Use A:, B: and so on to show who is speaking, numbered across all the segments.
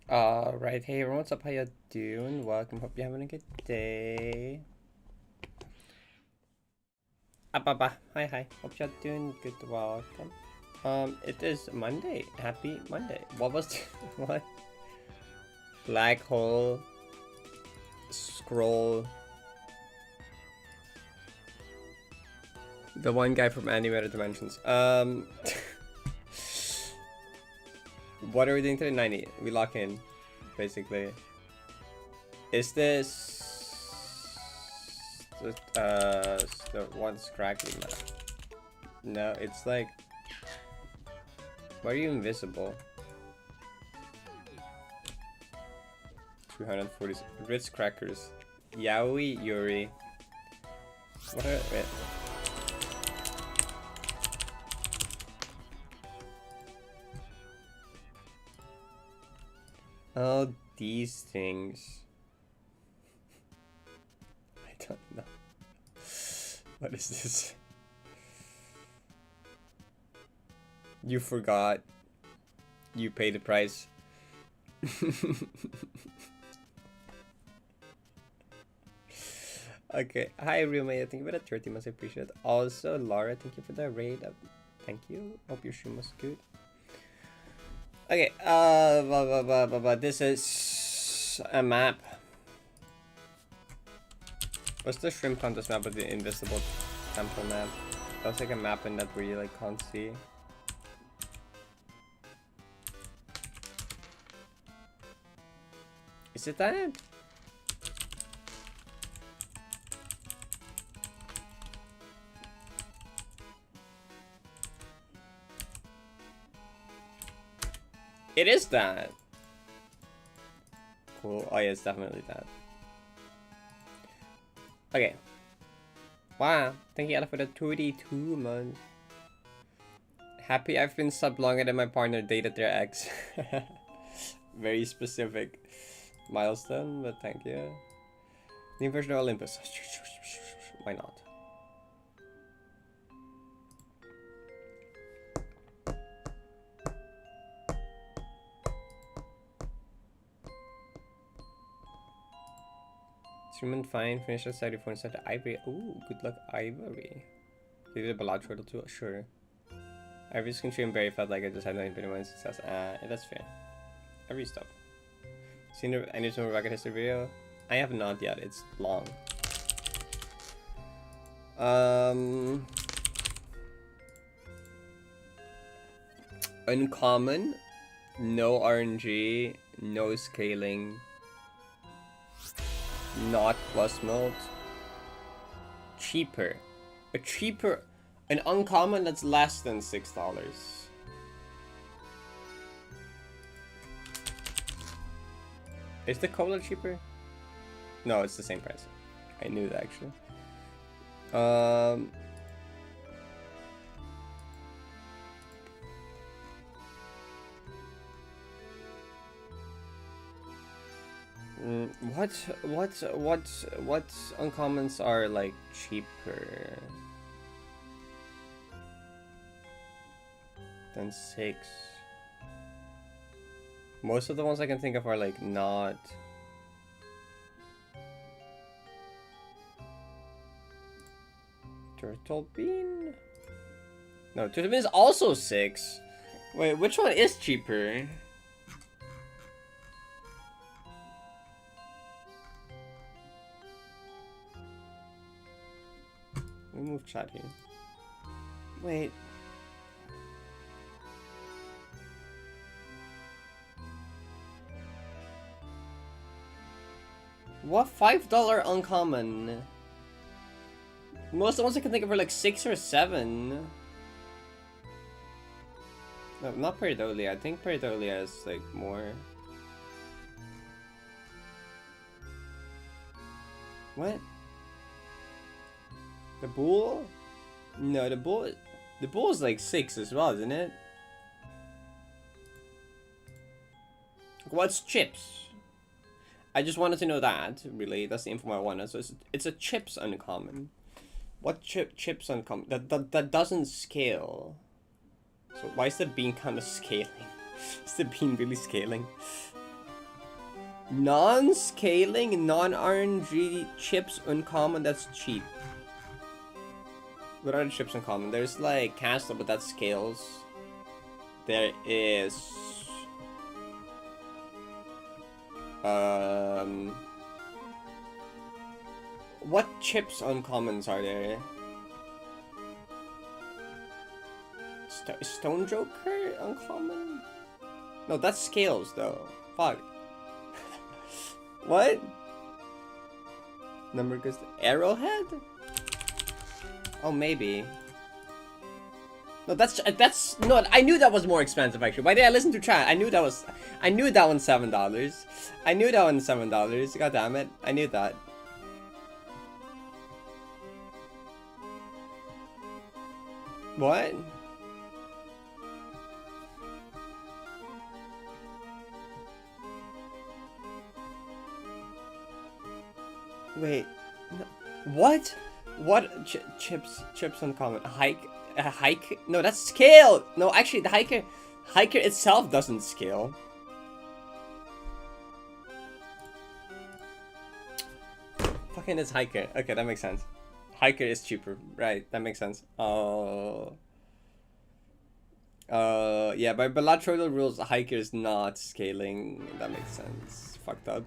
A: Alright, hey everyone, what's up? How you doing? Welcome, hope you're having a good day. Hi, hope you're doing good, welcome. It is Monday, happy Monday. What was what? Black hole, scroll. The one guy from Animated Dimensions. What are we doing today? 90. We lock in, basically. Is this the one scraggly map? No, it's like, why are you invisible? 240 Ritz crackers. Yaoi Yuri. What are wait. Oh, these things. I don't know. What is this? You forgot. You paid the price. Okay. Hi, Roommate. Thank you for the 30 months. I appreciate it. Also, Laura, thank you for the raid. Thank you. Hope your stream was good. Okay, this is a map. What's the shrimp contest map with the invisible temple map? That's like a map in that where you like can't see. Is it that? It is that. Cool. Oh yeah, it's definitely that. Okay. Wow. Thank you, Ella, for the 22 months. Happy I've been subbed longer than my partner dated their ex. Very specific milestone, but thank you. New version of Olympus. Why not? Human fine, finish the side before inside the ivory. Ooh, good luck, ivory. You did a blood turtle too, sure. Ivory's consumed berry felt like I just had 921 success. That's fair. Every stuff. Seen any some Rocket History video? I have not yet, it's long. Uncommon, no RNG, no scaling. Not plus mode. Cheaper. An uncommon that's less than $6. Is the cola cheaper? No, it's the same price. I knew that actually. What uncommons are like cheaper than 6? Most of the ones I can think of are like not. Turtle bean? No, turtle bean is also 6. Wait, which one is cheaper? Let me move chat here. Wait. What $5 uncommon? Most of the ones I can think of are like 6 or 7. No, not Peridolia. I think Peridolia is like more. What? The bull? No, the bull is like 6 as well, isn't it? What's chips? I just wanted to know that, really. That's the info I wanted. So it's a chips uncommon. What chips uncommon? That doesn't scale. So why is the bean kind of scaling? Is the bean really scaling? Non-scaling, non-RNG chips uncommon, that's cheap. What are the chips uncommon? There's like Castle, but that scales. There is... What chips uncommons are there? Stone Joker uncommon? No, that's scales though. Fuck. What? Number goes to Arrowhead? Oh, maybe. No, that's no. I knew that was more expensive actually. Why did I listen to chat? I knew that one's $7. I knew that one's $7. God damn it! I knew that. What? Wait. No. What? What? Chips uncommon. Hike? No, that's scale. No, actually, the hiker itself doesn't scale. Fucking it's hiker. Okay, that makes sense. Hiker is cheaper, right? That makes sense. Yeah, by bilateral rules, hiker is not scaling. That makes sense. Fucked up.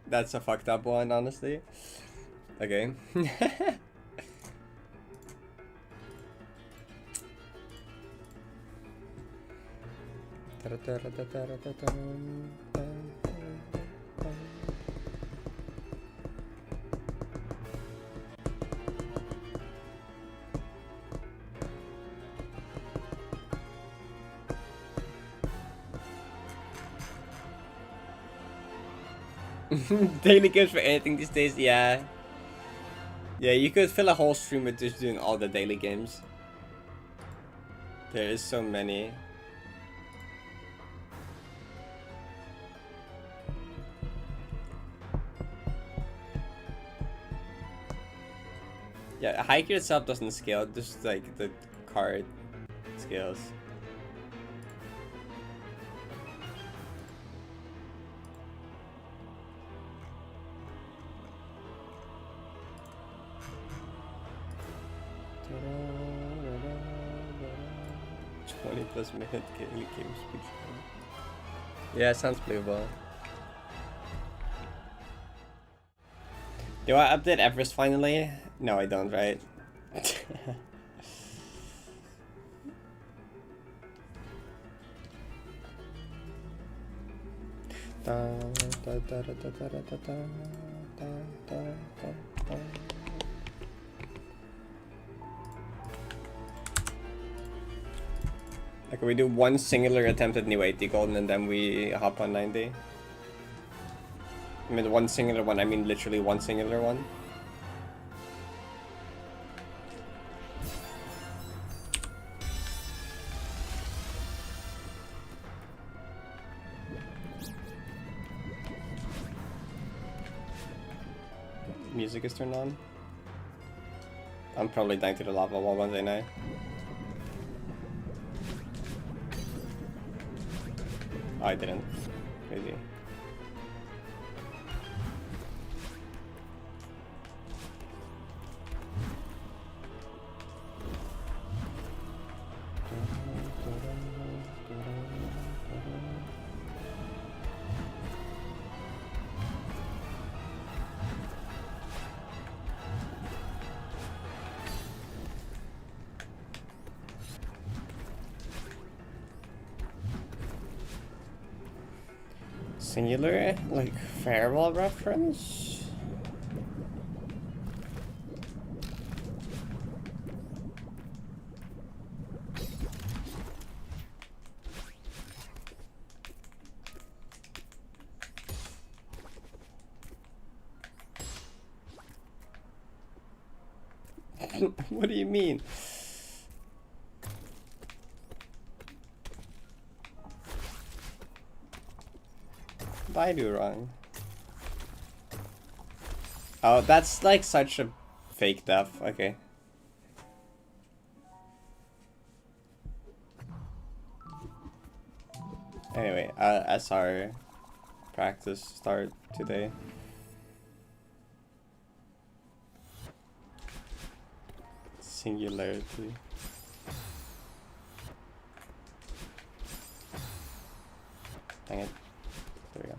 A: That's a fucked up one, honestly. Okay. Daily games for anything these days, yeah. Yeah, you could fill a whole stream with just doing all the daily games. There is so many. Yeah, hiker itself doesn't scale, just like the card scales. +minute daily game speed. Yeah, sounds playable. Do I update Everest finally? No, I don't, right? Like, we do one singular attempt at new 80 golden and then we hop on 90. I mean, one singular one, I mean literally one singular one. Music is turned on. I'm probably dying to the lava wall once I know. Oh, I didn't. Crazy. Singular, like farewell reference? What do you mean? What did I do wrong? Oh, that's like such a fake death. Okay. Anyway, SR. practice start today. Singularity. Dang it. There we go.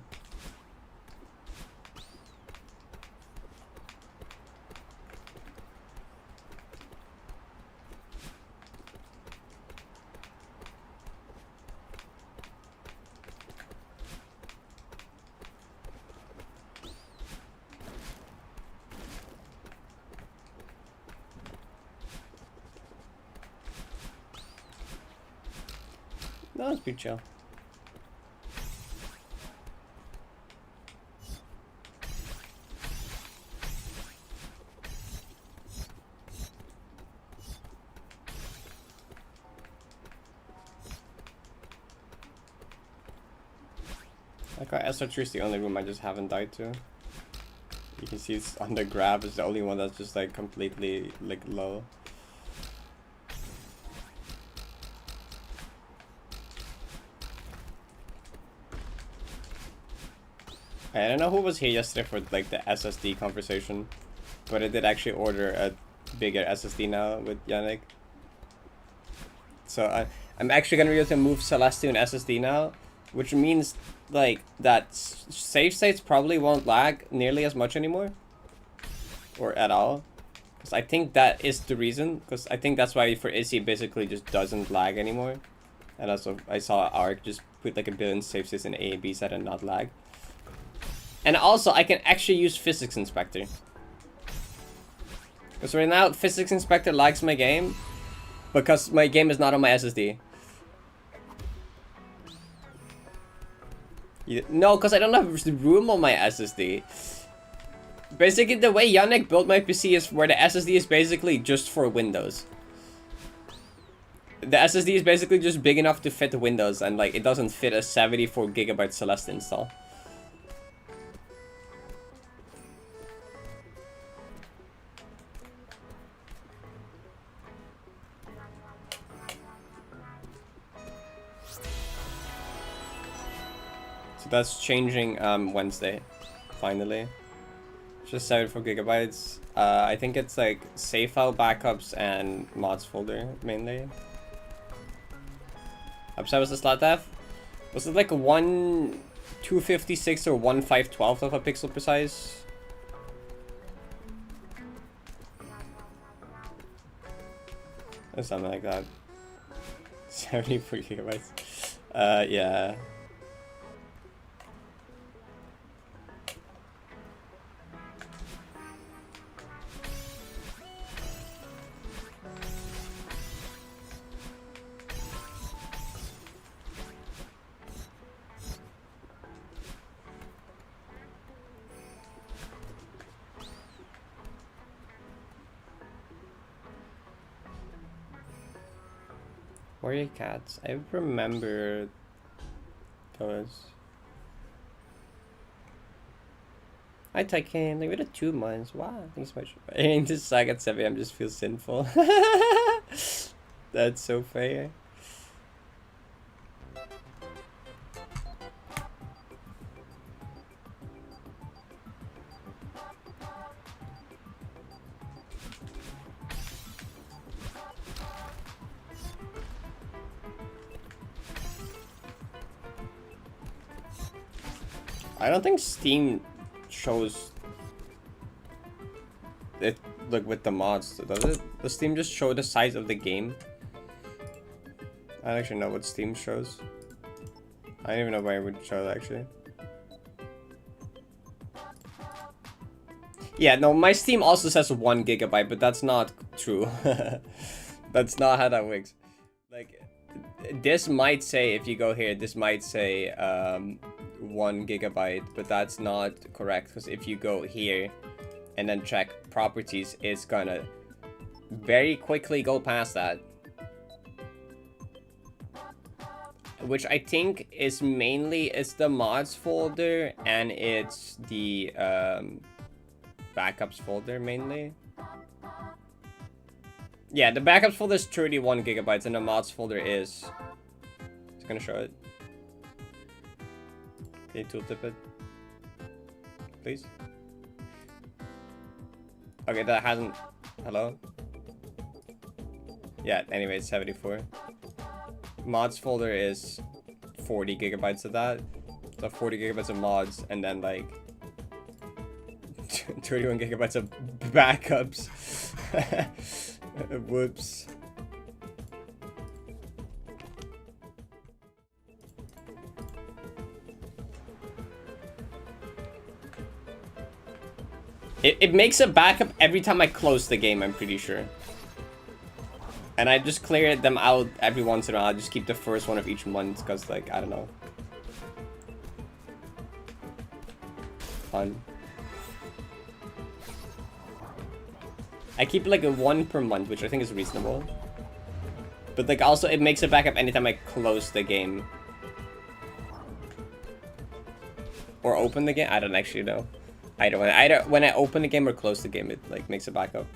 A: No, it's pretty chill. Like our SR3 is the only room I just haven't died to. You can see it's under grab, it's the only one that's just like completely like low. I don't know who was here yesterday for like the SSD conversation, but I did actually order a bigger SSD now with Yannick. So I'm actually gonna be able to move Celeste to an SSD now, which means like that save states probably won't lag nearly as much anymore, or at all. Because I think that is the reason. Because I think that's why for Izzy basically just doesn't lag anymore. And also I saw Arc just put like a billion save states in A and B set and not lag. And also, I can actually use Physics Inspector. Because right now, Physics Inspector lags my game. Because my game is not on my SSD. No, because I don't have room on my SSD. Basically, the way Yannick built my PC is where the SSD is basically just for Windows. The SSD is basically just big enough to fit Windows. And like, it doesn't fit a 74GB Celeste install. So that's changing Wednesday, finally. Just 74GB. I think it's like save file backups and mods folder mainly. Upside was the slot def? Was it like 1/256 or 1/512 of a pixel precise? Or something like that. 74GB. Yeah. Warrior Cats. I remember those. Hi Tycoon, like we did 2 months. Wow, thanks so much. I mean, just suck at 7 AM, just feel sinful. That's so fair. I don't think Steam shows it like with the mods, does it? Does Steam just show the size of the game? I don't actually know what Steam shows. I don't even know why it would show that actually. Yeah, no, my Steam also says 1GB, but that's not true. That's not how that works. Like, this might say, if you go here, this might say 1GB, but that's not correct, because if you go here and then check properties, it's gonna very quickly go past that, which I think is mainly it's the mods folder and it's the backups folder mainly. Yeah, the backups folder is 31GB and the mods folder is, it's gonna show it. Can you tooltip it? Please? Okay, that hasn't... Hello? Yeah, anyway, it's 74. Mods folder is 40 gigabytes of that. So 40 gigabytes of mods, and then like 31 gigabytes of backups. Whoops. It makes a backup every time I close the game, I'm pretty sure. And I just clear them out every once in a while. I just keep the first one of each month, because, like, I don't know. Fun. I keep, like, a one per month, which I think is reasonable. But, like, also, it makes a backup anytime I close the game. Or open the game? I don't actually know. Either when I open the game or close the game, it like makes a backup.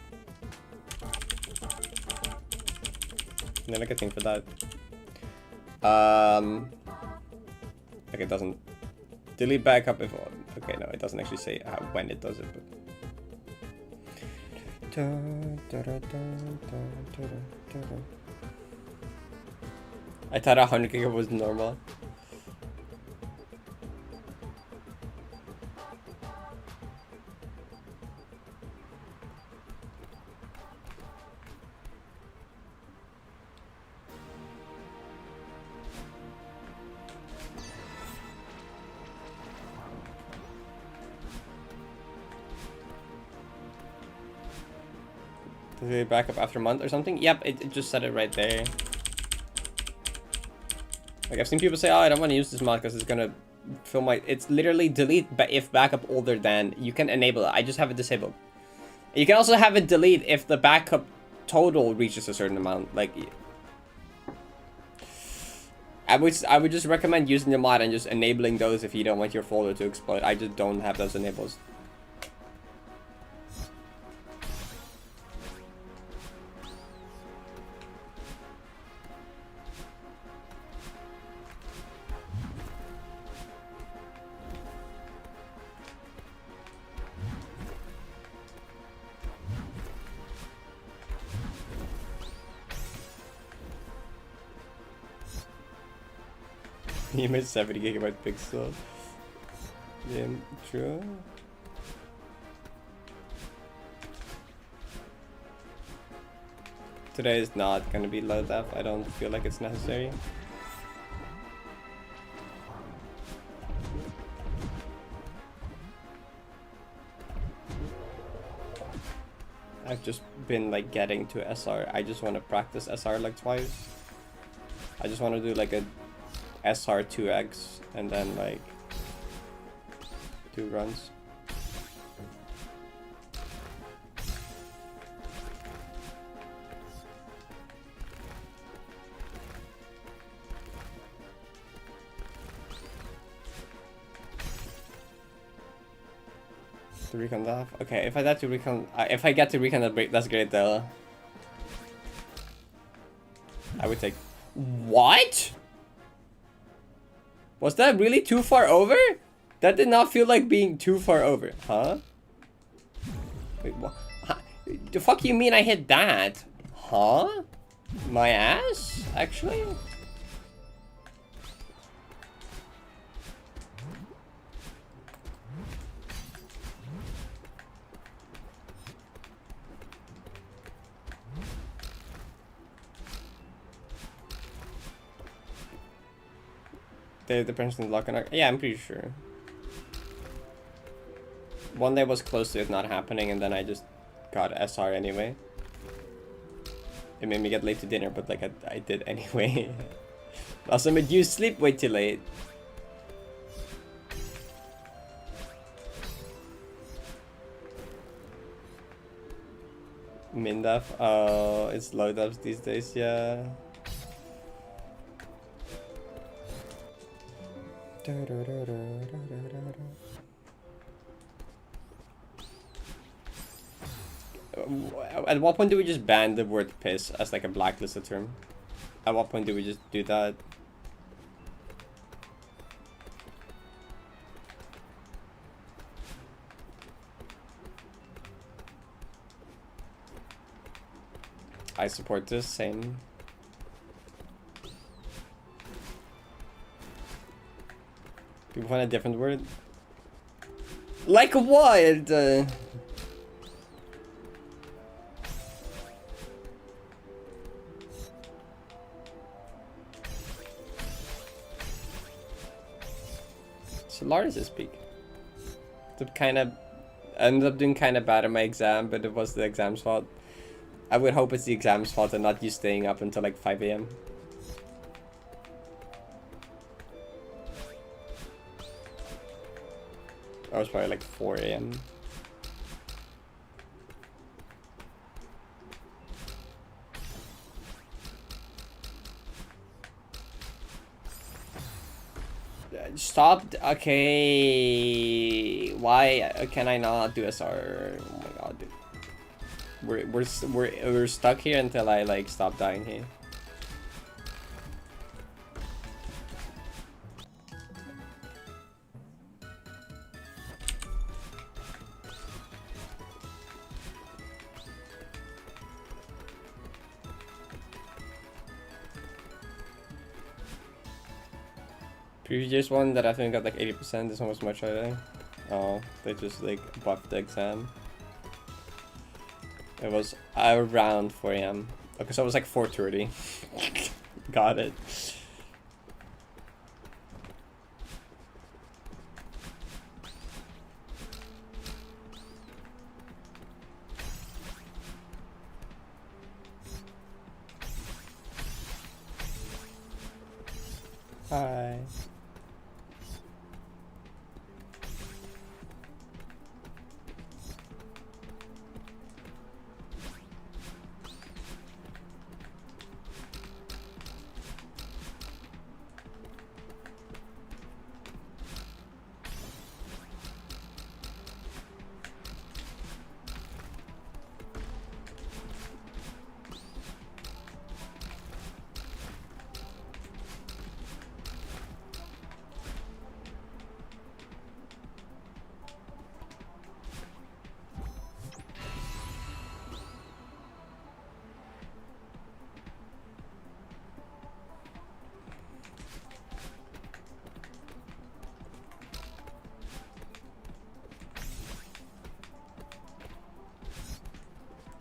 A: And then I can think for that. Like it doesn't delete backup if okay, no, it doesn't actually say when it does it, but I thought 100 GB was normal. Backup after a month or something? Yep, it just said it right there. Like, I've seen people say, oh, I don't want to use this mod because it's gonna fill my... It's literally delete if backup older than... You can enable it. I just have it disabled. You can also have it delete if the backup total reaches a certain amount. Like... I would just recommend using the mod and just enabling those if you don't want your folder to explode. I just don't have those enabled. You made 70 gigabyte pixel. Yeah, true. Today is not gonna be low def. I don't feel like it's necessary. I've just been like getting to SR. I just want to practice SR like twice. I just want to do like a SR 2x and then like 2 runs. To recon that. Okay, if I get to recon, that break, that's great though. I would take. What? Was that really too far over? That did not feel like being too far over, huh? Wait, what? The fuck you mean I hit that? Huh? My ass? Actually? The person lock and yeah, I'm pretty sure. One day was close to it not happening, and then I just got SR anyway. It made me get late to dinner, but like I did anyway. Also made you sleep way too late. Mindaf, oh, it's low devs these days, yeah. At what point do we just ban the word piss as like a blacklisted term? At what point do we just do that? I support this, same. People find a different word? Like what? Solaris is peak. Ended up doing kind of bad in my exam, but it was the exam's fault. I would hope it's the exam's fault and not you staying up until like 5 AM. I was probably like 4 AM. Stop. Okay. Why can I not do SR? Oh my god, dude. We're stuck here until I like stop dying here. Previous one that I think got like 80%. This one was much higher. Oh, they just like buffed the exam. It was around 4 AM. Okay, so it was like 4:30. Got it. Hi.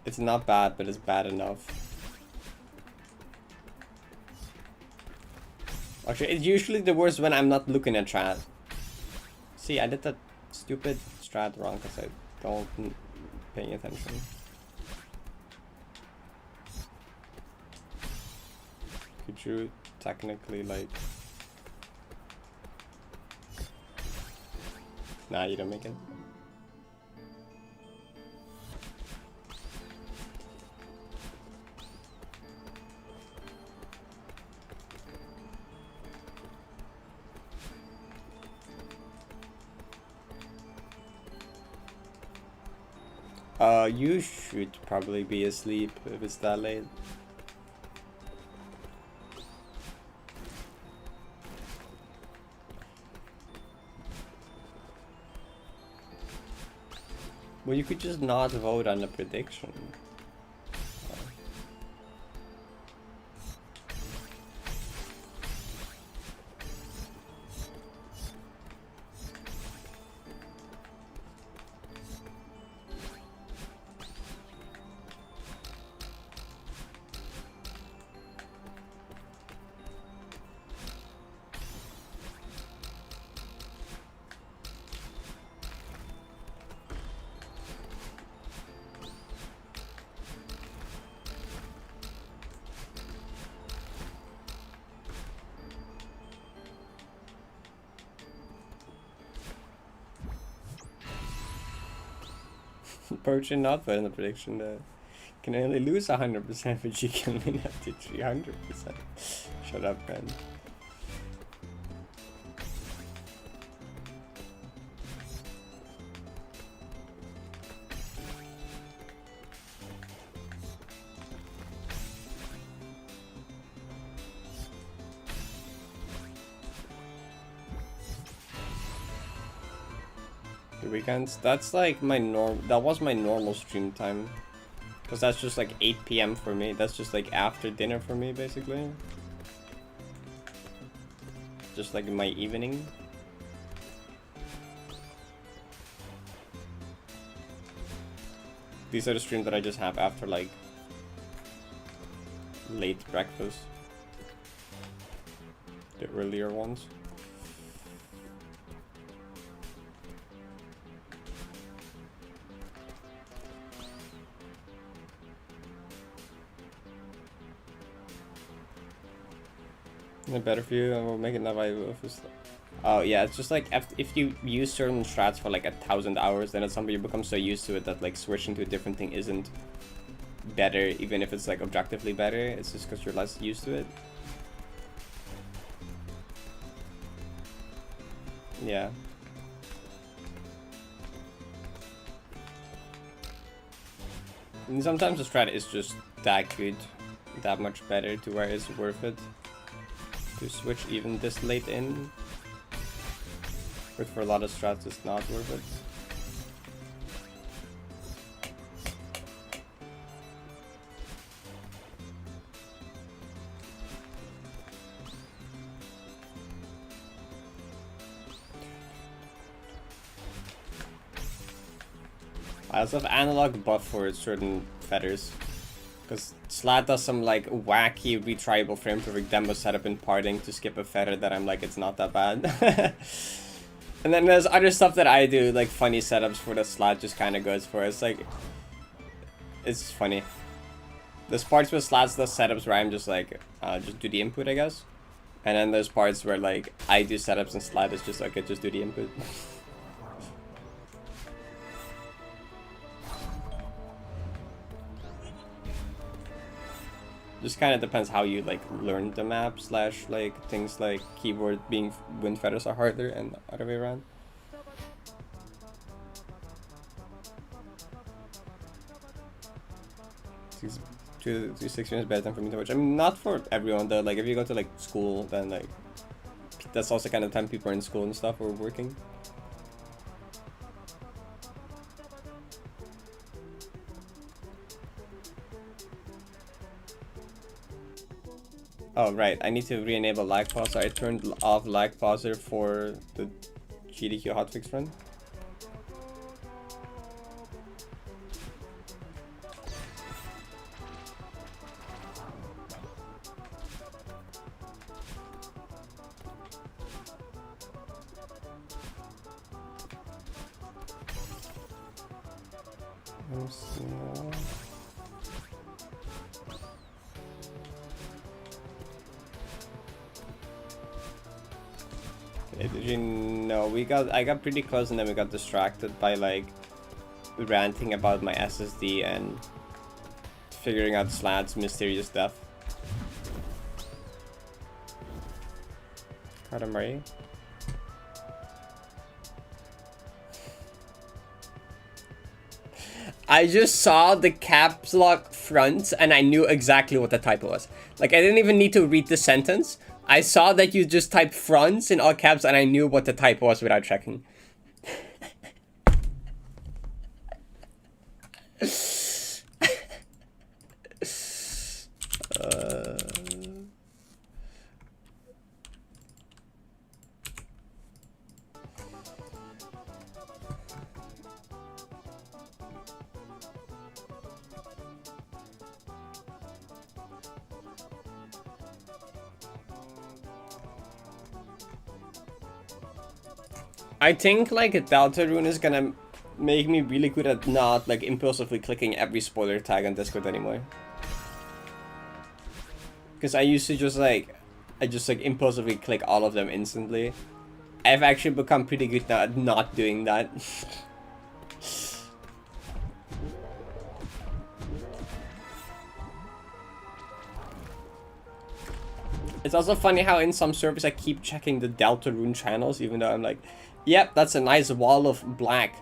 A: It's not bad, but it's bad enough. Actually, it's usually the worst when I'm not looking at strat. See, I did that stupid strat wrong because I don't pay attention. Could you technically like... Nah, you don't make it. You should probably be asleep if it's that late. Well, you could just not vote on the prediction. Approaching not vote in the prediction though. Can only lose 100%, but you can win up to 300%. Shut up, friend. Weekends. That's like my that was my normal stream time. Because that's just like 8 p.m. for me. That's just like after dinner for me, basically. Just like my evening. These are the streams that I just have after like late breakfast. The earlier ones. Better for you, and we'll make it not viable. Oh yeah, it's just like if you use certain strats for like 1,000 hours, then at some point you become so used to it that like switching to a different thing isn't better, even if it's like objectively better. It's just because you're less used to it. Yeah. And sometimes the strat is just that good, that much better to where it's worth it to switch even this late in. But for a lot of strats it's not worth it. I also have analog buff for certain feathers. Because Slat does some like wacky retriable frame perfect demo setup in parting to skip a feather that I'm like, it's not that bad. And then there's other stuff that I do, like funny setups for the Slat just kind of goes for. It's like, it's funny. There's parts where Slats does setups where I'm just like, just do the input, I guess. And then there's parts where like I do setups and Slat is just okay, just do the input. Just kind of depends how you like learn the map / like things like keyboard being wind feathers are harder and the other way around. Two 6 minutes better than for me to watch. I mean, not for everyone though. Like if you go to like school, then like that's also kind of time people are in school and stuff or working. Oh, right. I need to re-enable lag pauser. I turned off lag pauser for the GDQ hotfix run. No, I got pretty close and then we got distracted by like ranting about my SSD and figuring out Slat's mysterious death. Katamari. I just saw the caps lock front and I knew exactly what the typo was. Like I didn't even need to read the sentence. I saw that you just typed fronts in all caps and I knew what the typo was without checking. I think like Deltarune is gonna make me really good at not like impulsively clicking every spoiler tag on Discord anymore. Because I used to just like impulsively click all of them instantly. I've actually become pretty good now at not doing that. It's also funny how in some servers I keep checking the Deltarune channels even though I'm like, yep, that's a nice wall of black.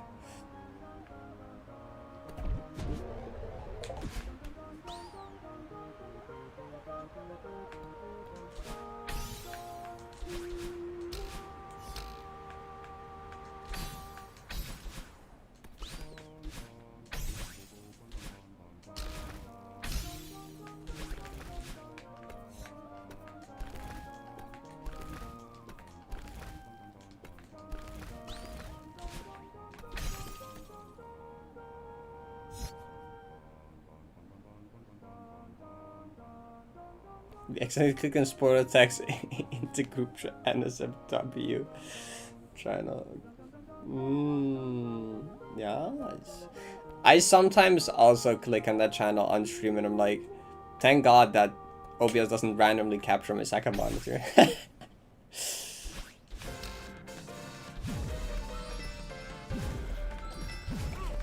A: Accidentally click on spoiler text into group NSFW channel. Yes. I sometimes also click on that channel on stream and I'm like, thank God that OBS doesn't randomly capture my second monitor.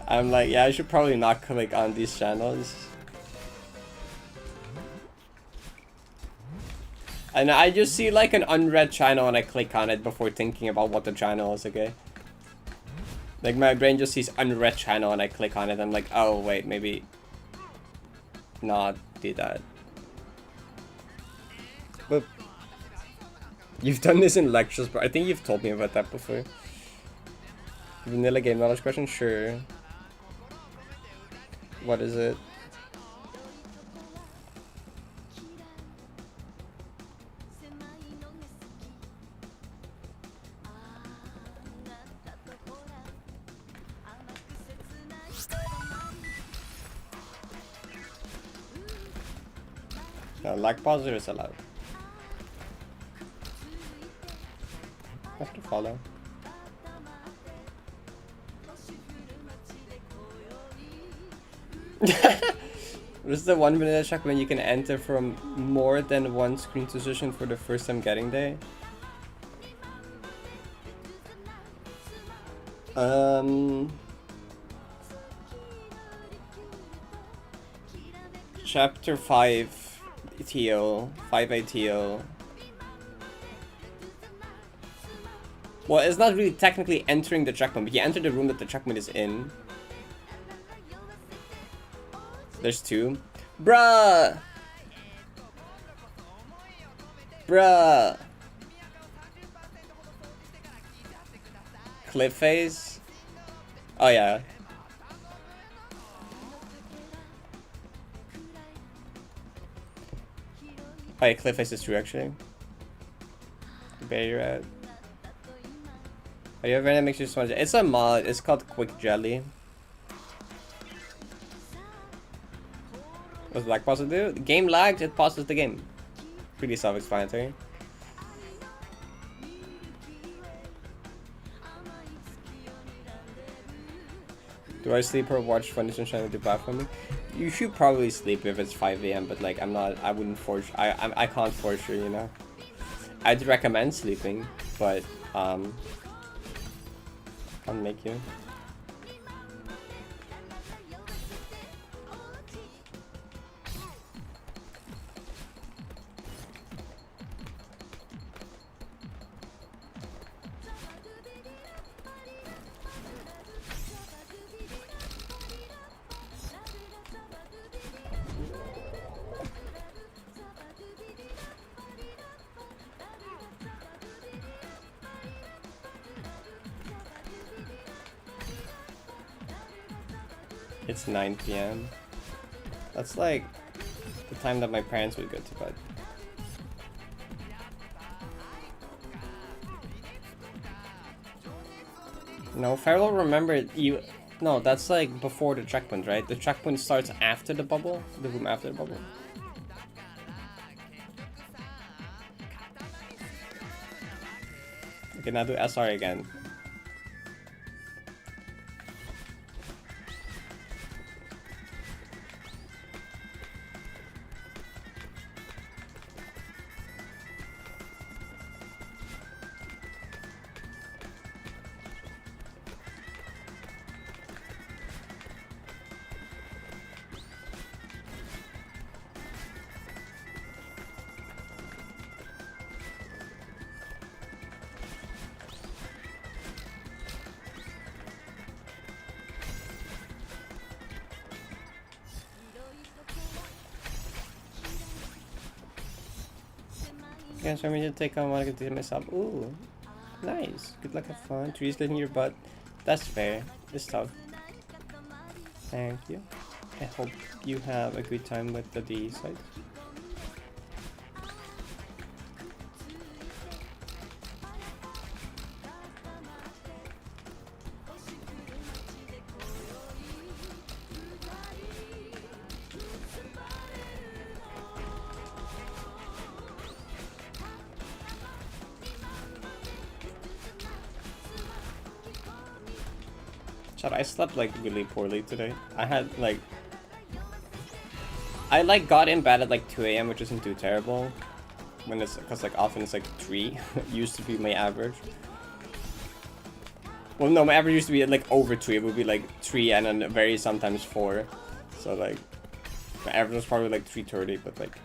A: I'm like, yeah, I should probably not click on these channels. And I just see like an unread channel and I click on it before thinking about what the channel is, okay? Like my brain just sees unread channel and I click on it and I'm like, oh wait, maybe not do that. But you've done this in lectures, but I think you've told me about that before. Vanilla game knowledge question? Sure. What is it? No, lag pauser is allowed. Have to follow. This is the 1 minute check when you can enter from more than one screen position for the first time getting there. Chapter 5 TO, 5 ATO. Well, it's not really technically entering the checkpoint, but you enter the room that the checkpoint is in. There's 2. Bruh! Bruh! Cliff phase? Oh yeah. Oh yeah, cliff phase is true actually. Barrier out. Have you ever had a mixture sponge? It's a mod, it's called Quick Jelly. What's lag pause do? The game lags, it pauses the game. Pretty self-explanatory. Do I sleep or watch Funny Sunshine with the platform? You should probably sleep if it's 5 AM, but like I wouldn't force, I can't force you, you know? I'd recommend sleeping, but can't make you. It's 9 PM. That's like the time that my parents would go to bed. No, Farrell, remember you... No, that's like before the checkpoint, right? The checkpoint starts after the bubble? The room after the bubble? Okay, now do SR again. Yeah, so I'm going to take on one to myself. Ooh, nice. Good luck, have fun. Trees getting your butt. That's fair. It's tough. Thank you. I hope you have a good time with the D side. Chad, I slept like really poorly today. I had like... I like got in bed at like 2 AM, which isn't too terrible. When it's, cause like often it's like 3. Used to be my average. Well, no, my average used to be like over 3. It would be like 3 and then very sometimes 4. So like, my average was probably like 3:30, but like,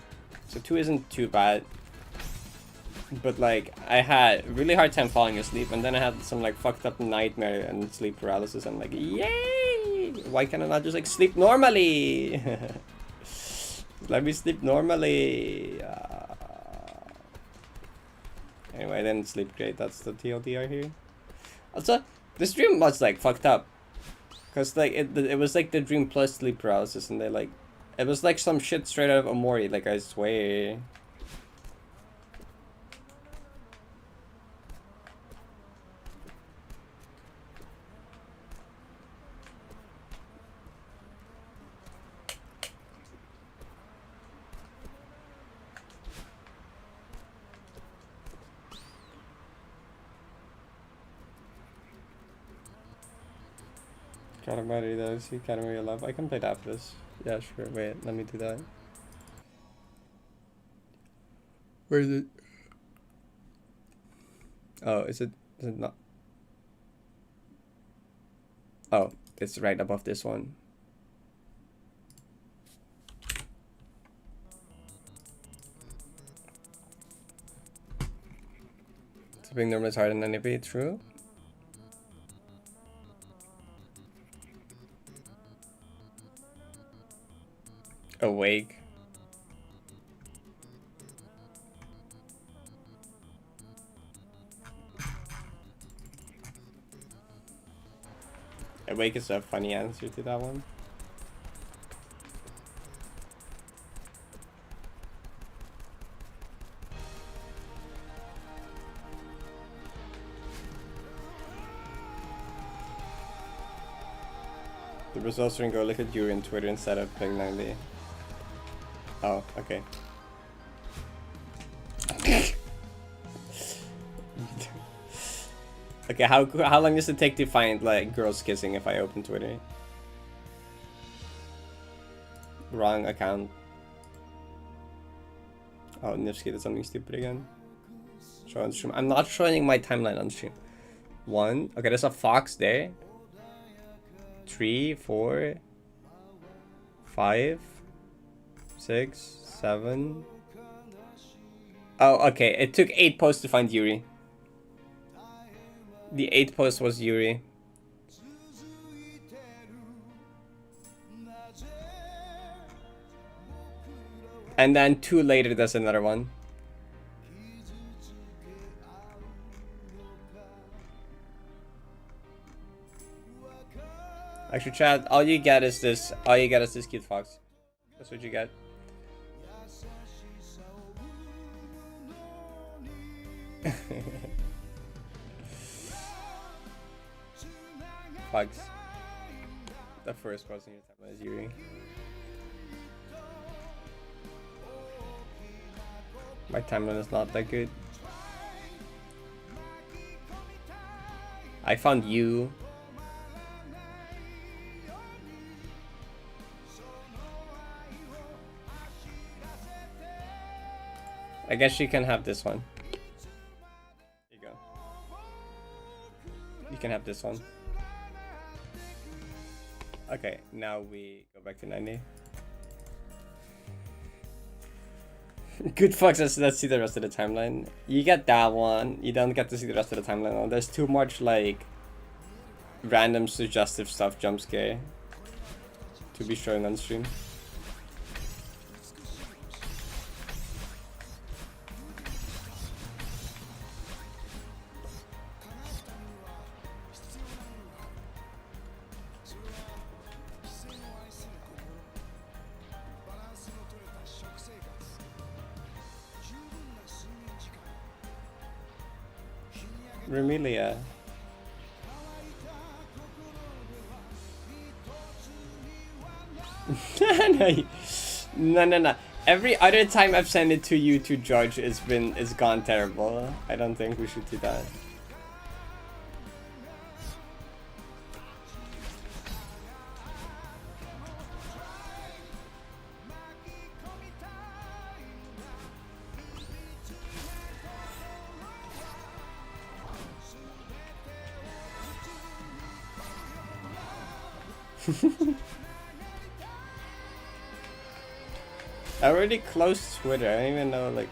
A: so 2 isn't too bad. But like, I had really hard time falling asleep, and then I had some like fucked up nightmare and sleep paralysis. I'm like, yay! Why can I not just like sleep normally? Let me sleep normally. Anyway, I didn't sleep great. That's the TLDR here. Also, this dream was like fucked up, cause like it was like the dream plus sleep paralysis, and they like, it was like some shit straight out of Omori. Like I swear. Katamari though, see Katamari Love. I can play that after this. Yeah, sure. Wait, let me do that. Where is it? Oh, is it not? Oh, it's right above this one. Sleeping normal is harder than NAP, true? Awake. Awake is a funny answer to that one. The results are go look at you in Twitter instead of playing 90. Oh, okay. Okay, how long does it take to find like girls kissing if I open Twitter? Wrong account. Oh, Nifsky did something stupid again. Show on stream. I'm not showing my timeline on stream. 1. Okay, there's a fox there. 3, 4, 5, 6, 7. Oh, okay. It took 8 posts to find Yuri. The 8th post was Yuri. And then 2 later, there's another one. Actually, chat, all you get is this. All you get is this cute fox. That's what you get. Fox. The first person you're talking about is Yuri. My timeline is not that good. I found you. I guess you can have this one. Here you go. You can have this one. Okay, now we go back to 90. Good fucks, let's see the rest of the timeline. You get that one. You don't get to see the rest of the timeline. There's too much like random suggestive stuff, jump scare, to be shown on stream. Remilia. No. Every other time I've sent it to you to judge, it's gone terrible. I don't think we should do that. I already closed Twitter. I don't even know, like,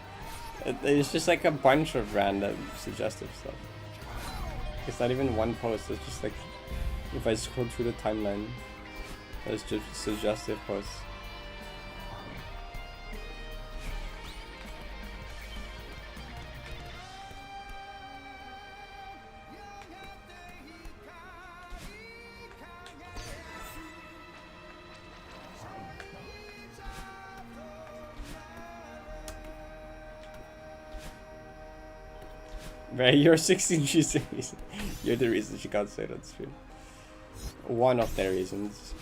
A: it's just like a bunch of random suggestive stuff. It's not even one post. It's just like, if I scroll through the timeline, there's just suggestive posts. Right, you're 16, she's the reason. You're the reason she can't say that stream. One of the reasons.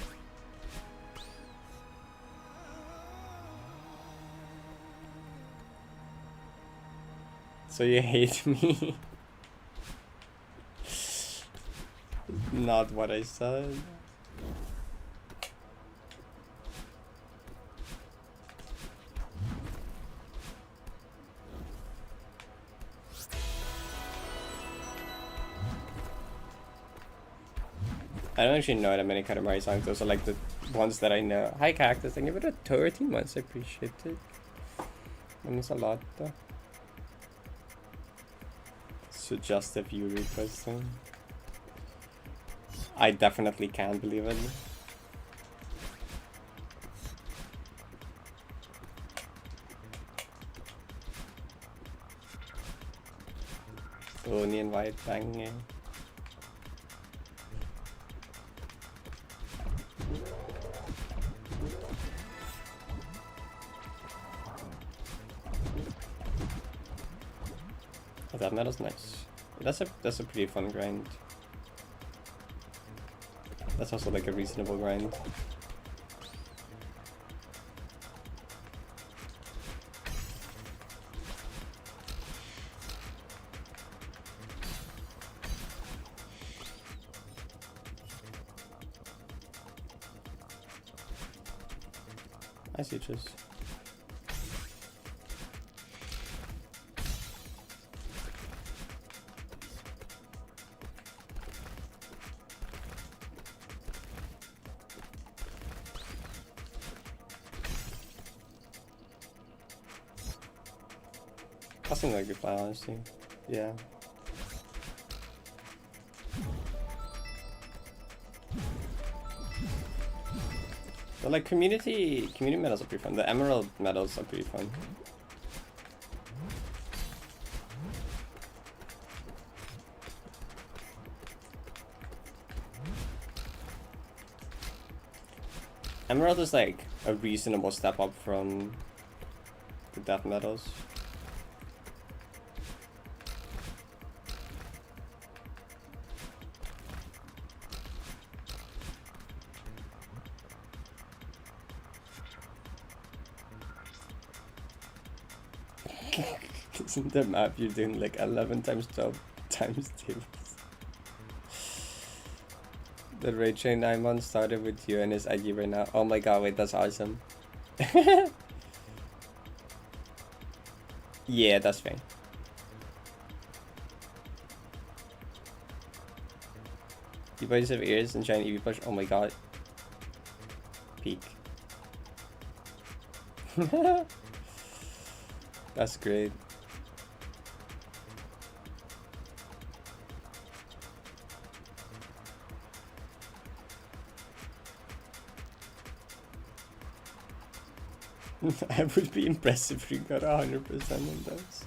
A: So you hate me? Not what I said. I don't actually know that many Katamari songs. Those are like the ones that I know. Hi Cactus, thank you for the 13 months. I appreciate it. That means a lot though. Suggestive you requesting. I definitely can't believe it. Only invite banging. Oh, that metal's nice. That's a pretty fun grind. That's also like a reasonable grind. I see just. I think that'd be fine, honestly. Yeah. But like community medals are pretty fun. The emerald medals are pretty fun. Emerald is like a reasonable step up from the death medals. Isn't the map you're doing like 11 times 12 times tables? The raid train 9 months started with you and his ID right now. Oh my god, wait, that's awesome. Yeah, that's fine. You boys have ears and giant EV push. Oh my god. Peak. That's great. I would be impressed if you got 100% on those.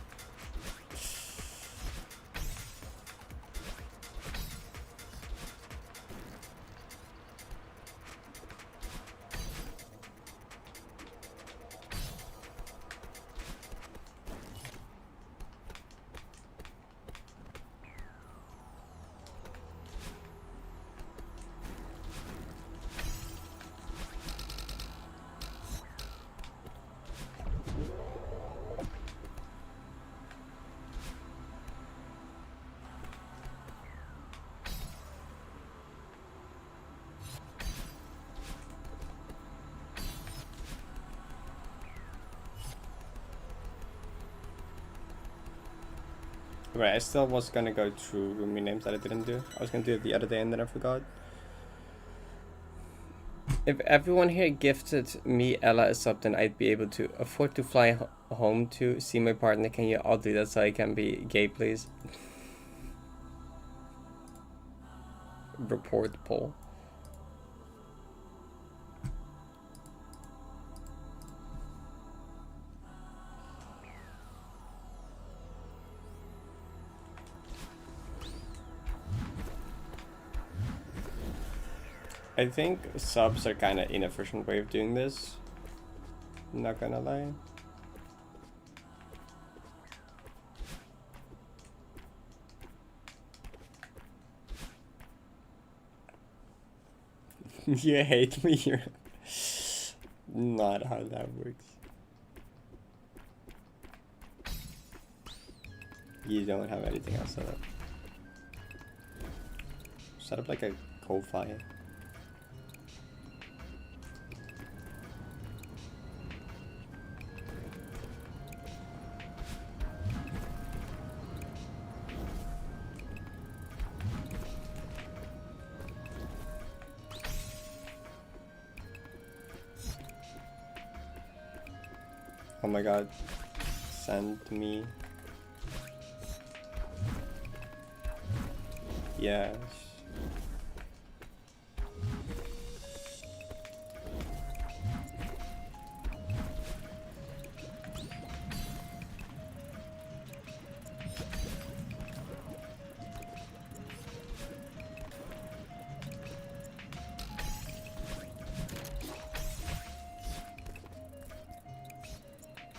A: Right, I still was gonna go through roomie names that I didn't do. I was gonna do it the other day and then I forgot. If everyone here gifted me Ella a sub, then I'd be able to afford to fly home to see my partner. Can you all do that so I can be gay, please? Report poll. I think subs are kind of inefficient way of doing this. Not gonna lie. You hate me? You're not how that works. You don't have anything else set up. Set up like a Ko-Fi. Oh my god. Send me. Yes.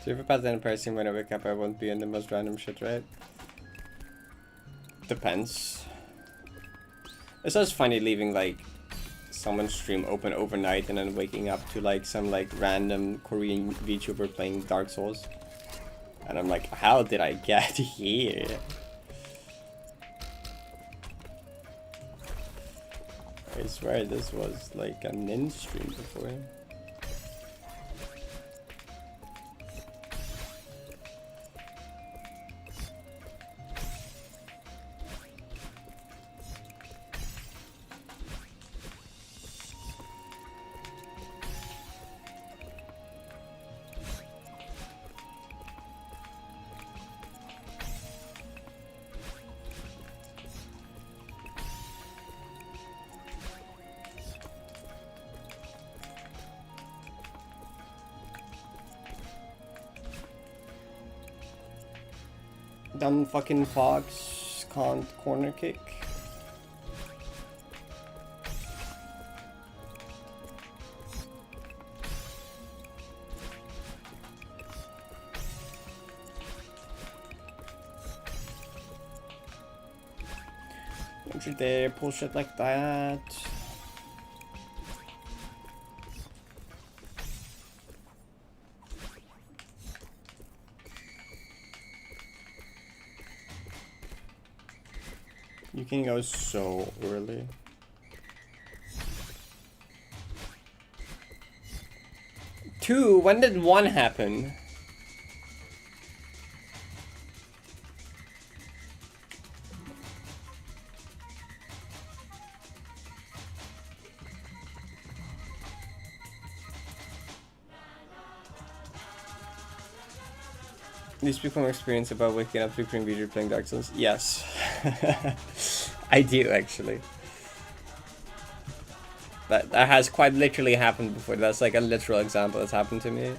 A: So if I pass any pricing when I wake up, I won't be in the most random shit, right? Depends. It's just funny leaving like someone's stream open overnight and then waking up to like some like random Korean VTuber playing Dark Souls. And I'm like, how did I get here? I swear this was like a nin stream before. Dumb fucking fox can't corner kick. Don't you dare pull shit like that. You can go so early. Two? When did one happen? Do you speak from experience about waking up to Korean video playing Dark Souls? Yes. I do actually. That has quite literally happened before. That's like a literal example that's happened to me.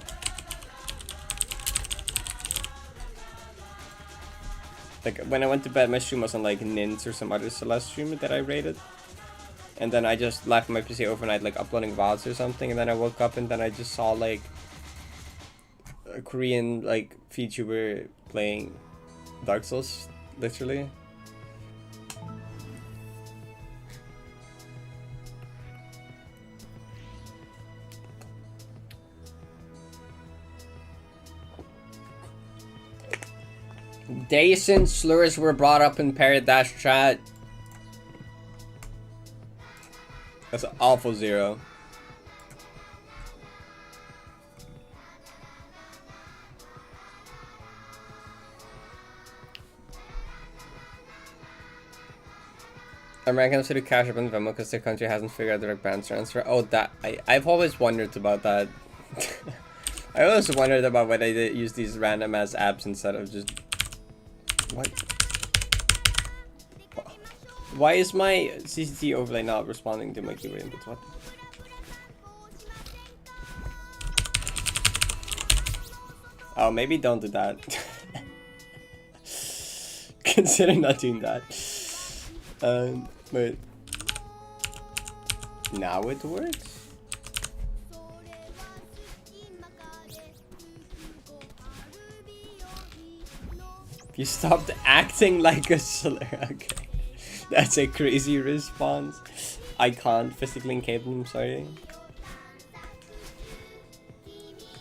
A: Like when I went to bed, my stream was on like Nins or some other Celeste stream that I rated. And then I just left my PC overnight like uploading VODs or something, and then I woke up and then I just saw like a Korean like VTuber playing Dark Souls, literally. Decent slurs were brought up in Parrot chat. That's an awful zero. Americans who do Cash App and Venmo because their country hasn't figured out direct bank transfer. Oh, that I've always wondered about that. I always wondered about why they use these random ass apps instead of just what? Why is my CCT overlay not responding to my keyword inputs? What? Oh, maybe don't do that. Consider not doing that. Wait. Now it works? You stopped acting like a slur. Okay. That's a crazy response. I can't physically incapable, I'm sorry.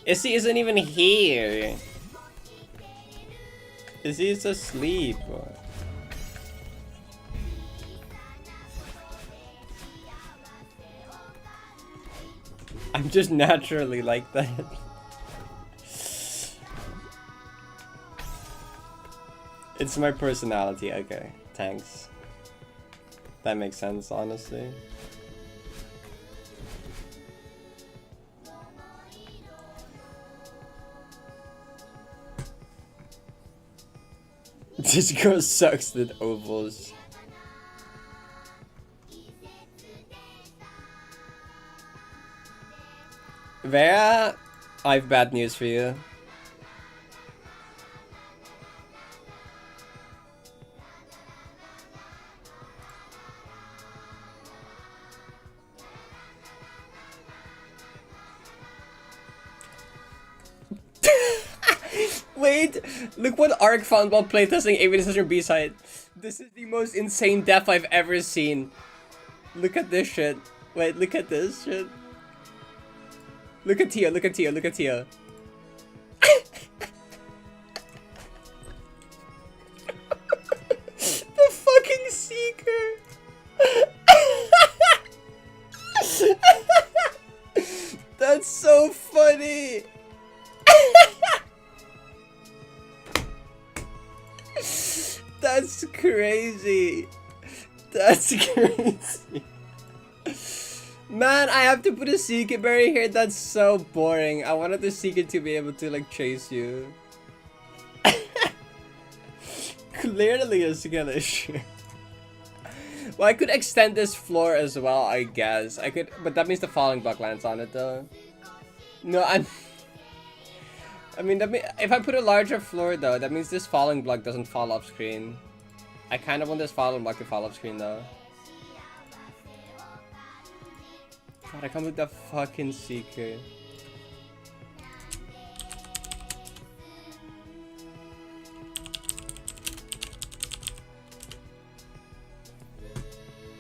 A: Izzy isn't even here. Izzy's asleep. I'm just naturally like that. It's my personality, okay. Thanks. That makes sense, honestly. This girl sucks at ovals. Vera, I have bad news for you. Wait, look what Arc found while playtesting Avian Sister B-side. This is the most insane death I've ever seen. Look at this shit. Wait, look at this shit. Look at Tia, look at Tia, look at Tia. The fucking Seeker. That's so funny. That's crazy. That's crazy. Man, I have to put a secret berry here. That's so boring. I wanted the secret to be able to like chase you. Clearly a skill issue. Well, I could extend this floor as well, I guess. I could, but that means the falling block lands on it though. No, I mean, if I put a larger floor though, that means this falling block doesn't fall off screen. I kind of want this falling block to fall off screen though. God, I come with the fucking Seeker.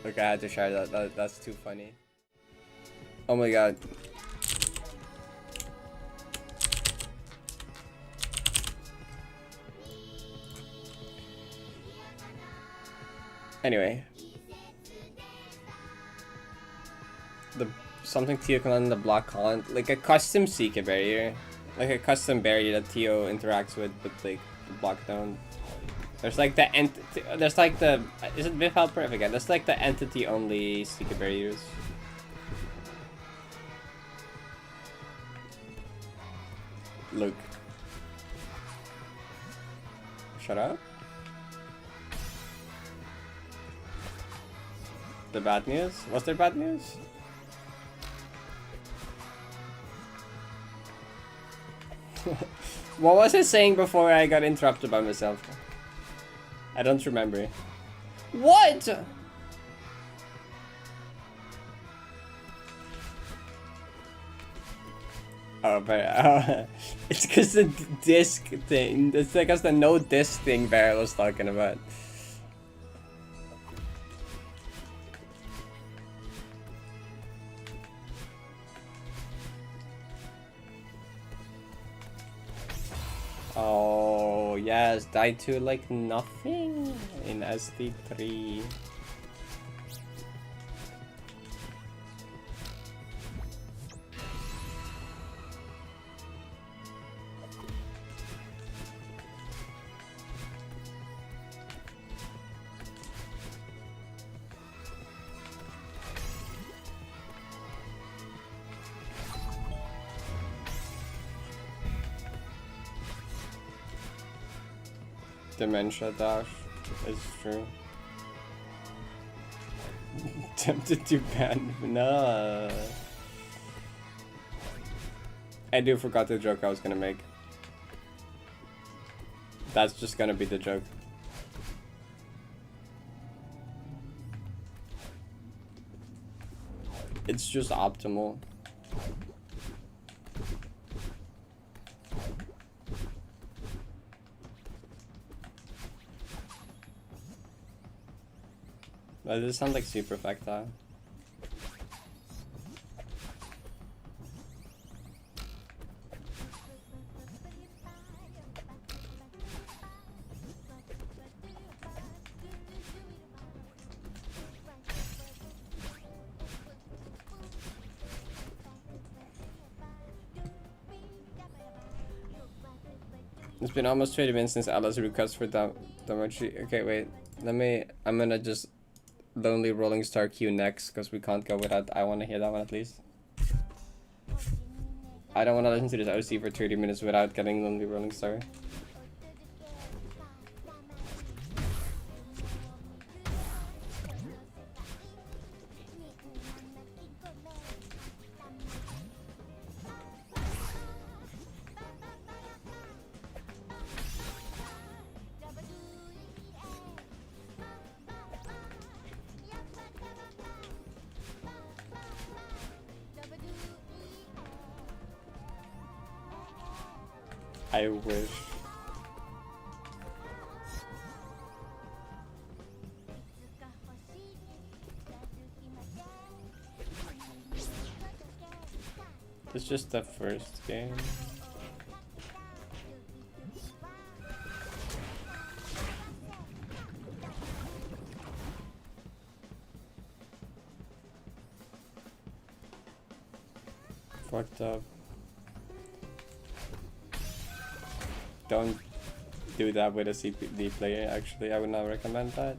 A: Okay, I had to share that. That's too funny. Oh my god. Anyway. Something Tio can on the block con, like a custom Seeker barrier. Like a custom barrier that Tio interacts with like the block down. There's like the is it Biff Helper? I forget. There's like the entity only Seeker barriers. Look. Shut up. The bad news? Was there bad news? What was I saying before I got interrupted by myself? I don't remember. What? Oh, but it's because the disc thing. It's because the no disc thing Barrett was talking about. Oh, yes, die to like nothing in SD3. Dementia dash is true. Tempted to ban. No. I do forgot the joke I was gonna make. That's just gonna be the joke. It's just optimal. Does this sound like super effective? It's been almost 20 minutes since Ella's request for Damochi. Okay, wait. I'm gonna just Lonely Rolling Star Q next, because we can't go without. I want to hear that one at least. I don't want to listen to this OC for 30 minutes without getting Lonely Rolling Star. I wish. It's just the first game. Fucked up. Don't do that with a CPD player, actually. I would not recommend that.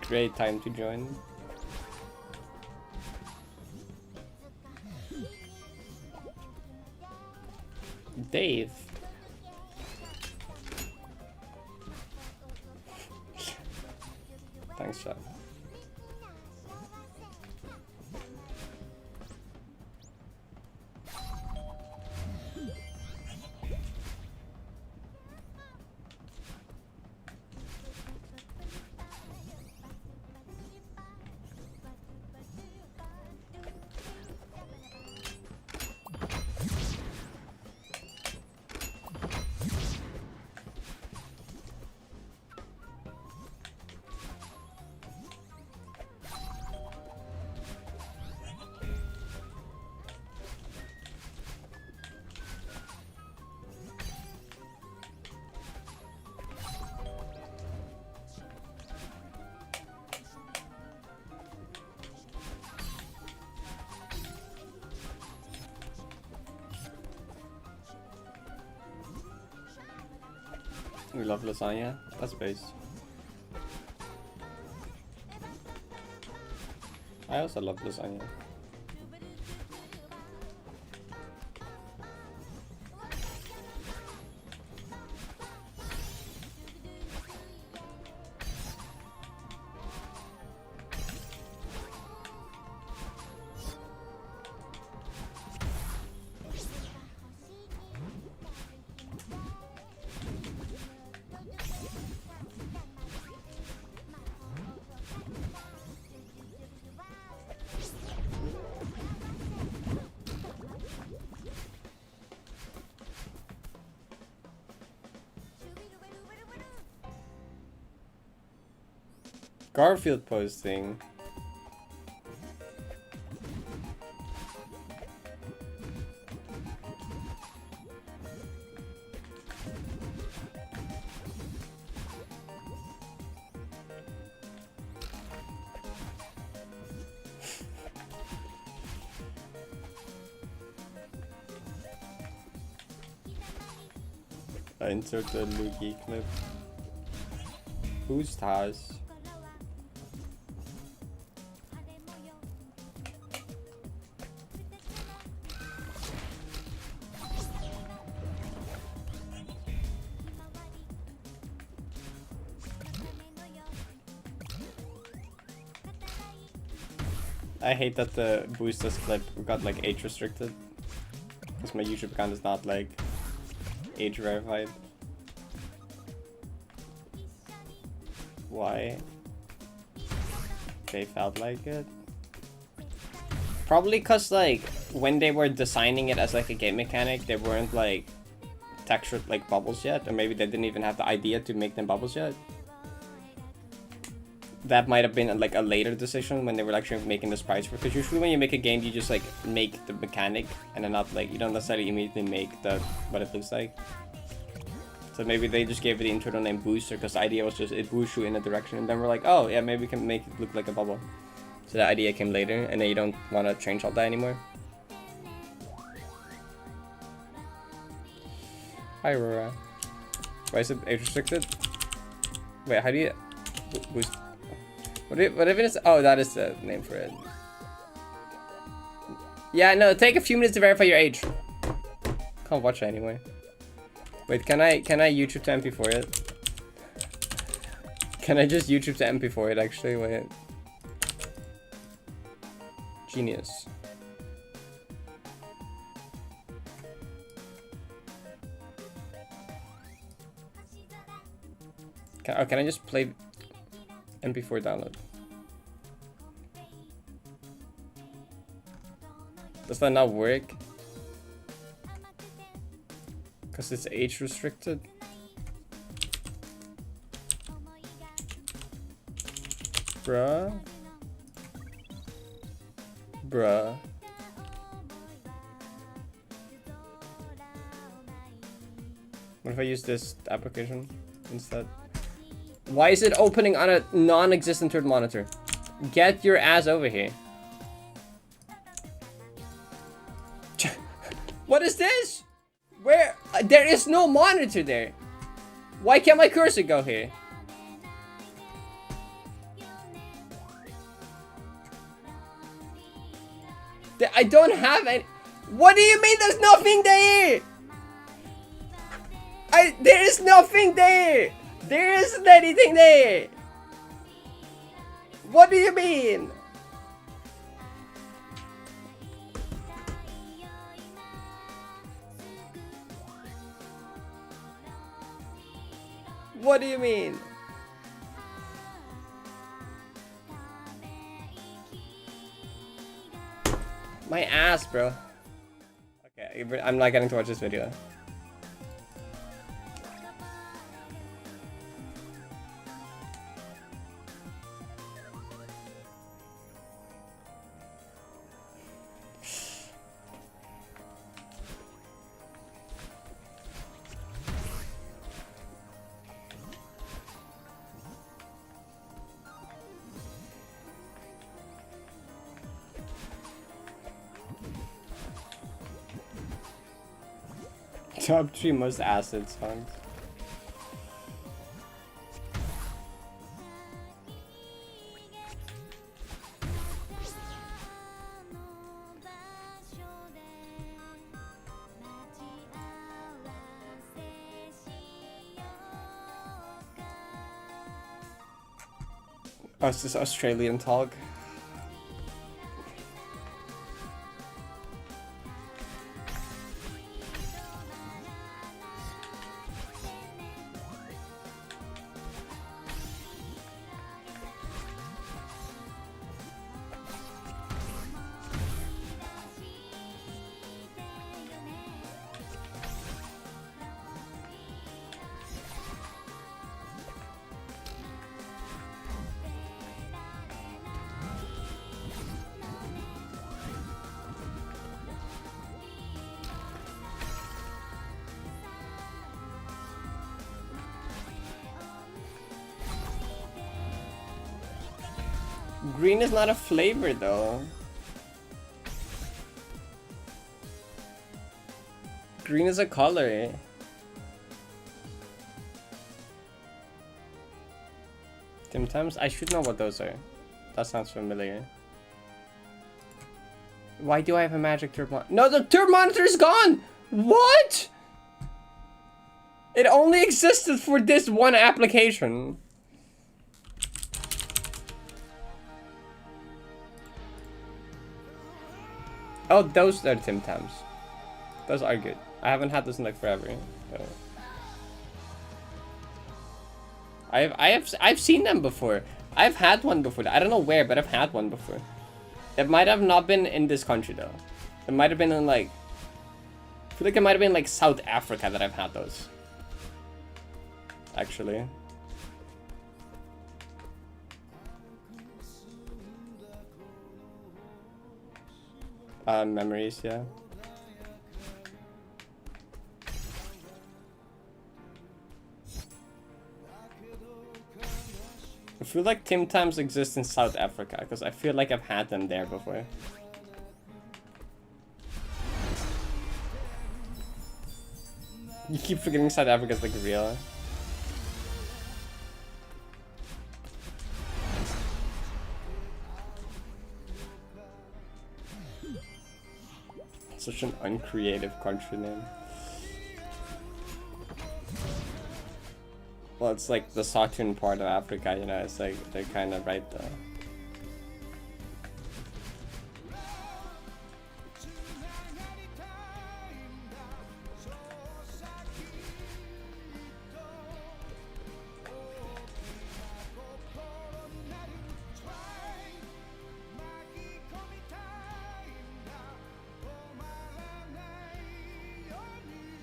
A: Great time to join. Dave. Thanks, chat. We love lasagna. That's base. I also love lasagna. Garfield posting. I insert the Luigi clip. Who's Taz? I hate that the Boostas clip got like age restricted. Because my YouTube account is not like age verified. Why? They felt like it. Probably cause like when they were designing it as like a game mechanic, they weren't like textured like bubbles yet, or maybe they didn't even have the idea to make them bubbles yet. That might have been like a later decision when they were actually making the sprites, because usually when you make a game, you just like make the mechanic and then not like, you don't necessarily immediately make the what it looks like. So maybe they just gave it the internal name Booster because the idea was just it boosts you in a direction, and then we're like, oh yeah, maybe we can make it look like a bubble. So the idea came later, and then you don't want to change all that anymore. Hi Aurora. Why is it age restricted? Wait, how do you boost? What if it is? Oh, that is the name for it. Yeah, no, take a few minutes to verify your age. Can't watch it anyway. Wait, can I YouTube to MP4 it? Can I just YouTube to MP4 it actually? Wait. Genius. Can I just play MP4 download? Does that not work? Because it's age restricted? Bruh. Bruh. What if I use this application instead? Why is it opening on a non-existent third monitor? Get your ass over here. What is this? Where? There is no monitor there. Why can't my cursor go here? I don't have any. What do you mean there's nothing there? There is nothing there. There isn't anything there. What do you mean? What do you mean? My ass, bro. Okay, I'm not getting to watch this video. Top 3 most acid songs. Oh, it's this Australian talk. Green is not a flavor though. Green is a color. Tim Tams? I should know what those are. That sounds familiar. Why do I have a magic turb monitor? No, the turb monitor is gone! What? It only existed for this one application. Oh, those are Tim Tams. Those are good. I haven't had those in like forever. So. I've seen them before. I've had one before. I don't know where, but I've had one before. It might have not been in this country though. It might have been in like, I feel like it might have been like South Africa that I've had those. Actually. Memories, yeah. I feel like Tim Tams exist in South Africa because I feel like I've had them there before. You keep forgetting South Africa's like real. Such an uncreative country name. Well, it's like the southern part of Africa, you know, it's like they're kind of right there.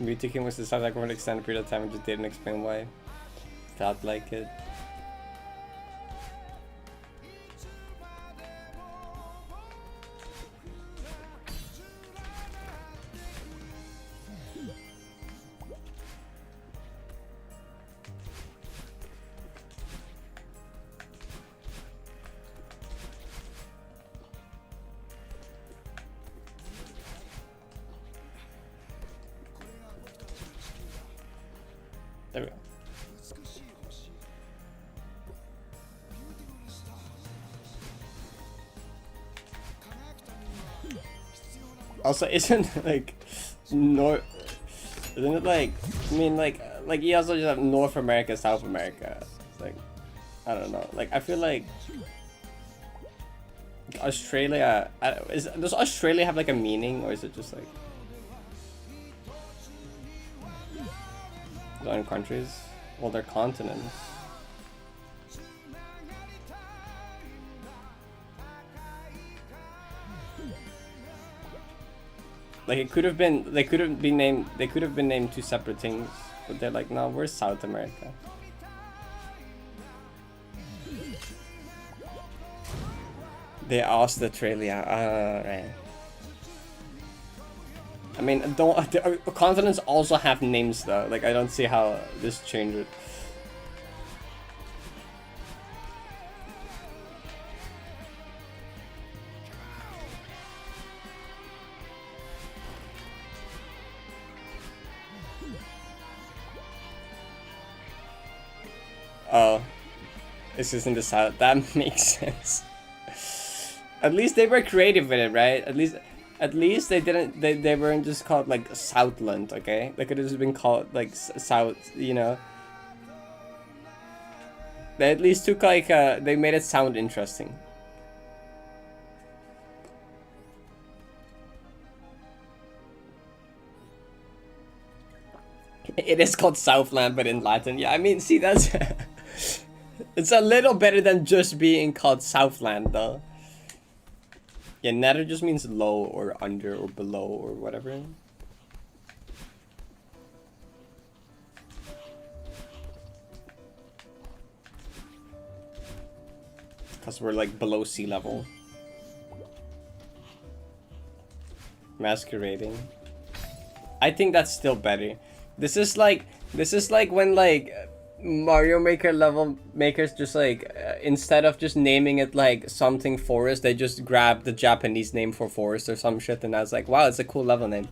A: Mutaking was the South Africa for an extended period of time and just didn't explain why. Felt like it. There we go. Also, isn't like isn't it like, I mean like you also just have North America, South America. It's like, I don't know. Like I feel like Australia, does Australia have like a meaning, or is it just like its own countries? Well, they're continents. Like it could have been, they could have been named two separate things, but they're like, no, we're South America. They're Australia. Right. I mean, continents also have names though. Like I don't see how this changes. Oh, it's just in the south. That makes sense. At least they were creative with it, right? At least they didn't. They weren't just called like Southland, okay? They could have just been called like South, you know. They at least took like they made it sound interesting. It is called Southland, but in Latin. Yeah, I mean, see, that's it's a little better than just being called Southland, though. Yeah, nether just means low or under or below or whatever. Because we're like below sea level. Masquerading. I think that's still better. This is like when like Mario Maker level makers just like instead of just naming it like something forest, they just grabbed the Japanese name for forest or some shit, and I was like, wow, it's a cool level name.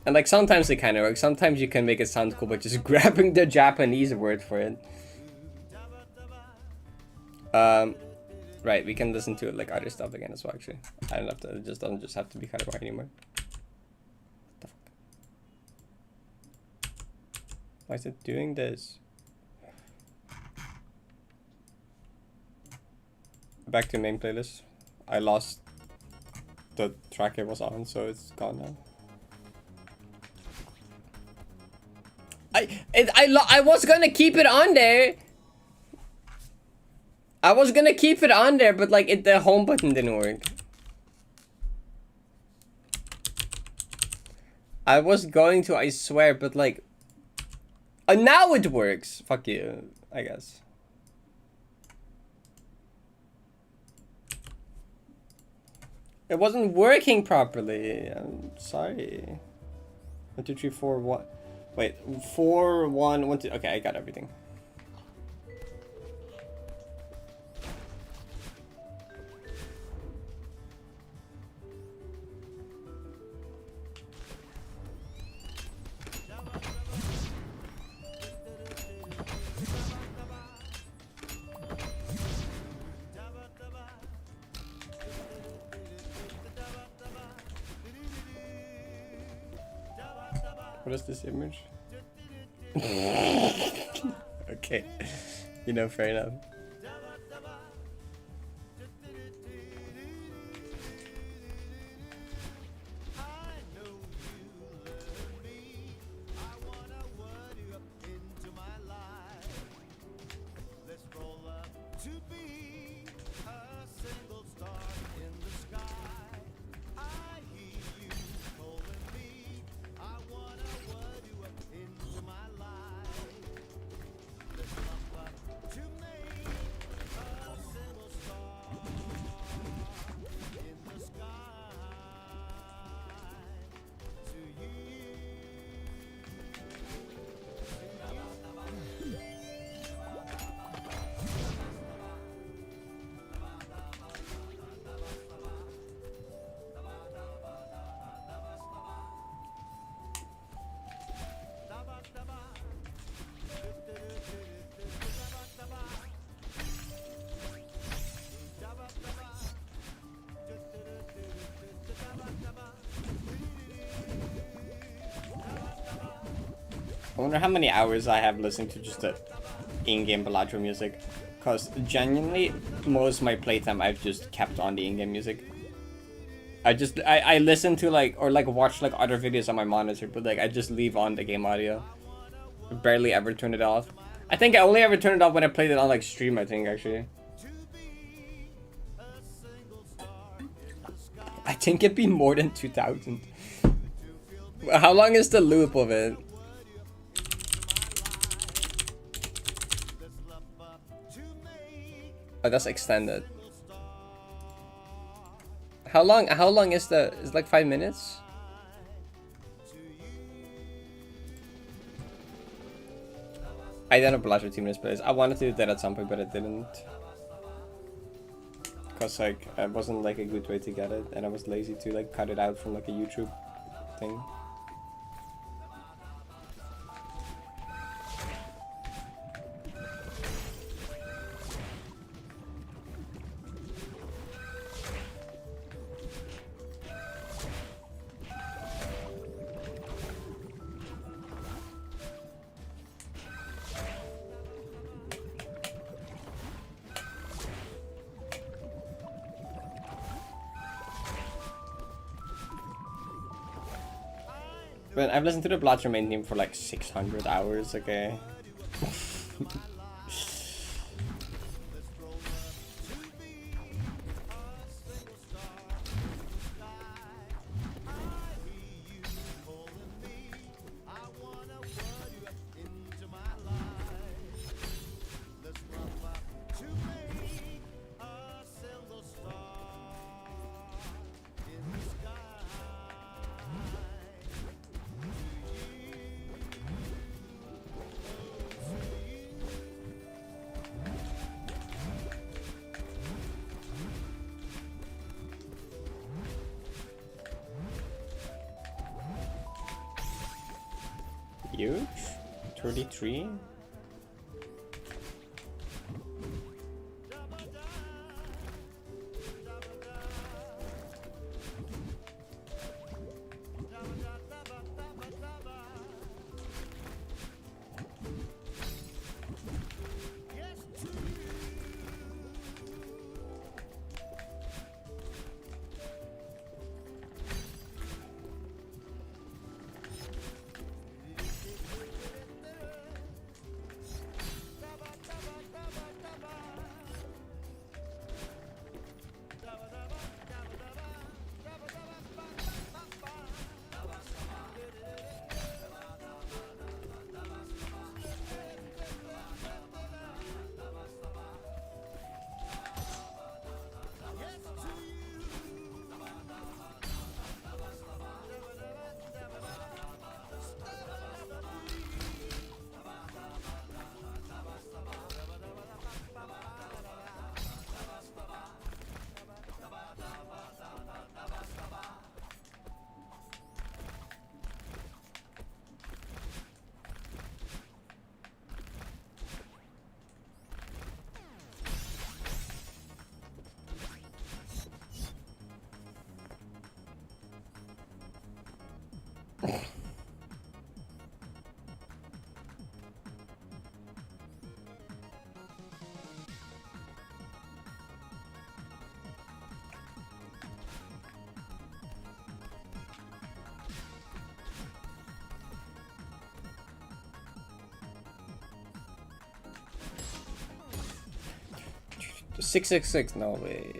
A: And like sometimes it kind of works. Sometimes you can make it sound cool by just grabbing the Japanese word for it. Right, we can listen to like other stuff again as well. Actually, I don't have to. It just doesn't just have to be Katamari anymore. What the fuck? Why is it doing this? Back to main playlist. I lost the track it was on, so it's gone now. I was gonna keep it on there. I was gonna keep it on there, but like the home button didn't work. I was going to, I swear, but like now it works. Fuck you, I guess. It wasn't working properly. I'm sorry. 1, 2, 3, 4, 1. Wait, 4, 1, 1, 2. Okay, I got everything. What is this image? Okay, you know, fair enough. I wonder how many hours I have listening to just the in-game Bellagio music. Because genuinely, most of my playtime I've just kept on the in-game music. I listen to like, or like watch like other videos on my monitor, but like I just leave on the game audio. I barely ever turn it off. I think I only ever turned it off when I played it on like stream, I think actually. I think it'd be more than 2,000. How long is the loop of it? Oh, that's extended. How long is the, it's like 5 minutes? I didn't have Bellagio 2 minutes plays. I wanted to do that at some point, but I didn't. Cause like, it wasn't like a good way to get it, and I was lazy to like cut it out from like a YouTube thing. But I've listened to the Bellagio main theme for like 600 hours, okay? huge. 33. Six, six, six. No way.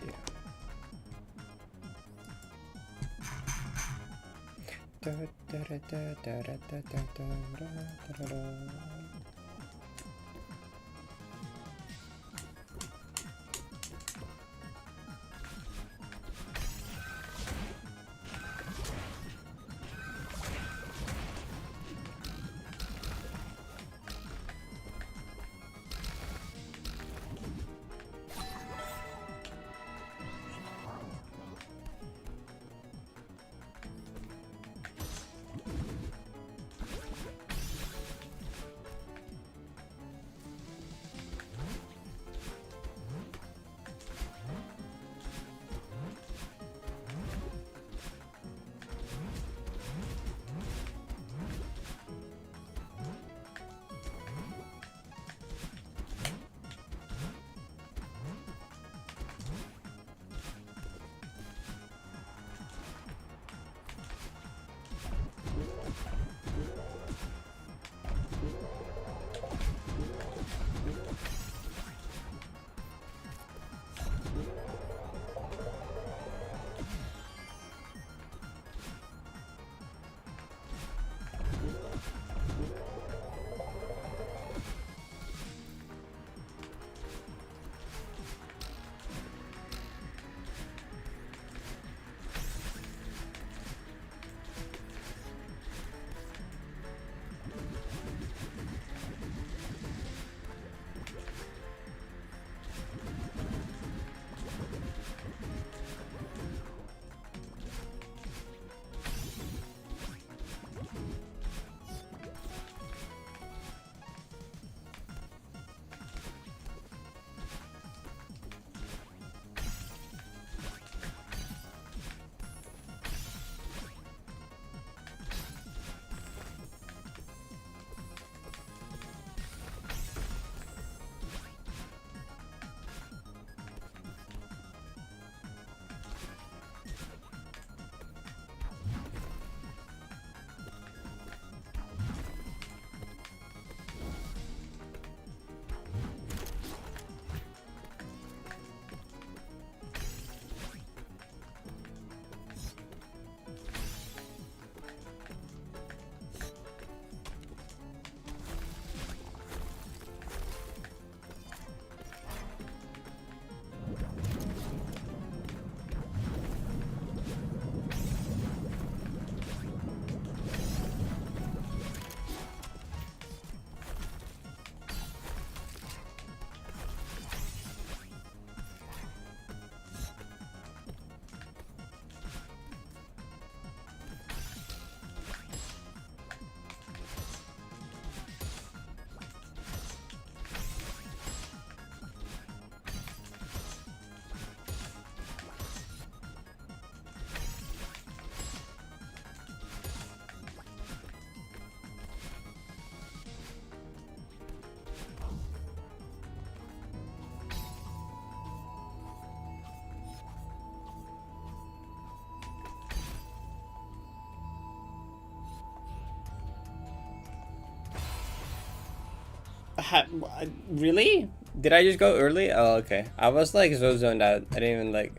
A: Really? Did I just go early? Oh, okay. I was like so zoned out. I didn't even like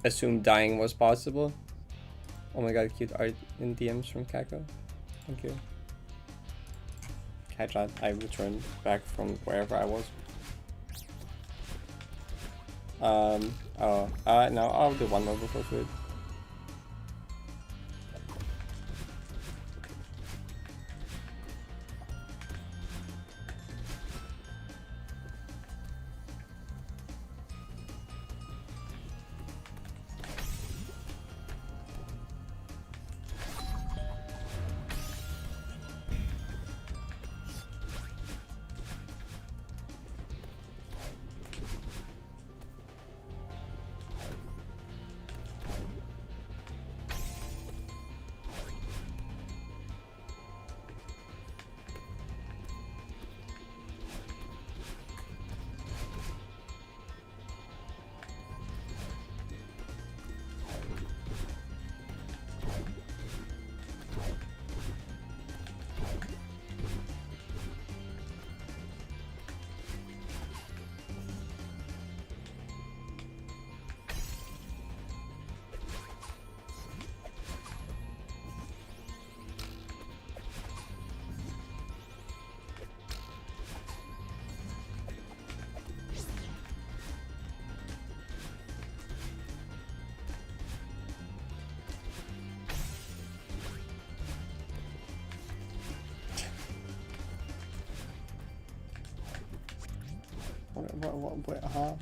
A: assume dying was possible. Oh my god, cute art in DMs from Kako. Thank you. Hi chat, I returned back from wherever I was. No, I'll do one more before food.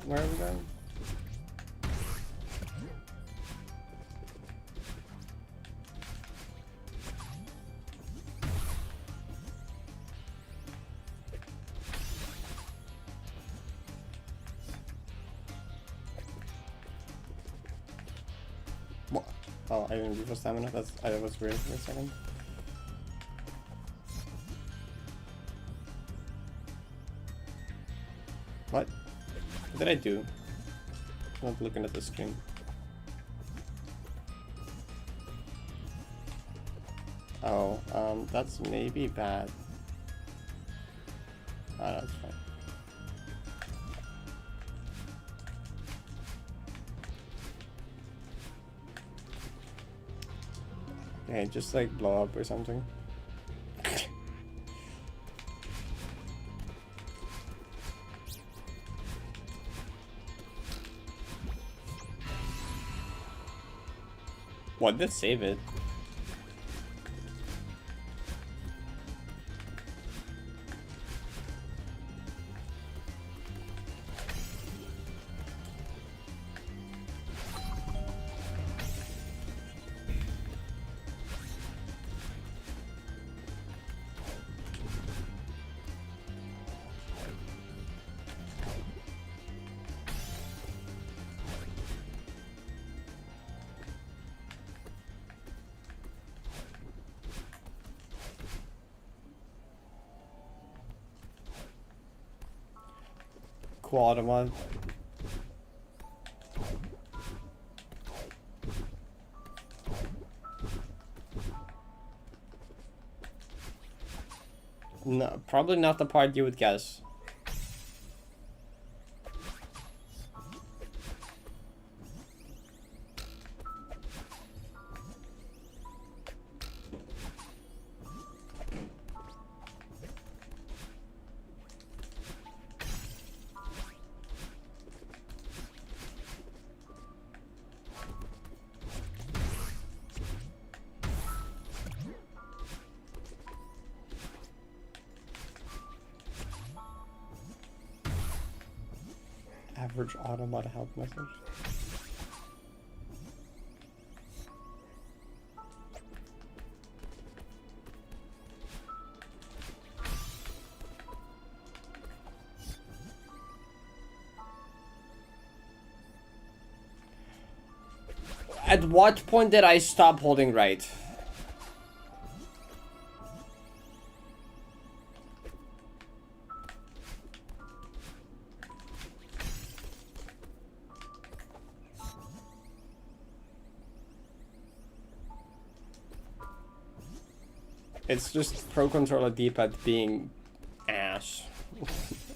A: Where are we going? What? Oh, I didn't refill stamina. I was weird for a second. What? What did I do? I'm not looking at the screen. Oh, that's maybe bad. Ah, that's fine. Okay, just like blow up or something. What did save it? Quadamon. No, probably not the part you would guess. Average automata help message. At what point did I stop holding right? It's just Pro Controller D-pad being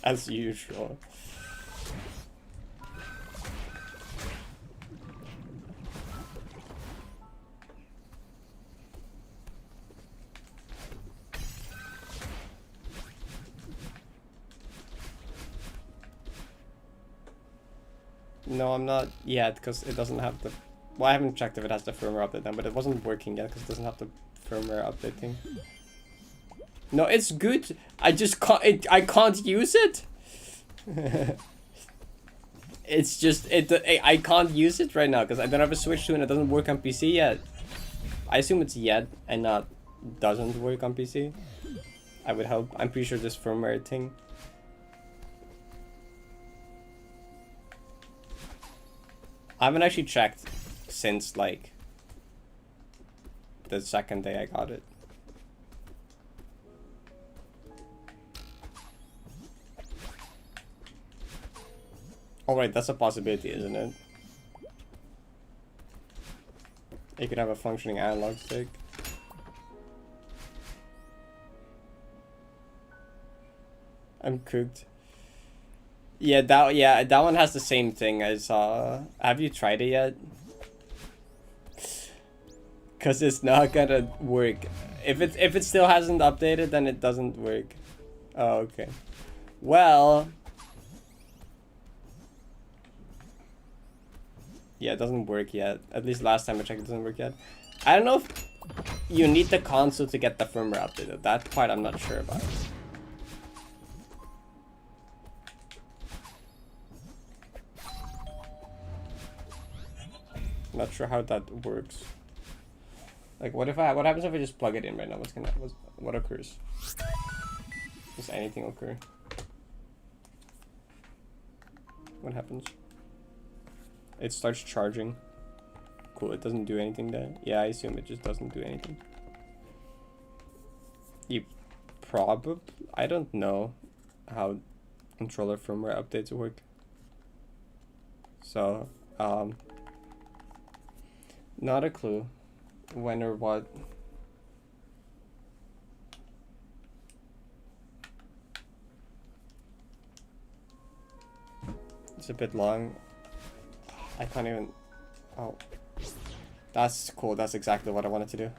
A: As usual. No, I'm not yet, because it doesn't have the... Well, I haven't checked if it has the firmware update then, but it wasn't working yet, because it doesn't have the firmware update thing. No, it's good. I just can't... I can't use it. It's just... I can't use it right now, because I don't have a Switch 2 and it doesn't work on PC yet. I assume it's yet, and not doesn't work on PC. I would hope. I'm pretty sure this firmware thing... I haven't actually checked since, like, the second day I got it. Oh, right, that's a possibility, isn't it? You could have a functioning analog stick. I'm cooked. Yeah, that one has the same thing as have you tried it yet? Cause it's not gonna work. If it still hasn't updated, then it doesn't work. Oh, okay. Well, yeah, it doesn't work yet. At least last time I checked, it doesn't work yet. I don't know if you need the console to get the firmware updated. That part I'm not sure about. Not sure how that works. Like, what happens if I just plug it in right now? What occurs? Does anything occur? What happens? It starts charging. Cool, it doesn't do anything there. Yeah, I assume it just doesn't do anything. I don't know how controller firmware updates work. So, not a clue when or what. It's a bit long. I can't even... Oh. That's cool. That's exactly what I wanted to do.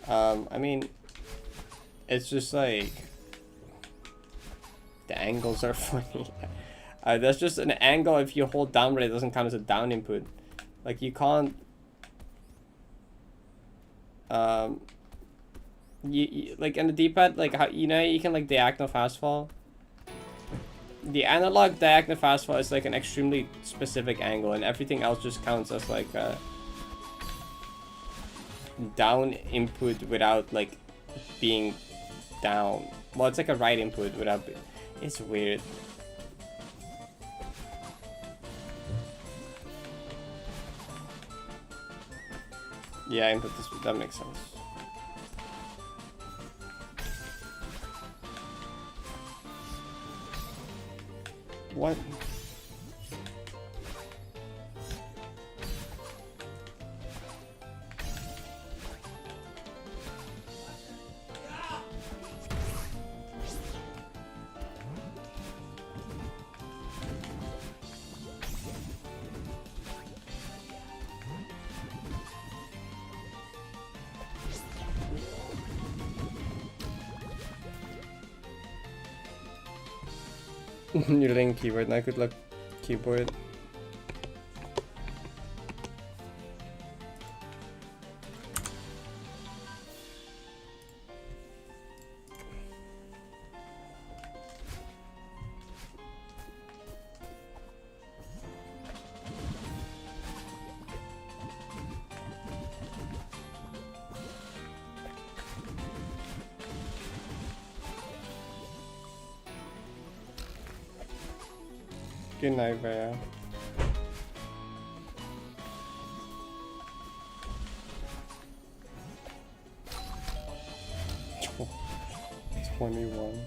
A: I mean, it's just like... The angles are funny. That's just an angle. If you hold down, but it doesn't count as a down input. Like, you can't... You like, in the D-pad, like, how, you know, you can, like, diagonal fast fall. The analog diagonal fast fall is, like, an extremely specific angle, and everything else just counts as, like, a down input without, like, being down. Well, it's like a right input without... It's weird. Yeah, input this, that makes sense. What? You're laying keyboard now. Good luck, keyboard. Good night, Bea. Oh, 21.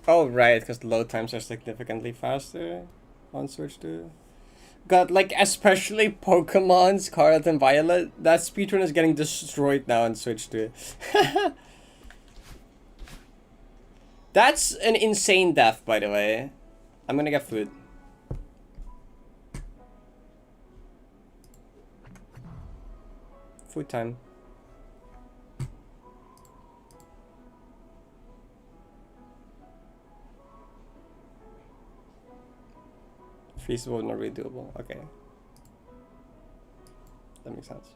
A: Oh, right, because load times are significantly faster on Switch 2. God, like, especially Pokemon Scarlet and Violet, that speedrun is getting destroyed now on Switch 2. That's an insane death, by the way. I'm gonna get food. Food time. Feasible, not really doable. Okay. That makes sense.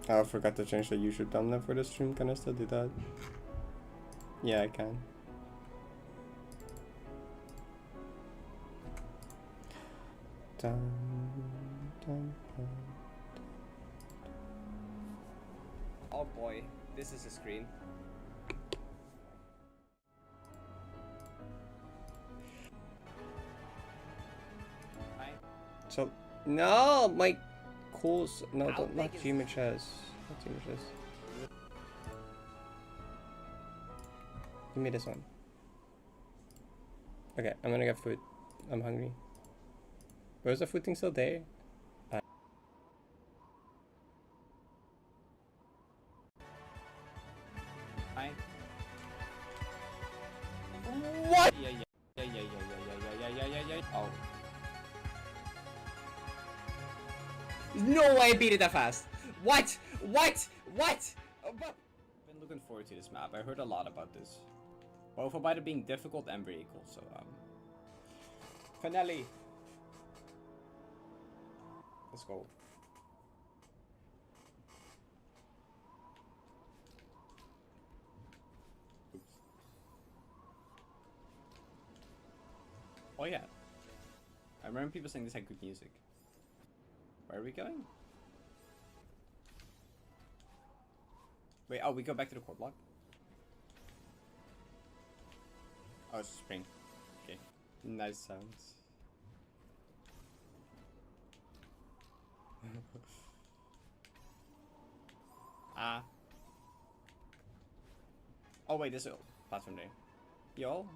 A: Oh, I forgot to change the YouTube thumbnail for the stream. Can I still do that? Yeah, I can. Dun, dun, dun. Oh boy, this is a screen. So, no, my calls. No, don't, not Gmail chess. Not Gmail chess. Give me this one. Okay, I'm gonna get food. I'm hungry. Where's the food thing still there? What? Oh. No way I beat it that fast. What? What? What? I've been looking forward to this map. I heard a lot about this. Both about it being difficult and very cool, so finale. Let's go. Oops. Oh yeah. I remember people saying this had good music. Where are we going? Wait, oh, we go back to the core block? Oh, it's spring. Okay. Nice sounds. Ah. Oh wait, there's a platform there. Yo.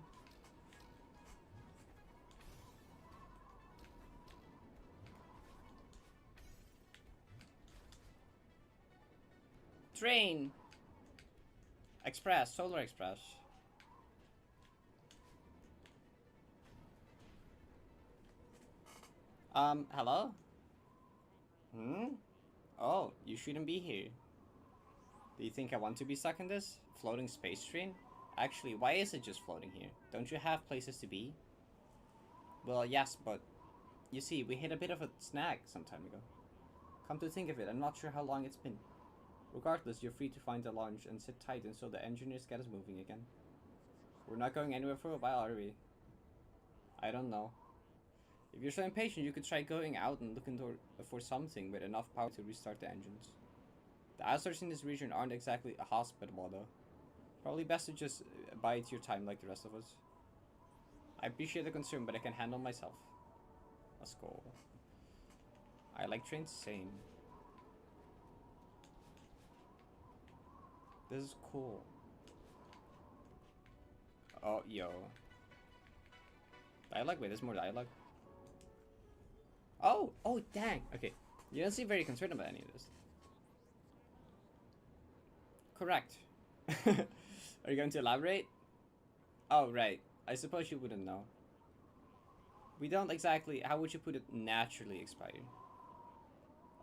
A: Train. Express, Solar Express. Hello? Oh, you shouldn't be here. Do you think I want to be stuck in this? Floating space train? Actually, why is it just floating here? Don't you have places to be? Well, yes, but you see, we hit a bit of a snag some time ago. Come to think of it, I'm not sure how long it's been. Regardless, you're free to find a launch and sit tight until the engineers get us moving again. We're not going anywhere for a while, are we? I don't know. If you're so impatient, you could try going out and looking for something with enough power to restart the engines. The outdoors in this region aren't exactly hospitable though. Probably best to just bide your time like the rest of us. I appreciate the concern, but I can handle myself. Let's go. I like trains, same. This is cool. Oh, yo. Dialogue? Wait, there's more dialogue? Oh! Oh, dang! Okay. You don't seem very concerned about any of this. Correct. Are you going to elaborate? Oh, right. I suppose you wouldn't know. We don't exactly, how would you put it, naturally expire.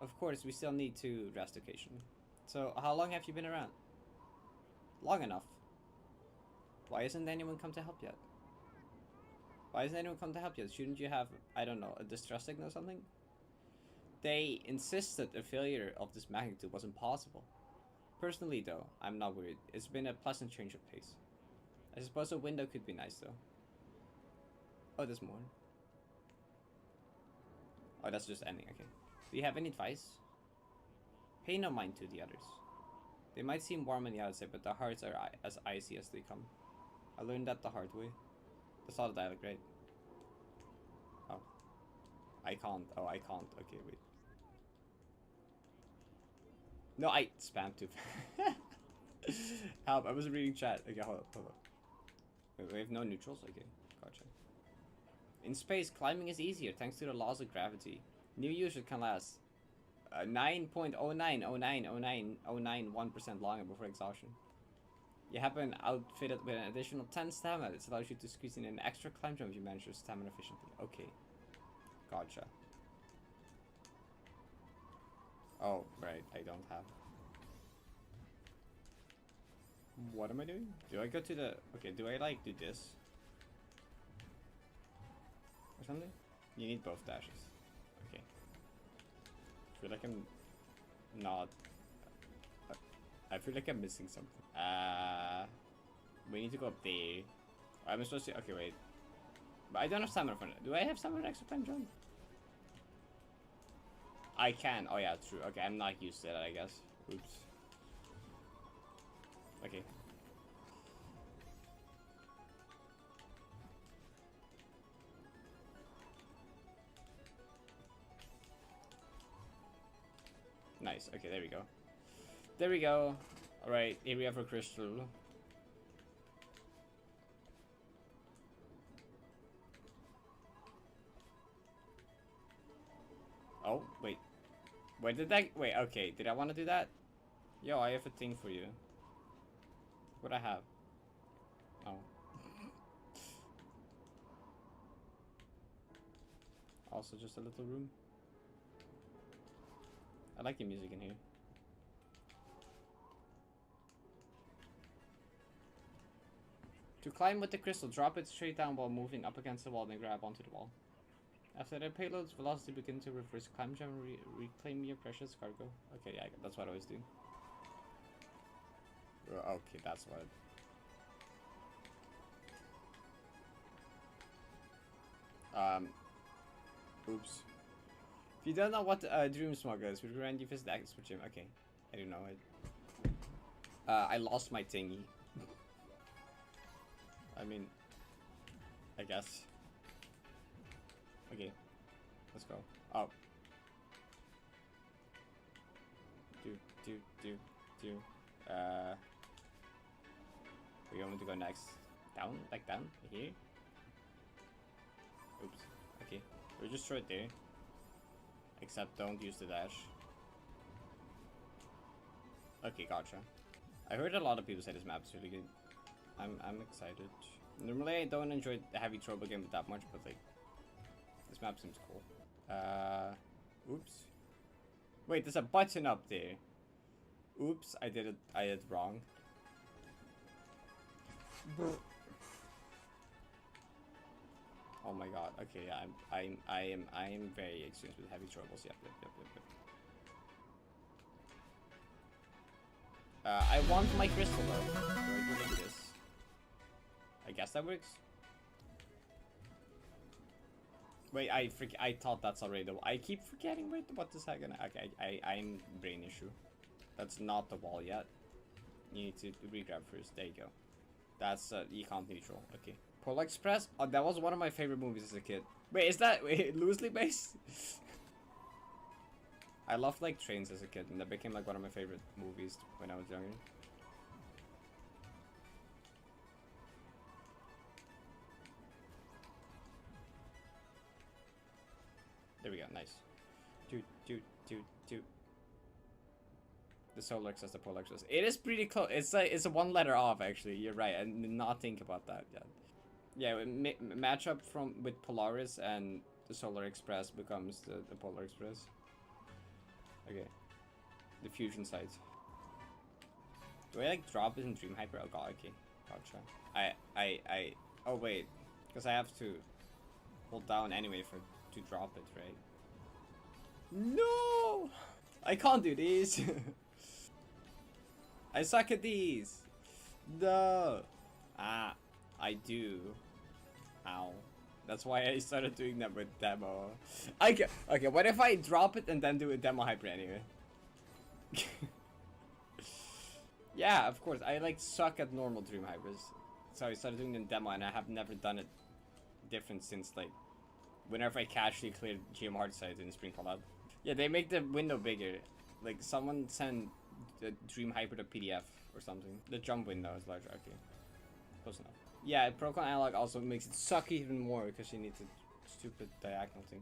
A: Of course, we still need to rest occasionally. So, how long have you been around? Long enough. Why hasn't anyone come to help yet? Why hasn't anyone come to help yet? Shouldn't you have, I don't know, a distress signal or something? They insisted a failure of this magnitude was impossible. Personally, though, I'm not worried. It's been a pleasant change of pace. I suppose a window could be nice, though. Oh, there's more. Oh, that's just ending, okay. Do you have any advice? Pay no mind to the others. They might seem warm on the outside, but the hearts are as icy as they come. I learned that the hard way. That's not a dialect, right? Oh. I can't. Oh, I can't. Okay, wait. No, I spammed too fast. Help, I wasn't reading chat. Okay, hold up. Wait, we have no neutrals? Okay, gotcha. In space, climbing is easier thanks to the laws of gravity. New users can last 9.09090991% longer before exhaustion. You have been outfitted with an additional 10 stamina. This allows you to squeeze in an extra climb jump if you manage your stamina efficiently. Okay. Gotcha. Oh, right. I don't have. What am I doing? Do I go to the... Okay, do I like do this? Or something? You need both dashes. Okay. I feel like I'm not... I feel like I'm missing something. We need to go up there. I'm supposed to... Okay, wait. But I don't have stamina for it. Do I have stamina for extra time jump? I can. Oh yeah, true. Okay, I'm not used to that, I guess. Oops. Okay. Nice. Okay, there we go. There we go. Alright, area for crystal. Oh, wait. Where did that... Wait, okay. Did I want to do that? Yo, I have a thing for you. What I have? Oh. Also just a little room. I like the music in here. To climb with the crystal, drop it straight down while moving up against the wall, then grab onto the wall. After the payload's velocity begins to reverse, climb jump and reclaim your precious cargo. Okay, yeah, that's what I was doing. Okay, that's what. Oops. If you don't know what Dream Smuggler is, we recommend you visit the expert gym. Okay, I don't know it. I lost my thingy. I mean, I guess. Okay, let's go. Oh. Do. We want to go next. Down? Like down? Here? Oops. Okay. We're just right there. Except don't use the dash. Okay, gotcha. I heard a lot of people say this map is really good. I'm excited. Normally I don't enjoy the heavy trouble game that much, but like this map seems cool. Oops. Wait, there's a button up there. Oops, I did it wrong. Oh my god. Okay, yeah, I am very experienced with heavy troubles. Yep. I want my crystal though. Do I do like this? I guess that works. Wait, I thought that's already the wall. I keep forgetting. Wait, what the heck? Okay, I'm brain issue. That's not the wall yet. You need to regrab first. There you go. That's econ neutral. Okay. Polar Express? Oh, that was one of my favorite movies as a kid. Wait, is that loosely based? I loved like trains as a kid, and that became like one of my favorite movies when I was younger. There we go, nice. Do. The Solar Express, the Polar Express. It is pretty close. It's a one letter off actually. You're right. I did not think about that yet. Yeah, match up with Polaris and the Solar Express becomes the Polar Express. Okay. The fusion sites. Do I like drop it in Dream Hyper? Oh god, okay. Gotcha. Oh wait. Because I have to hold down anyway to drop it, right? No! I can't do these! I suck at these! No! Ah, I do. Ow. That's why I started doing that with demo. Okay, what if I drop it and then do a demo hyper anyway? Yeah, of course. I like suck at normal Dream Hypers. So I started doing the demo and I have never done it different since like whenever I casually cleared GM hard sides in Spring Fallout. Yeah, they make the window bigger. Like someone send the Dream Hyper to PDF or something. The jump window is larger. Okay, close enough. Yeah, Procon Analog also makes it suck even more because you need the stupid diagonal thing.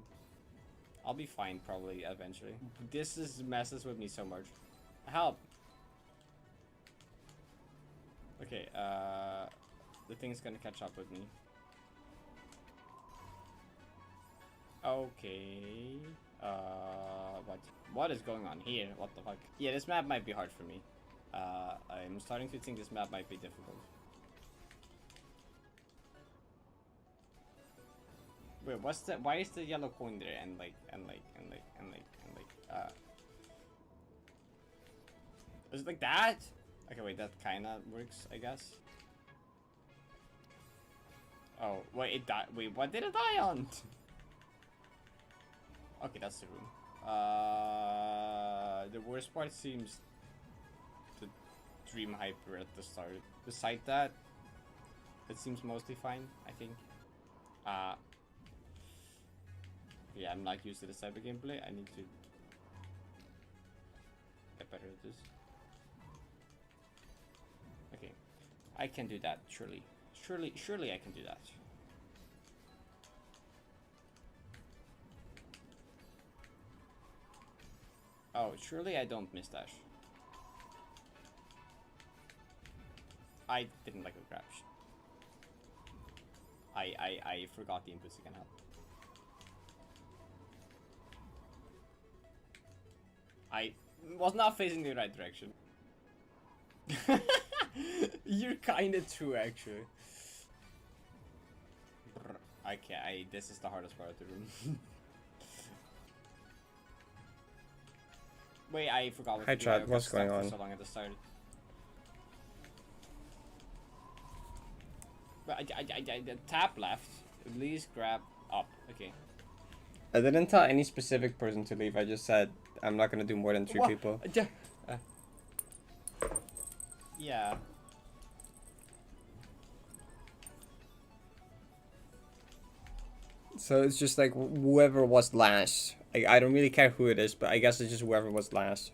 A: I'll be fine probably eventually. This is messes with me so much. Help! Okay, the thing's gonna catch up with me. Okay. What is going on here? What the fuck? Yeah, this map might be hard for me. I'm starting to think this map might be difficult. Wait, what's that? Why is the yellow coin there? And is it like that? Okay, wait, that kinda works, I guess. Oh, wait, it died. Wait, what did it die on? Okay, that's the room. The worst part seems the Dream Hyper at the start. Beside that, it seems mostly fine, I think. Yeah, I'm not used to this type of gameplay. I need to get better at this. Okay, I can do that, surely. Surely I can do that. Oh, surely I don't miss dash. I didn't like the crash. I forgot the inputs again. I was not facing the right direction. You're kinda true, actually. Okay, this is the hardest part of the room. Wait, I forgot what
B: Hi, chat. What's going on?
A: So long at the start. But I tap left. At least grab up. Okay.
B: I didn't tell any specific person to leave. I just said I'm not gonna do more than 3 people.
A: Yeah.
B: So it's just like whoever was last. I don't really care who it is, but I guess it's just whoever was last.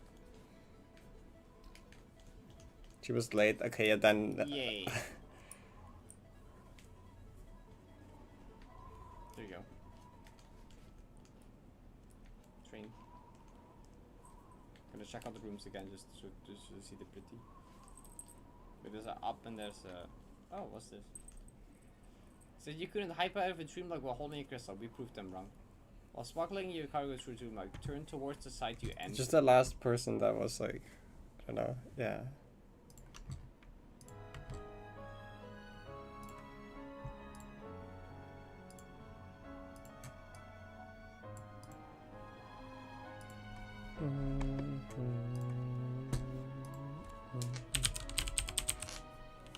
B: She was late. Okay, yeah, then.
A: Yay. There you go. Train. Gonna check out the rooms again just to see the pretty. But there's a up and there's a. Oh, what's this? Said you couldn't hype out of a dream log while holding a crystal. We proved them wrong. While smuggling your cargo through dream log, turn towards the side you end.
B: Just the last person that was like, I don't know, yeah.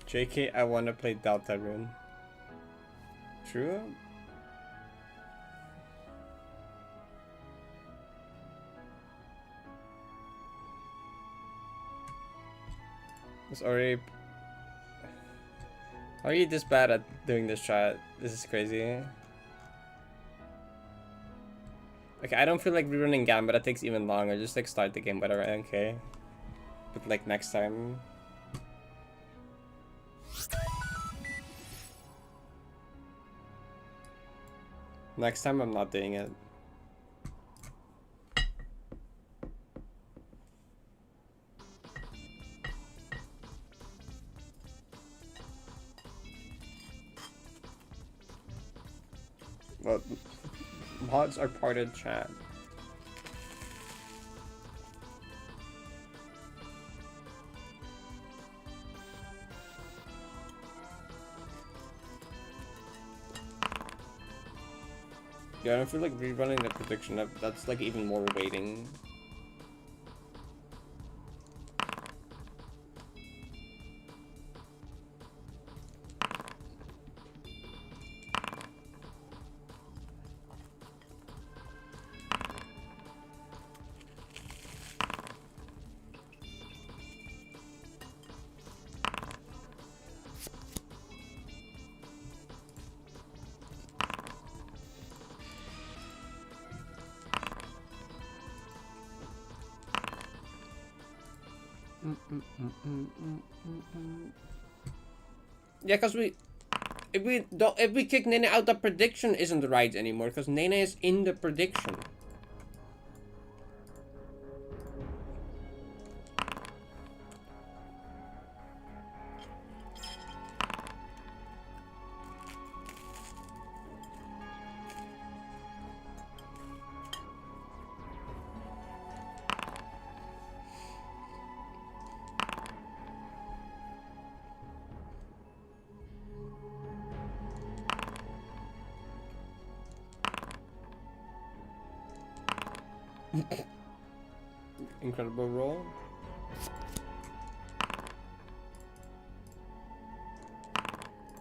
B: JK, I wanna play Deltarune. True? It's already. How are you this bad at doing this chat? This is crazy. Okay, I don't feel like rerunning Gambit, that takes even longer. Just like start the game, whatever, okay. But like next time. Next time I'm not doing it. Well, mods are part of chat. Yeah, I don't feel like rerunning the prediction. That's like even more waiting.
A: Yeah, cause if we kick Nene out, the prediction isn't right anymore. Cause Nene is in the prediction. Incredible roll.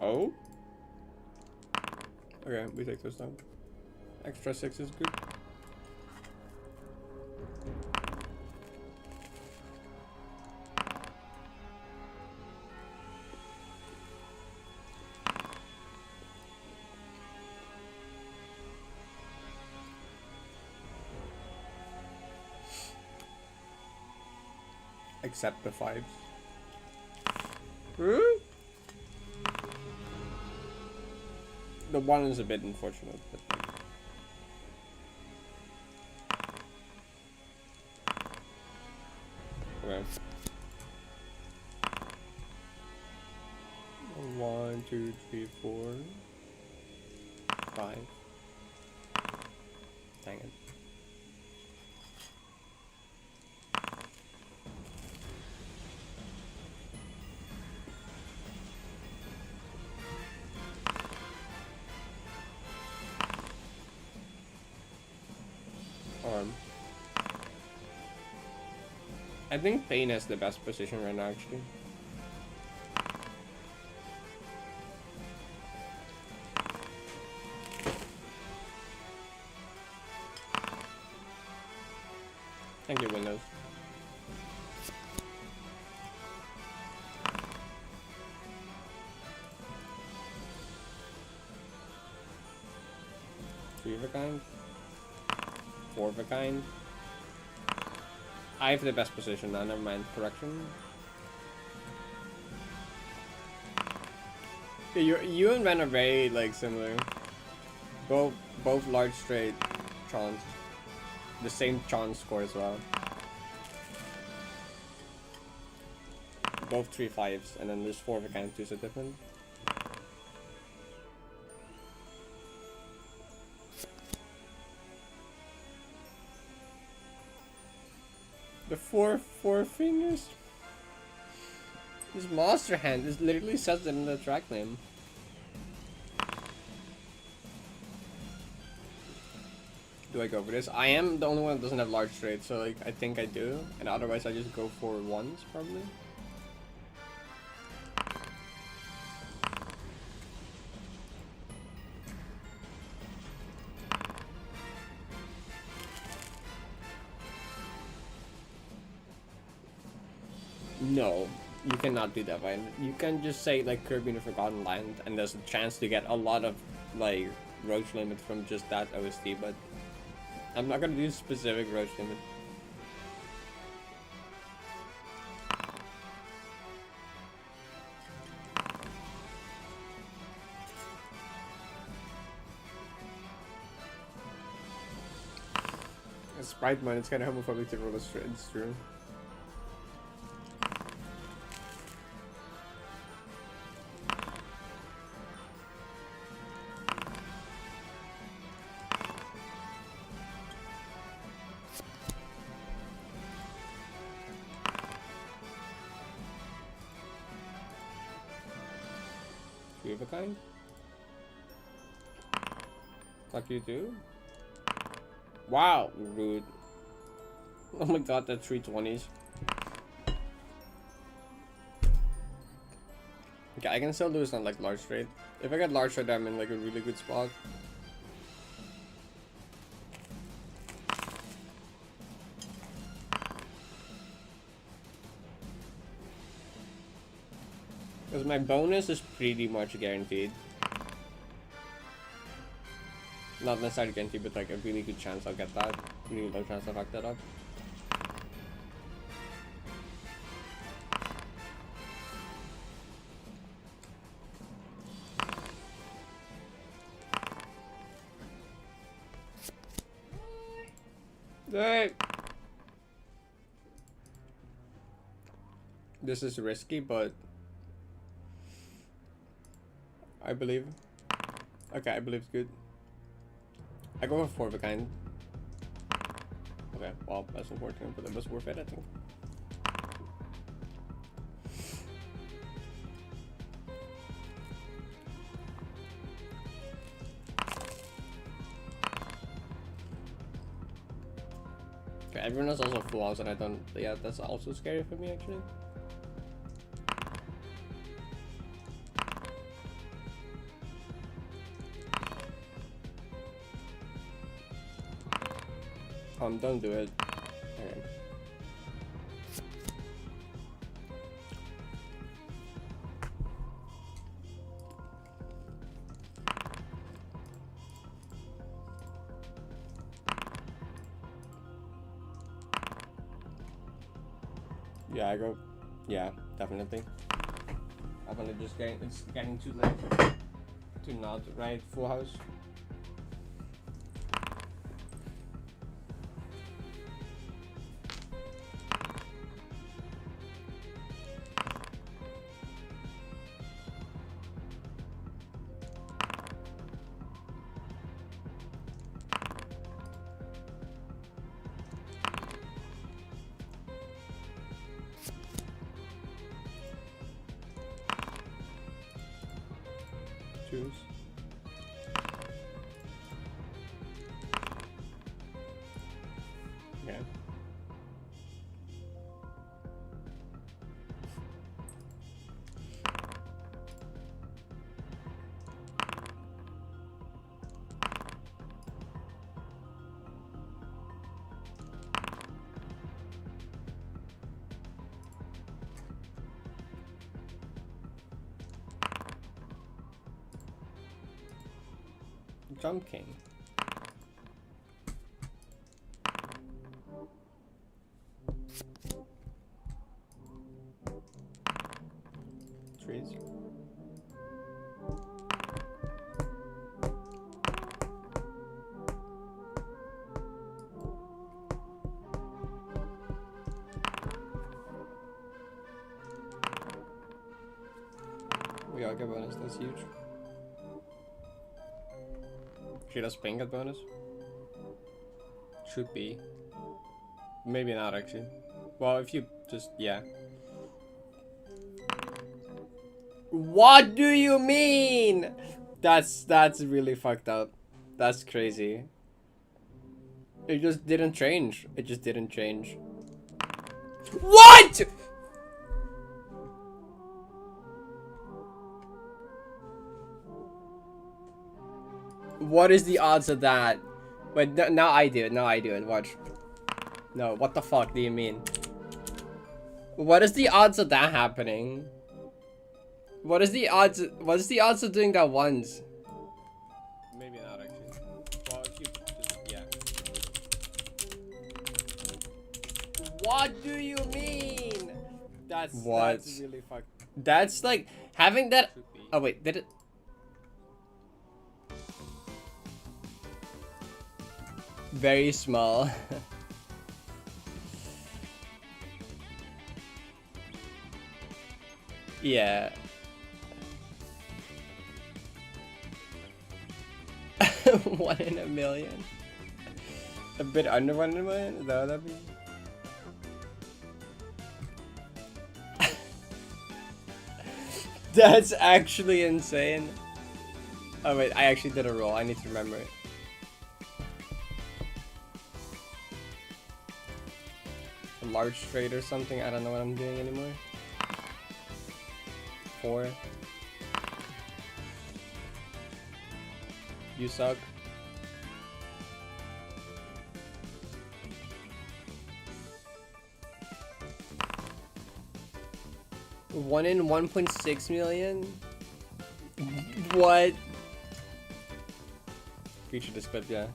A: Oh? Okay, we take this down. Extra 6 is good. Except the 5s. The 1 is a bit unfortunate, but okay. 1, 2, 3, 4, 5. Dang it. I think Pain has the best position right now, actually. Thank you, Windows. Three of a kind. 4 of a kind. I have the best position now, never mind. Correction. Yeah, you and Ren are very like similar. Both large straight Trons. The same Tron score as well. Both 3 5s, and then there's 4 of a kind, 2 so different. The four fingers. This monster hand is literally says it in the track name. Do I go for this? I am the only one that doesn't have large straight, so like I think I do, and otherwise I just go for 1s probably. No, you cannot do that, Vine. You can just say like Kirby in the Forgotten Land, and there's a chance to get a lot of like roach limit from just that OST, but I'm not gonna do specific roach limit. Sprite mine, it's kind of homophobic to roll a straight, it's true. Three of a kind? Fuck you too? Wow, rude. Oh my god, that's 320s. Okay, I can still do this on like large straight. If I get large straight, I'm in like a really good spot. Because my bonus is pretty much guaranteed. Not necessarily guaranteed, but like a really good chance I'll get that. Really low chance I'll fuck that up. Hey. This is risky, but I believe. Okay, I believe it's good. I go for 4 of a kind. Okay, well, that's unfortunate, but it was worth it, I think. Okay, everyone else also full house, and I don't. Yeah, that's also scary for me, actually. Don't do it. Okay. Yeah, I go. Yeah, definitely. Definitely just getting. It's getting too late to not write full house. Choose. Okay. Jump King. Trees. We all get bonus, that's huge. Should us ping get bonus? Should be. Maybe not actually. Well, if you just, yeah. What do you mean? That's really fucked up. That's crazy. It just didn't change. It just didn't change. What? What is the odds of that? Wait, now I do it. Now I do it. Watch. No, what the fuck do you mean? What is the odds of that happening? What is the odds? What is the odds of doing that once? Maybe not actually. Well, if you just, yeah. What do you mean? That's really fucked. That's like having that. Oh wait, did it? Very small. Yeah. 1 in a million. A bit under 1 in a million? Is that what that means? That's actually insane. Oh wait, I actually did a roll. I need to remember it. A large trade or something. I don't know what I'm doing anymore. 4. You suck. One in 1.6 million? What? Feature this clip, yeah.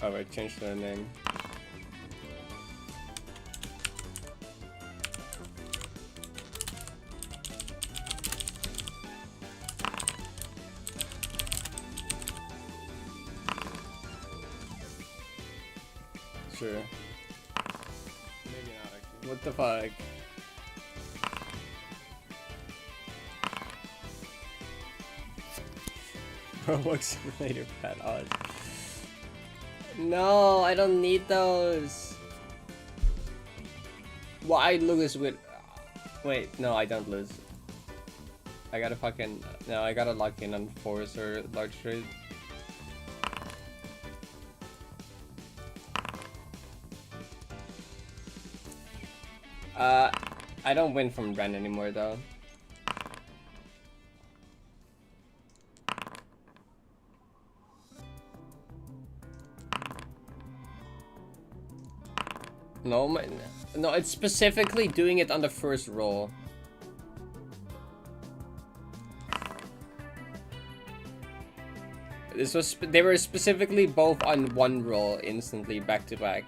A: Oh, I changed the name. sure. Maybe not actually. What the fuck? Roblox Simulator pet odds. No, I don't need those. Well, I lose with... Wait, no, I don't lose. I gotta fucking... No, I gotta lock in on force or large trade. I don't win from Ren anymore though. No, no, it's specifically doing it on the first roll. This was they were specifically both on one roll instantly back to back.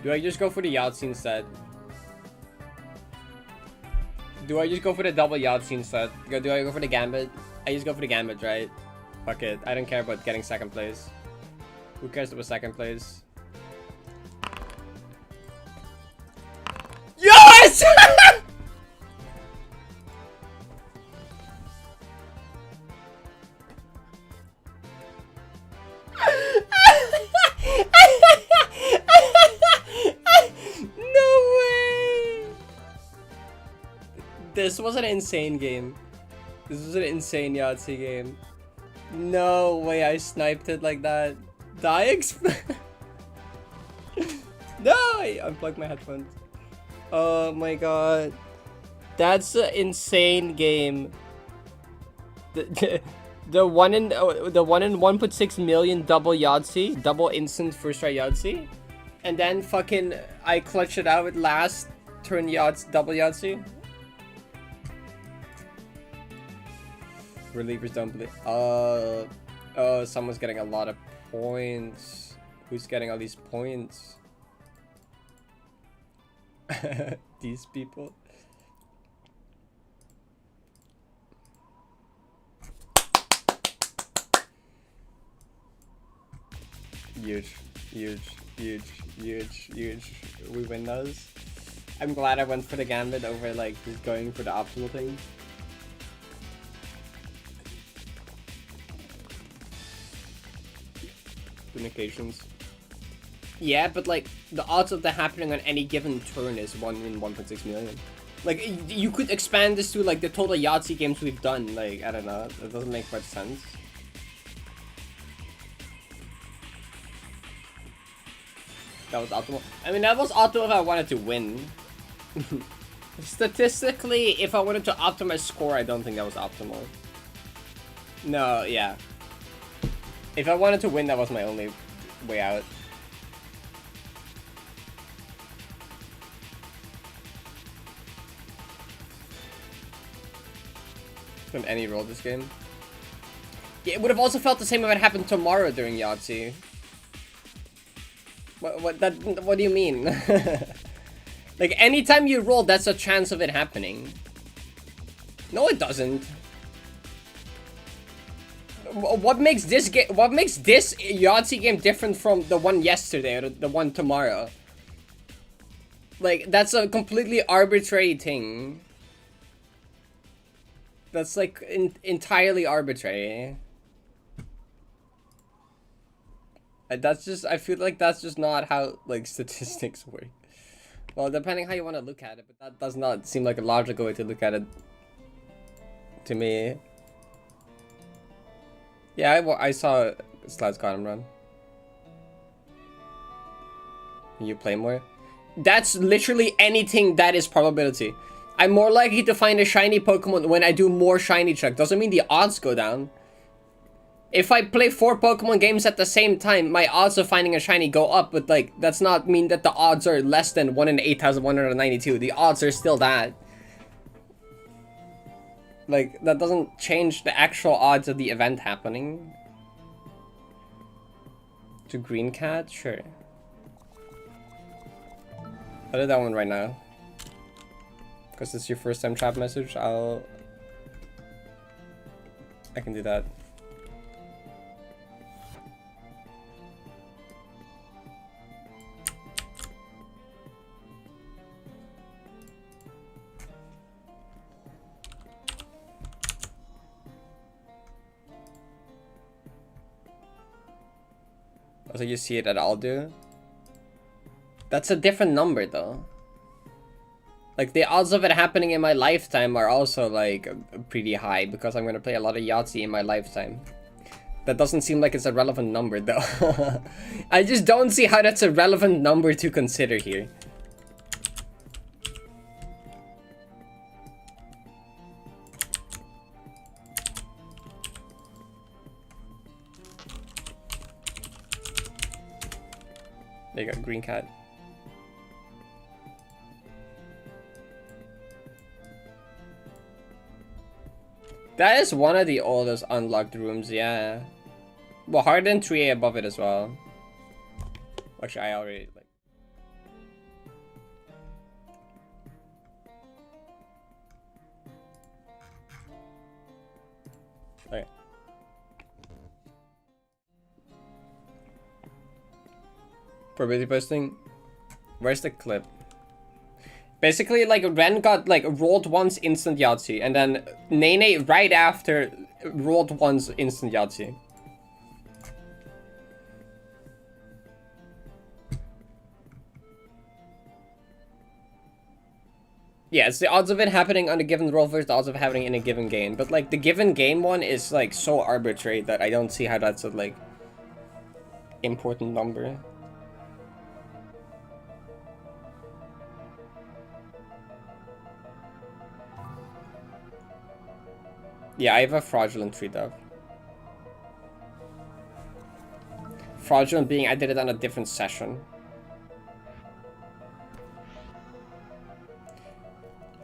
A: Do I just go for the Yahtzee instead? Do I just go for the double Yahtzee instead? Do I go for the Gambit? I just go for the Gambit, right? Fuck it. I don't care about getting second place. Who cares about second place? Yes! This was an insane game. This was an insane Yahtzee game. No way I sniped it like that. No, I unplugged my headphones. Oh my god. That's an insane game. The one in 1.6 million double Yahtzee, double instant first try Yahtzee, and then fucking I clutched it out with last turn double Yahtzee. Relievers don't believe. Oh, someone's getting a lot of points. Who's getting all these points? These people. Huge, huge, huge, huge, huge. We win those. I'm glad I went for the Gambit over like just going for the optimal thing. Communications. Yeah, but like the odds of that happening on any given turn is 1 in 1.6 million. Like you could expand this to like the total Yahtzee games we've done. Like I don't know, that doesn't make much sense. That was optimal. I mean, that was optimal if I wanted to win. Statistically, if I wanted to optimize score, I don't think that was optimal. No, yeah. If I wanted to win, that was my only way out. From any roll this game. Yeah, it would have also felt the same if it happened tomorrow during Yahtzee. What do you mean? Like anytime you roll, that's a chance of it happening. No, it doesn't. What makes this Yahtzee game different from the one yesterday or the one tomorrow? Like that's a completely arbitrary thing. That's like entirely arbitrary. That's just, I feel like that's just not how like statistics work. Well, depending how you want to look at it, but that does not seem like a logical way to look at it to me. Yeah, I saw Celeste got him run. You play more? That's literally anything that is probability. I'm more likely to find a shiny Pokemon when I do more shiny check. Doesn't mean the odds go down. If I play 4 Pokemon games at the same time, my odds of finding a shiny go up, but like, that's not mean that the odds are less than 1 in 8,192. The odds are still that. Like, that doesn't change the actual odds of the event happening. To Green Cat? Sure. I'll do that one right now. Because it's your first time chat message, I'll I can do that. Also, you see it at Aldo. That's a different number, though. Like, the odds of it happening in my lifetime are also, like, pretty high, because I'm gonna play a lot of Yahtzee in my lifetime. That doesn't seem like it's a relevant number, though. I just don't see how that's a relevant number to consider here. There you go, green cat. That is one of the oldest unlocked rooms, yeah. Well, Harden 3A above it as well. Actually, I already like. Okay. Probability posting. Where's the clip? Basically, like, Ren got, like, rolled once instant Yahtzee, and then Nene right after rolled once instant Yahtzee. Yeah, it's the odds of it happening on a given roll versus the odds of it happening in a given game. But, like, the given game one is, like, so arbitrary that I don't see how that's a, like, important number. Yeah, I have a fraudulent 3-dove. Fraudulent being I did it on a different session.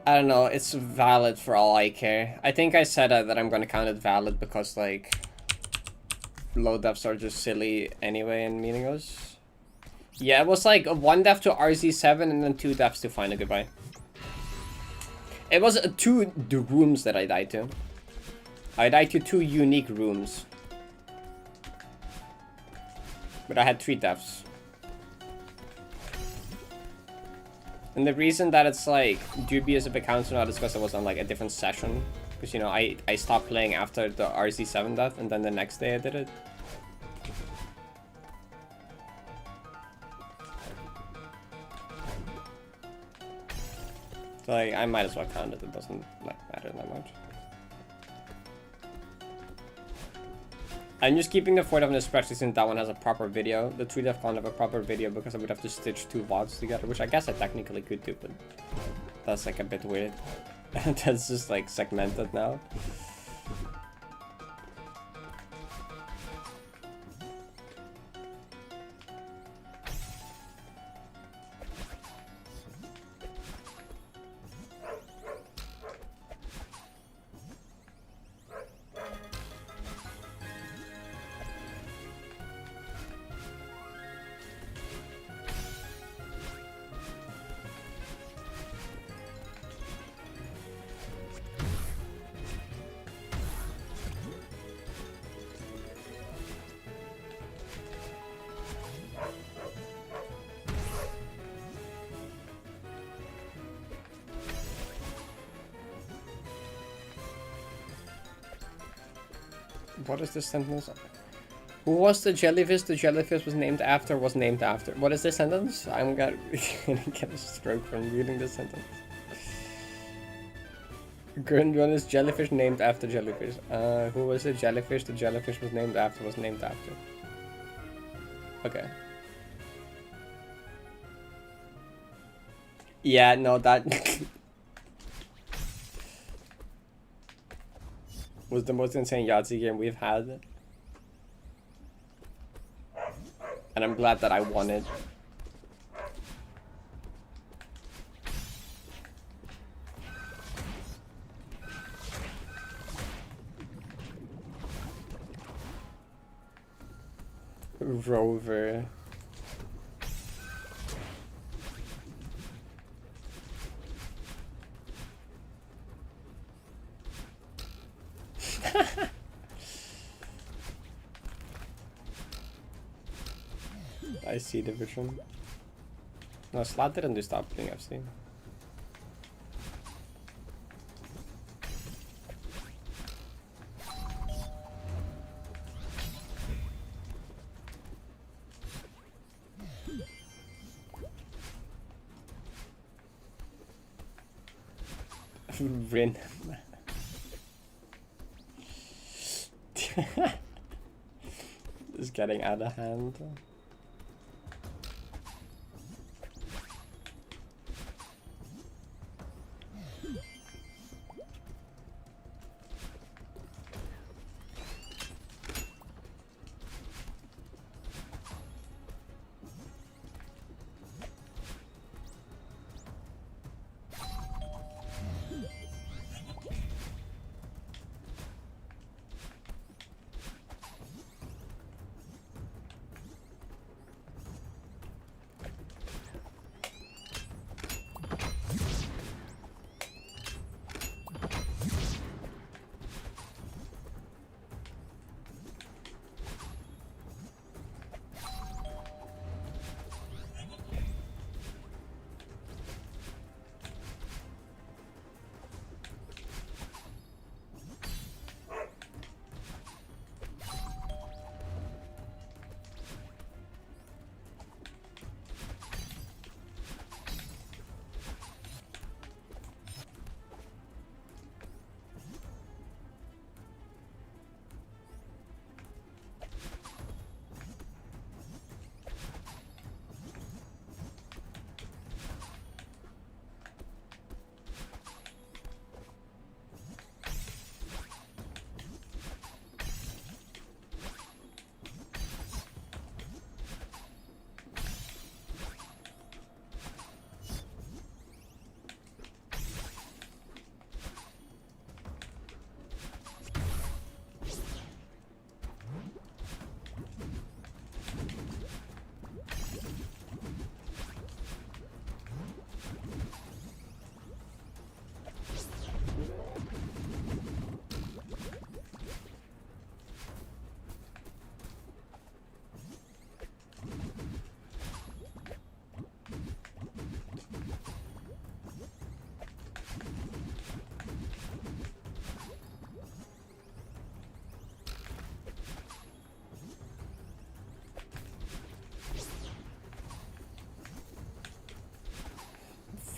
A: I don't know, it's valid for all I care. I think I said that I'm gonna count it valid because, like, low defs are just silly anyway and meaningless. Yeah, it was like 1 def to RZ7 and then 2 defs to Final Goodbye. It was 2 rooms that I died to. I died to 2 unique rooms. But I had 3 deaths. And the reason that it's like dubious if it counts or not is because it was on like a different session. Because, you know, I stopped playing after the RZ7 death and then the next day I did it. So like, I might as well count it. It doesn't like matter that much. I'm just keeping the 4-def in the spreadsheet since that one has a proper video. The 3-def can't have a proper video because I would have to stitch 2 VODs together, which I guess I technically could do, but that's like a bit weird. That's just like segmented now. What is this sentence? Who was the jellyfish was named after was named after? What is this sentence? I'm gonna get a stroke from reading this sentence. Current one is jellyfish named after jellyfish. Who was the jellyfish was named after was named after? Okay. Yeah, no, that was the most insane Yahtzee game we've had. And I'm glad that I won it. Rover. I see the vision. No, Slot didn't do stop playing FC. Rin. It's getting out of hand.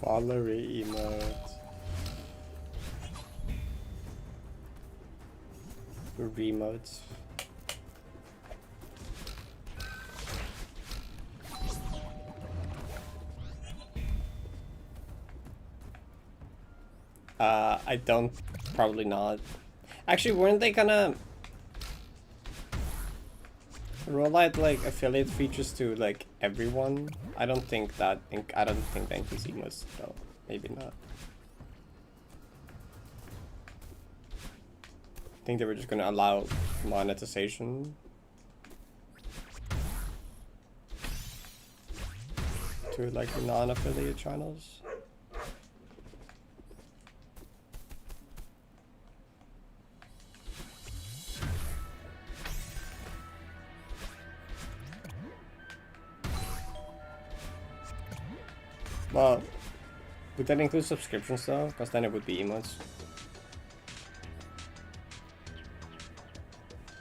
A: Follery emote. Remotes. I don't, probably not. Actually, weren't they gonna roll out like affiliate features to like everyone? I don't think that that includes emotes though. Maybe not. I think they were just gonna allow monetization to like non-affiliate channels. Well, would that include subscriptions though? Because then it would be emotes.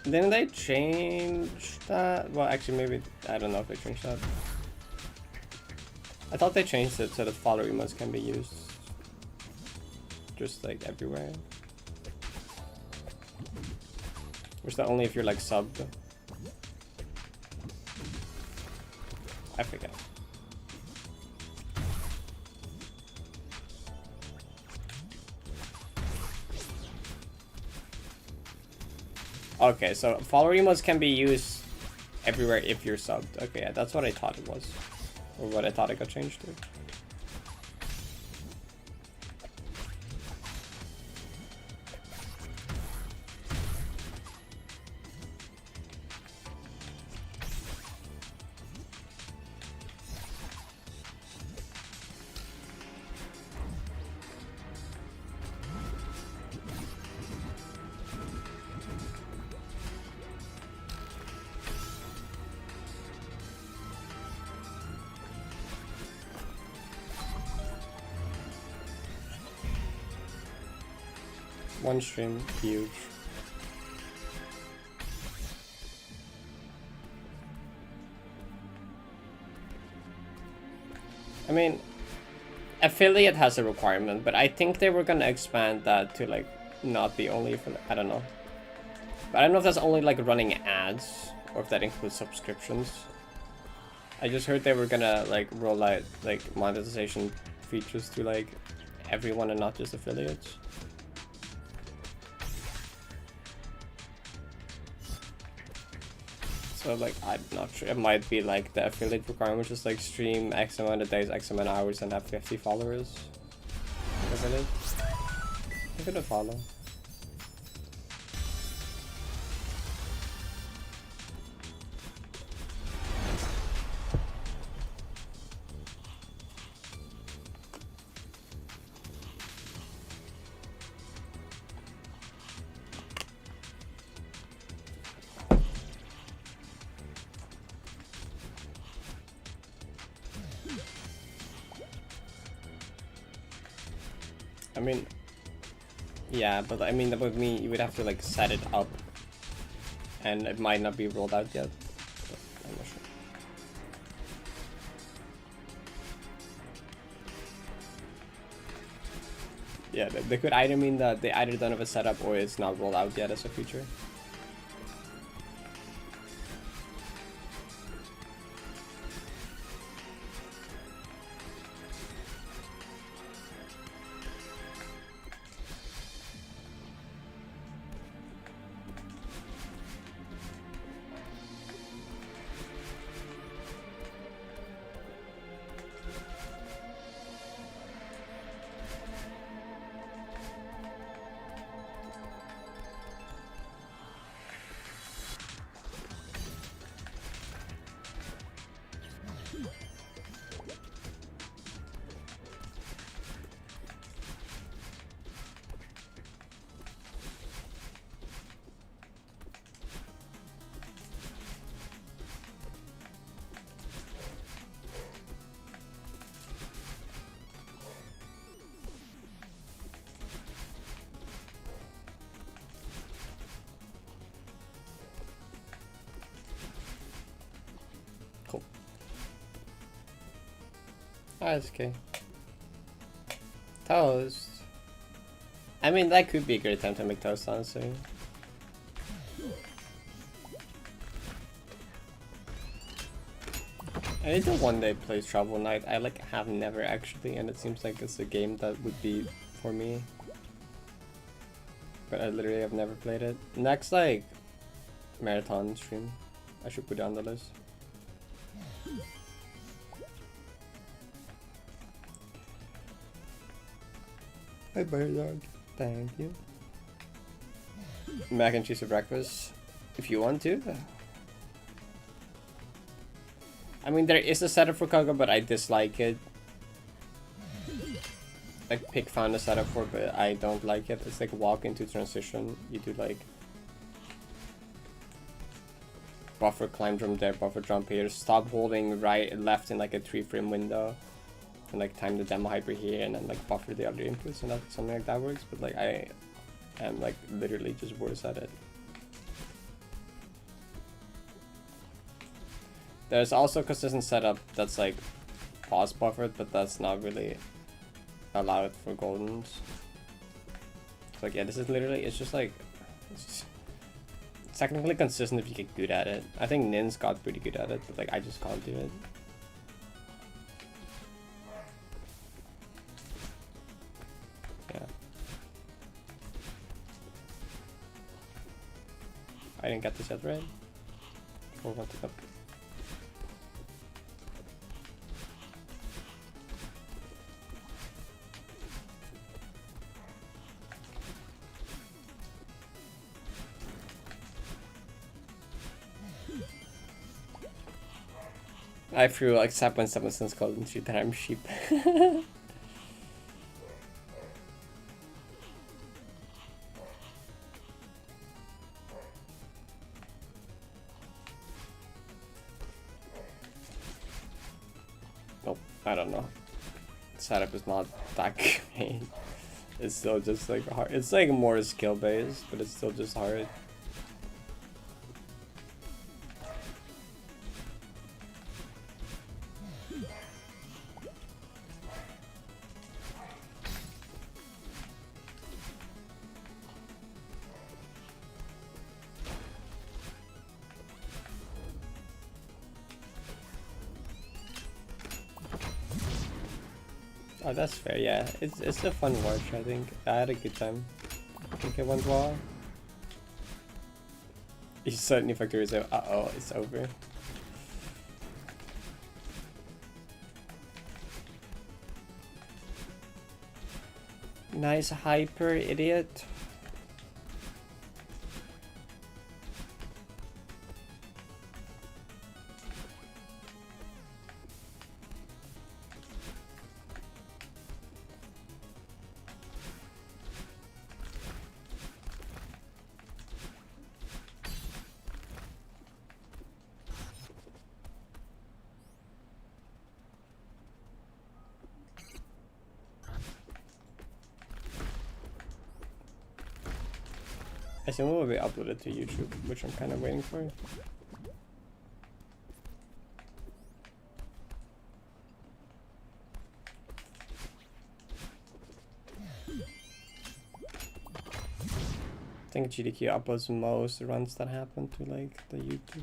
A: Didn't they change that? Well, actually, maybe, I don't know if they changed that. I thought they changed it so that follow emotes can be used just like everywhere. Or is that only if you're like subbed? I forget. Okay, so follower emotes can be used everywhere if you're subbed. Okay, yeah, that's what I thought it was. Or what I thought it got changed to. One stream, huge. I mean, affiliate has a requirement, but I think they were gonna expand that to like not be only for, I don't know. But I don't know if that's only like running ads or if that includes subscriptions. I just heard they were gonna like roll out like monetization features to like everyone and not just affiliates. So like I'm not sure, it might be like the affiliate requirement, which is like stream X amount of days, X amount of hours and have 50 followers. Whatever it is. Give it a follow. I mean, yeah, but I mean, with me, you would have to like set it up, and it might not be rolled out yet. But I'm not sure. Yeah, they could either mean that they either don't have a setup or it's not rolled out yet as a feature. Cool. That's okay. Toast. I mean, that could be a great time to make toast, honestly. I need to one day play Travel Night. I like have never actually, and it seems like it's a game that would be for me. But I literally have never played it. Next, like, marathon stream, I should put it on the list. Hi, bear dog. Thank you. Mac and cheese for breakfast, if you want to. I mean, there is a setup for Koga, but I dislike it. Like, Pick found a setup for it, but I don't like it. It's like walk into transition. You do like buffer climb from there, buffer jump here, stop holding right left in like a 3-frame window, and like time the demo hyper here, and then like buffer the other inputs, and that something like that works. But like I am like literally just worse at it. There's also a consistent setup that's like pause buffered, but that's not really allowed for goldens. It's like, yeah, this is literally, it's just like, it's technically consistent if you get good at it. I think Nin's got pretty good at it, but like I just can't do it. Yeah. I didn't get this yet, right? Or what the fuck? I threw like 7.7 cents called into that I'm sheep. Nope, I don't know. Setup is not that great. It's still just like hard. It's like more skill based, but it's still just hard. Oh, that's fair. Yeah, it's a fun watch. I think I had a good time. I think it went well. You suddenly factory so uh-oh, it's over. Nice hyper idiot. I assume it will be uploaded to YouTube, which I'm kind of waiting for. I think GDQ uploads most runs that happen to like the YouTube.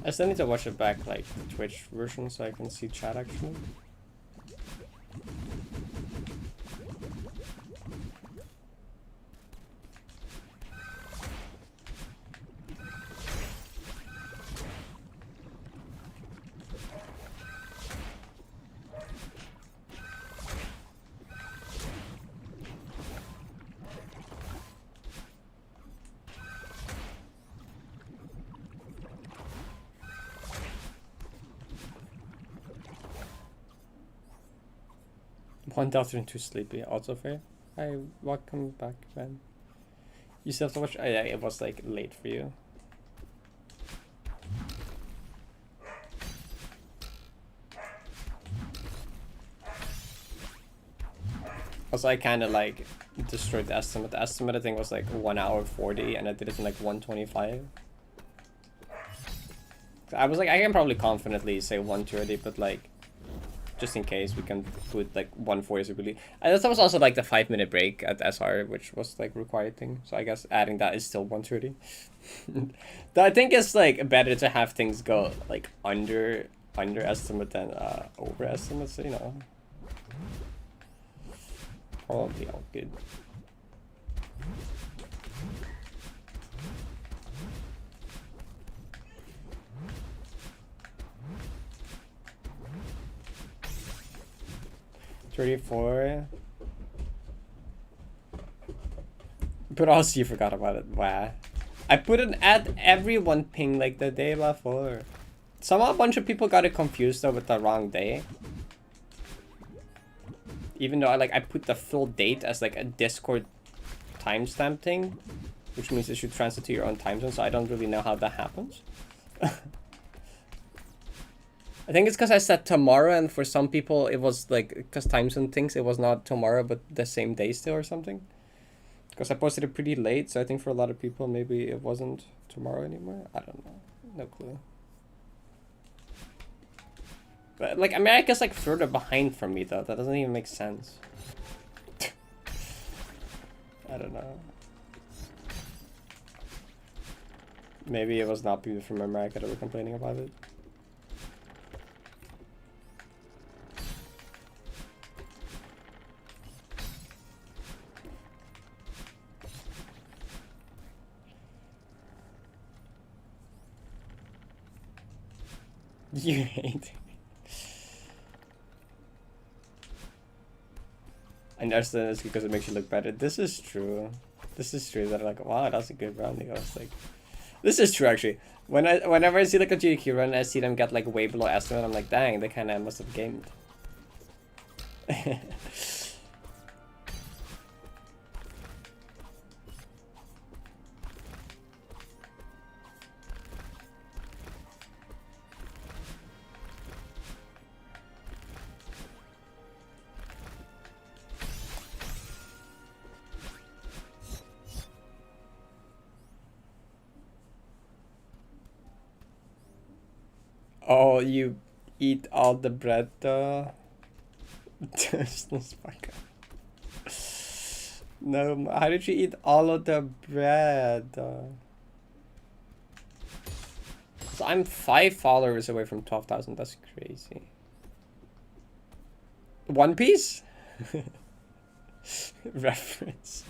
A: I still need to watch it back, like the Twitch version, so I can see chat actually. One doctor and too sleepy, also fair. Hi, welcome back, man. You still have to watch? Oh yeah, it was like late for you. Also, I kind of like destroyed the estimate. The estimate I think was like 1 hour 40, and I did it in like 125. I was like, I can probably confidently say 130, but like, just in case, we can put like 140 really. And that was also like the 5-minute break at SR, which was like required thing. So I guess adding that is still 130. I think it's like better to have things go like underestimate than overestimate. So you know, probably all good. $34. But also you forgot about it. Wow. I put an ad everyone ping like the day before. Somehow a bunch of people got it confused though with the wrong day. Even though I put the full date as like a Discord timestamp thing, which means it should translate to your own time zone, so I don't really know how that happens. I think it's because I said tomorrow, and for some people it was like, because time zone thinks it was not tomorrow but the same day still or something. Because I posted it pretty late, so I think for a lot of people maybe it wasn't tomorrow anymore. I don't know. No clue. But like America's like further behind from me though. That doesn't even make sense. I don't know. Maybe it was not people from America that were complaining about it. You hate me. I understand it's because it makes you look better. This is true. This is true that like, wow, that's a good rounding. I was like, this is true actually. Whenever I see like a GQ run, I see them get like way below estimate. I'm like, dang, they kind of must have gamed. Oh, you eat all the bread though? There's no spark. No, how did you eat all of the bread? So I'm 5 followers away from 12,000. That's crazy. One Piece? Reference.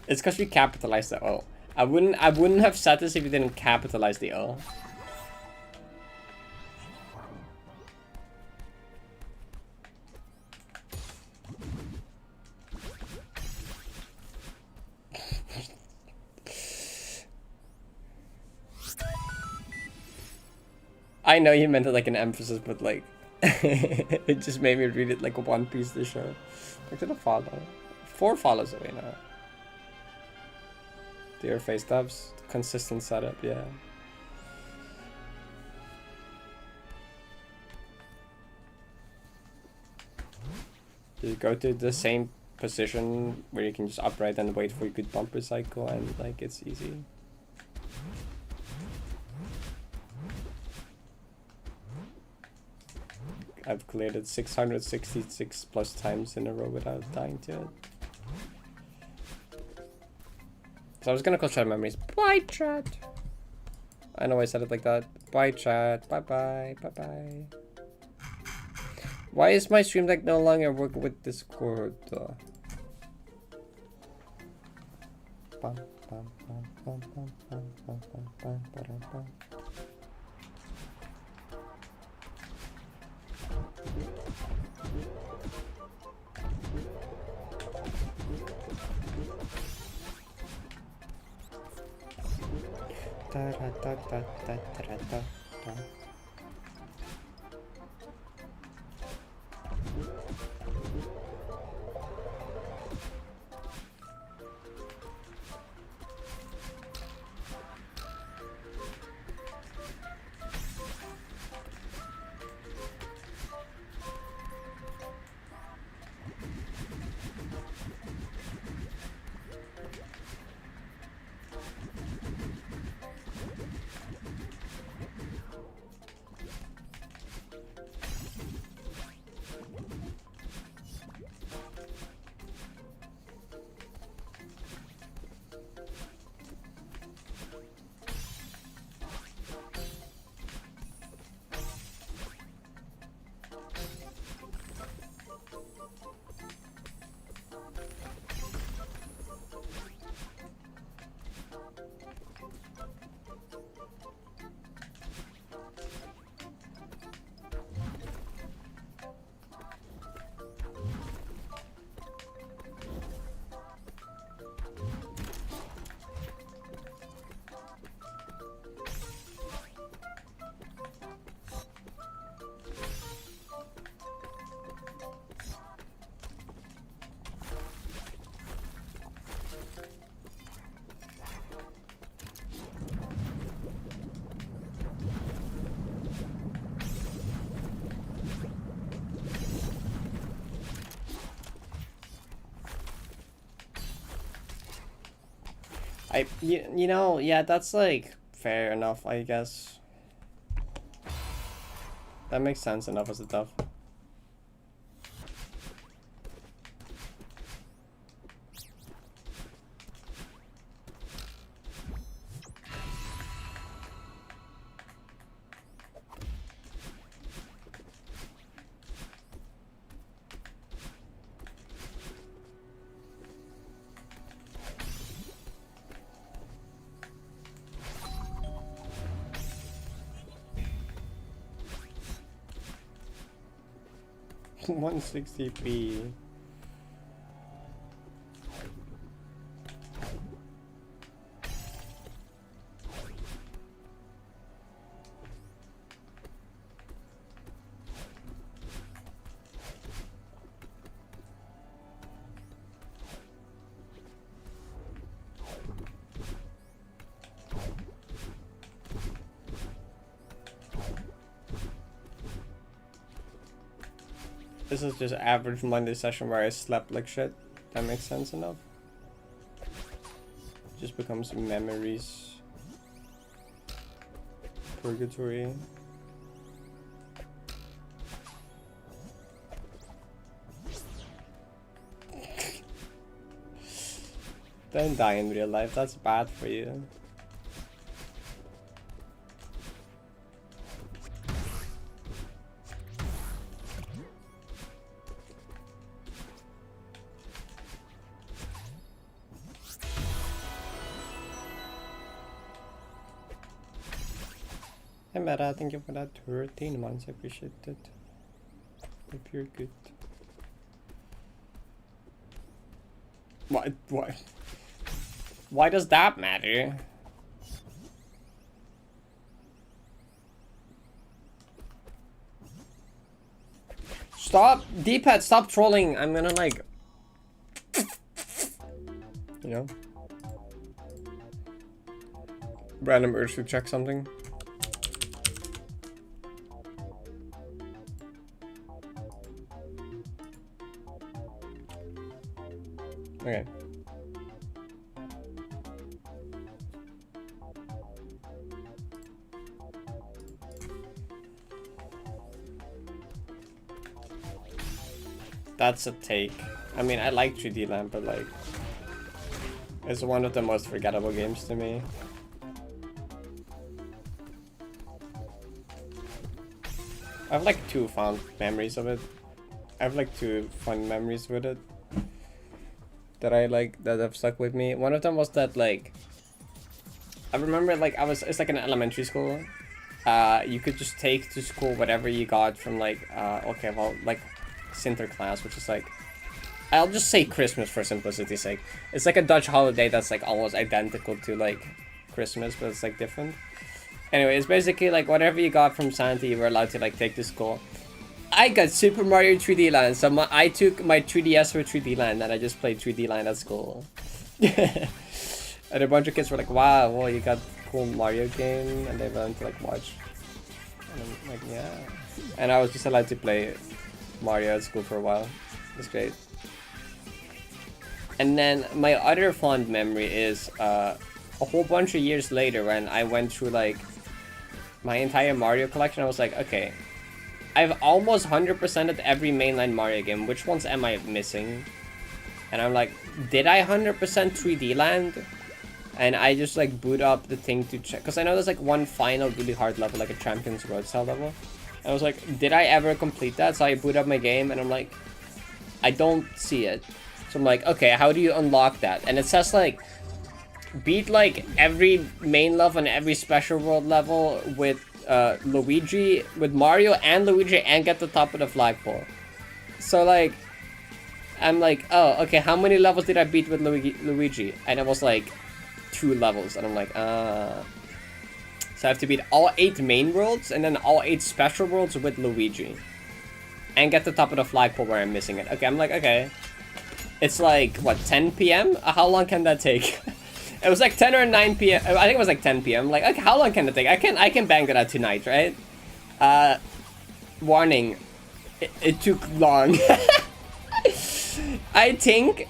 A: It's because we capitalized the O. I wouldn't have said this if you didn't capitalize the O. I know you meant it like an emphasis, but like it just made me read it like a One Piece this show. Look at the follow. 4 follows away now. Dear face dubs, consistent setup, yeah. Just go to the same position where you can just upright and wait for a good bumper cycle, and like it's easy. I've cleared it 666 plus times in a row without dying to it. So I was gonna call chat memories. Bye chat. I know I said it like that. Bye chat. Bye bye. Bye bye. Why is my stream deck no longer working with Discord? Bum, bum, bum, bum, bum, bum, bum, bum, bum, bum. Da, da, da, da, da, da, da, da. You know, yeah, that's like fair enough, I guess. That makes sense enough as a tough. One 60p. this is just average Monday session where I slept like shit. That makes sense enough. Just becomes memories. Purgatory. Don't die in real life, that's bad for you. Hey Meta, thank you for that 13 months, I appreciate it. Hope you're good. What? What? Why does that matter? Stop! D-pad, stop trolling! I'm gonna like... You know? Random urge to check something. Okay. That's a take. I mean, I like 3D Land, but like, it's one of the most forgettable games to me. I have like 2 fond memories of it. I have like 2 fun memories with it that I like, that have stuck with me. One of them was that like, I remember like it's like an elementary school. You could just take to school whatever you got from like, okay, well, like Sinterklaas, which is like, I'll just say Christmas for simplicity's sake. It's like a Dutch holiday that's like almost identical to like Christmas, but it's like different. Anyway, it's basically like whatever you got from Santa, you were allowed to like take to school. I got Super Mario 3D Land, so I took my 3DS for 3D Land and I just played 3D Land at school. And a bunch of kids were like, wow, well, you got a cool Mario game, and they went to like watch. And I'm like, yeah. And I was just allowed to play Mario at school for a while. It was great. And then my other fond memory is a whole bunch of years later when I went through like my entire Mario collection. I was like, okay, I've almost 100%ed every mainline Mario game. Which ones am I missing? And I'm like, did I 100% 3D Land? And I just like boot up the thing to check, because I know there's like one final really hard level, like a Champions Road style level. And I was like, did I ever complete that? So I boot up my game and I'm like, I don't see it. So I'm like, okay, how do you unlock that? And it says like, beat like every main level and every special world level with Luigi, with Mario and Luigi, and get the top of the flagpole. So like, I'm like, oh, okay, how many levels did I beat with Luigi? And it was like 2 levels, and I'm like, So I have to beat all 8 main worlds and then all 8 special worlds with Luigi, and get the top of the flagpole where I'm missing it. Okay, I'm like, okay, it's like what, 10 p.m. How long can that take? It was like 10 or 9 p.m. I think it was like 10 p.m. I'm like, okay, how long can it take? I can bang that out tonight, right? Warning, it took long. I think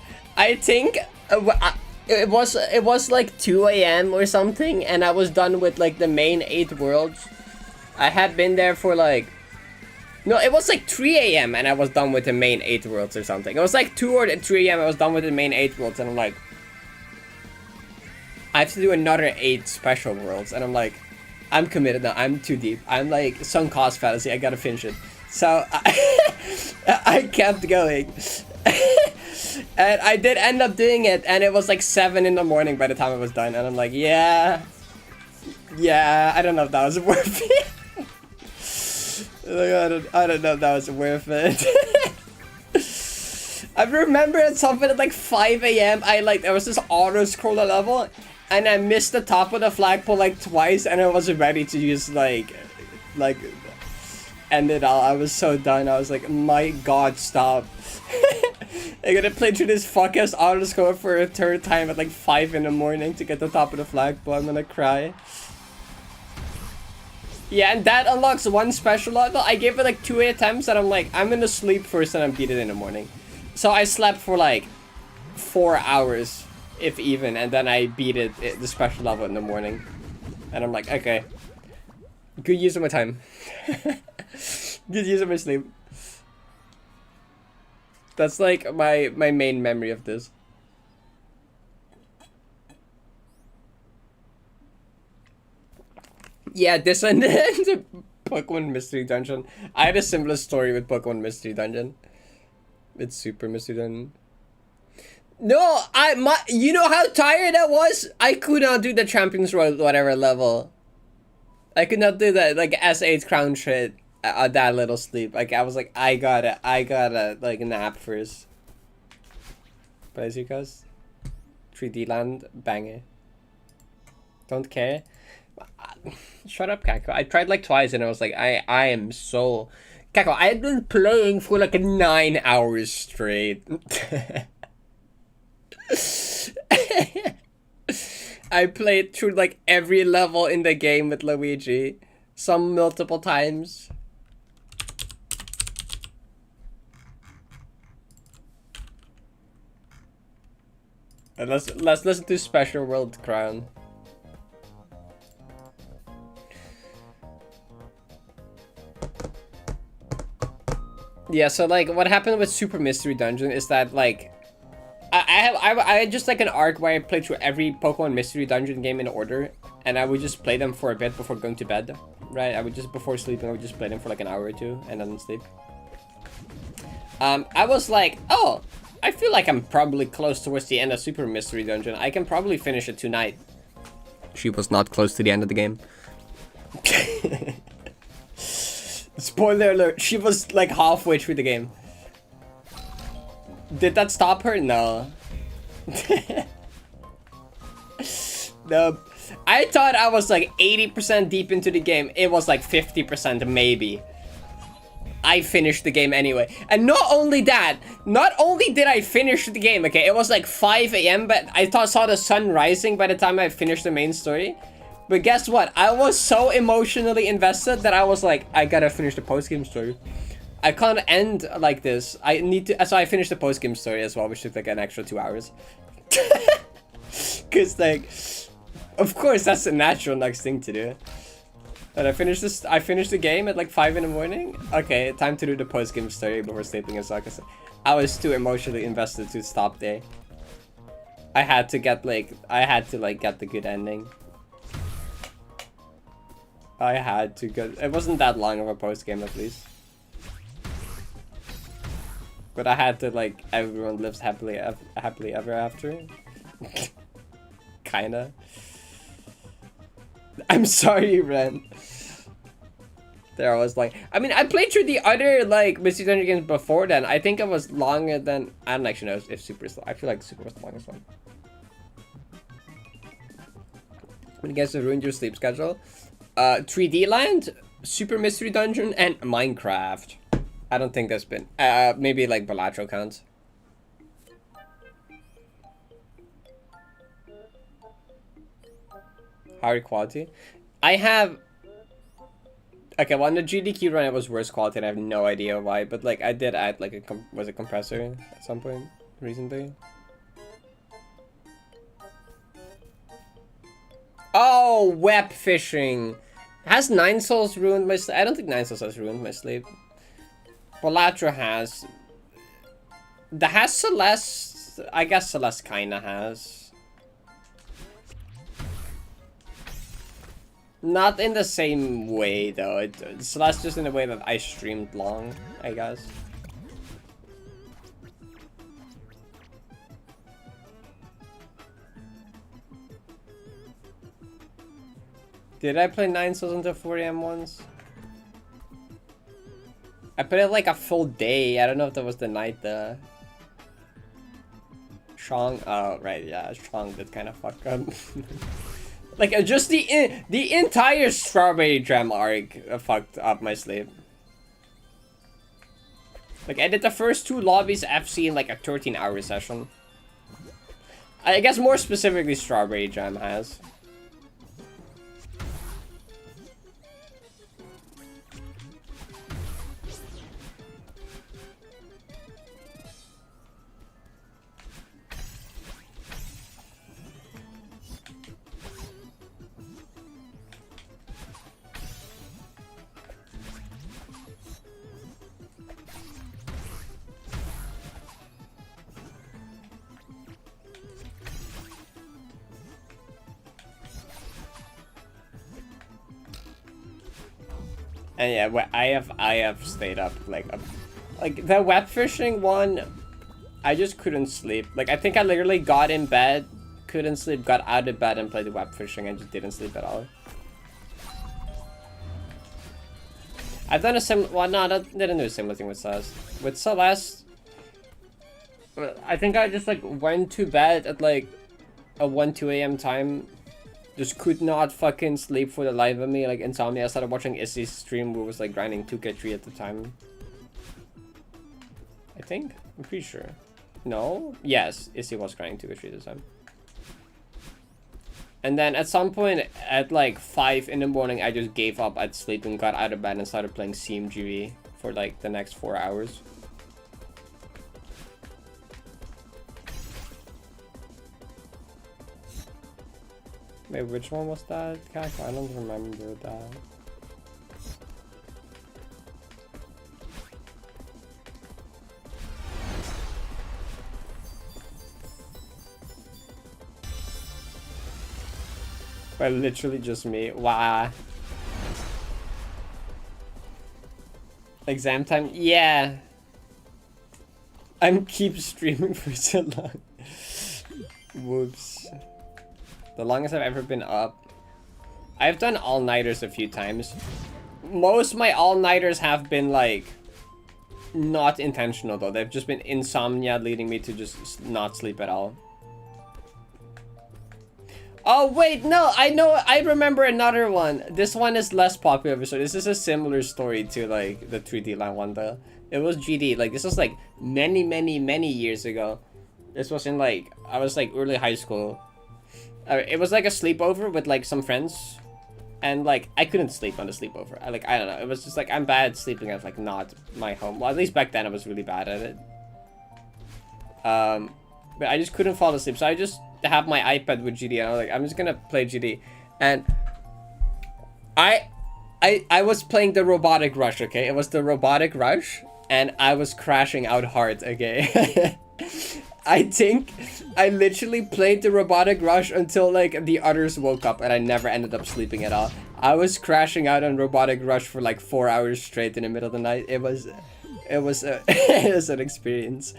A: it was like 2 a.m. or something, and I was done with like the main 8 worlds. I had been there for like, no, it was like 3 a.m. and I was done with the main 8 worlds or something. It was like 2 or 3 a.m. I was done with the main 8 worlds, and I'm like, I have to do another 8 special worlds, and I'm like, I'm committed now. I'm too deep. I'm like sunk cost fallacy. I gotta finish it. So I kept going. And I did end up doing it, and it was like 7 in the morning by the time I was done, and I'm like, yeah, I don't know if that was worth it. I don't know if that was worth it. I remember at something at like 5 a.m. there was this auto scroller level, and I missed the top of the flagpole like twice, and I wasn't ready to just like end it all. I was so done. I was like, my god, stop. I'm gonna play through this fuck-ass autoscore for a 3rd time at like 5 in the morning to get the top of the flagpole. I'm gonna cry. Yeah, and that unlocks one special level. I gave it like 2 attempts and I'm like, I'm gonna sleep first and I beat it in the morning. So I slept for like 4 hours, if even, and then I beat it, the special level in the morning. And I'm like, okay. Good use of my time. Good use of my sleep. That's like my main memory of this. Yeah, this and the Pokemon Mystery Dungeon. I had a similar story with Pokemon Mystery Dungeon. It's Super Mystery Dungeon. No, you know how tired I was? I could not do the Champions Road whatever level. I could not do that like S8 crown shit at that little sleep. Like I was like, I gotta like nap first. But as you guys, 3D land, bang it. Don't care. Shut up, Kako. I tried like twice and I was like, I am so... Kako, I had been playing for like 9 hours straight. I played through like every level in the game with Luigi. Some multiple times. And let's listen to Special World Crown. Yeah, so like what happened with Super Mystery Dungeon is that like I had just like an arc where I played through every Pokemon Mystery Dungeon game in order, and I would just play them for a bit before going to bed, right? I would just, before sleeping, I would just play them for like an hour or two and then sleep. I was like, oh, I feel like I'm probably close towards the end of Super Mystery Dungeon. I can probably finish it tonight. She was not close to the end of the game. Spoiler alert, she was like halfway through the game. Did that stop her? No. No. I thought I was like 80% deep into the game. It was like 50% maybe. I finished the game anyway. And not only that, not only did I finish the game, okay, it was like 5 AM, but I saw the sun rising by the time I finished the main story. But guess what? I was so emotionally invested that I was like, I gotta finish the post-game story. I can't end like this. I need to... So I finished the post-game story as well, which took like an extra 2 hours. Because like... Of course, that's the natural next thing to do. And I finished the game at like 5 in the morning. Okay, time to do the post-game story before sleeping as well. Cause I was too emotionally invested to stop there. I had to get like... get the good ending. I had to get... It wasn't that long of a post-game at least. But I had to, like, everyone lives happily ever after. Kinda. I'm sorry, Ren. There I was like... I mean, I played through the other, like, Mystery Dungeon games before then. I think it was longer than... I don't actually know if Super is... I feel like Super was the longest one. When you guys have ruined your sleep schedule. 3D Land, Super Mystery Dungeon, and Minecraft. I don't think there's been... maybe like Balatro counts. Higher quality. I have... Okay, well, on the GDQ run it was worse quality and I have no idea why. But like, I did add like a... was a compressor at some point recently. Oh, web fishing. Has 9 Souls ruined my sleep? I don't think 9 Souls has ruined my sleep. Balatro has. Has Celeste? I guess Celeste kinda has. Not in the same way though. Celeste just in a way that I streamed long, I guess. Did I play 9 Souls until 4 AM once? I put it like a full day. I don't know if that was the night the... Chong... Oh, right, yeah. Chong did kind of fuck up. Like, just the entire Strawberry Jam arc fucked up my sleep. Like, I did the first 2 lobbies FC in like a 13-hour session. I guess more specifically Strawberry Jam has.
B: And yeah, I have stayed up like the web fishing one. I just couldn't sleep. Like, I think I literally got in bed, couldn't sleep, got out of bed and played the web fishing and just didn't sleep at all. I've done a well, no, I didn't do a similar thing with Celeste. With Celeste, I think I just like went to bed at like a 1-2 a.m. time. Just could not fucking sleep for the life of me, like insomnia. I started watching Issy's stream who was like grinding 2K3 at the time. I think? I'm pretty sure. No? Yes, Issy was grinding 2K3 at the time. And then at some point at like 5 in the morning, I just gave up at sleep and got out of bed and started playing CMGV for like the next 4 hours. Wait, which one was that, Kak? I don't remember that. But literally just me. Wow. Exam time? Yeah. I'm keep streaming for so long. Whoops. The longest I've ever been up. I've done all-nighters a few times. Most of my all-nighters have been like not intentional though. They've just been insomnia leading me to just not sleep at all. Oh wait, no, I remember another one. This one is less popular, so this is a similar story to like the 3D Land one though. It was GD, like this was like many years ago. This was in like, I was like early high school. It was like a sleepover with like some friends. And like, I couldn't sleep on the sleepover. I don't know, it was just like, I'm bad at sleeping at like not my home. Well, at least back then I was really bad at it. But I just couldn't fall asleep, so I just have my iPad with GD and I was like, I'm just gonna play GD. And I was playing the Robotic Rush, okay? It was the Robotic Rush and I was crashing out hard, okay? I think I literally played the Robotic Rush until like the others woke up and I never ended up sleeping at all. I was crashing out on Robotic Rush for like 4 hours straight in the middle of the night. It was it was an experience.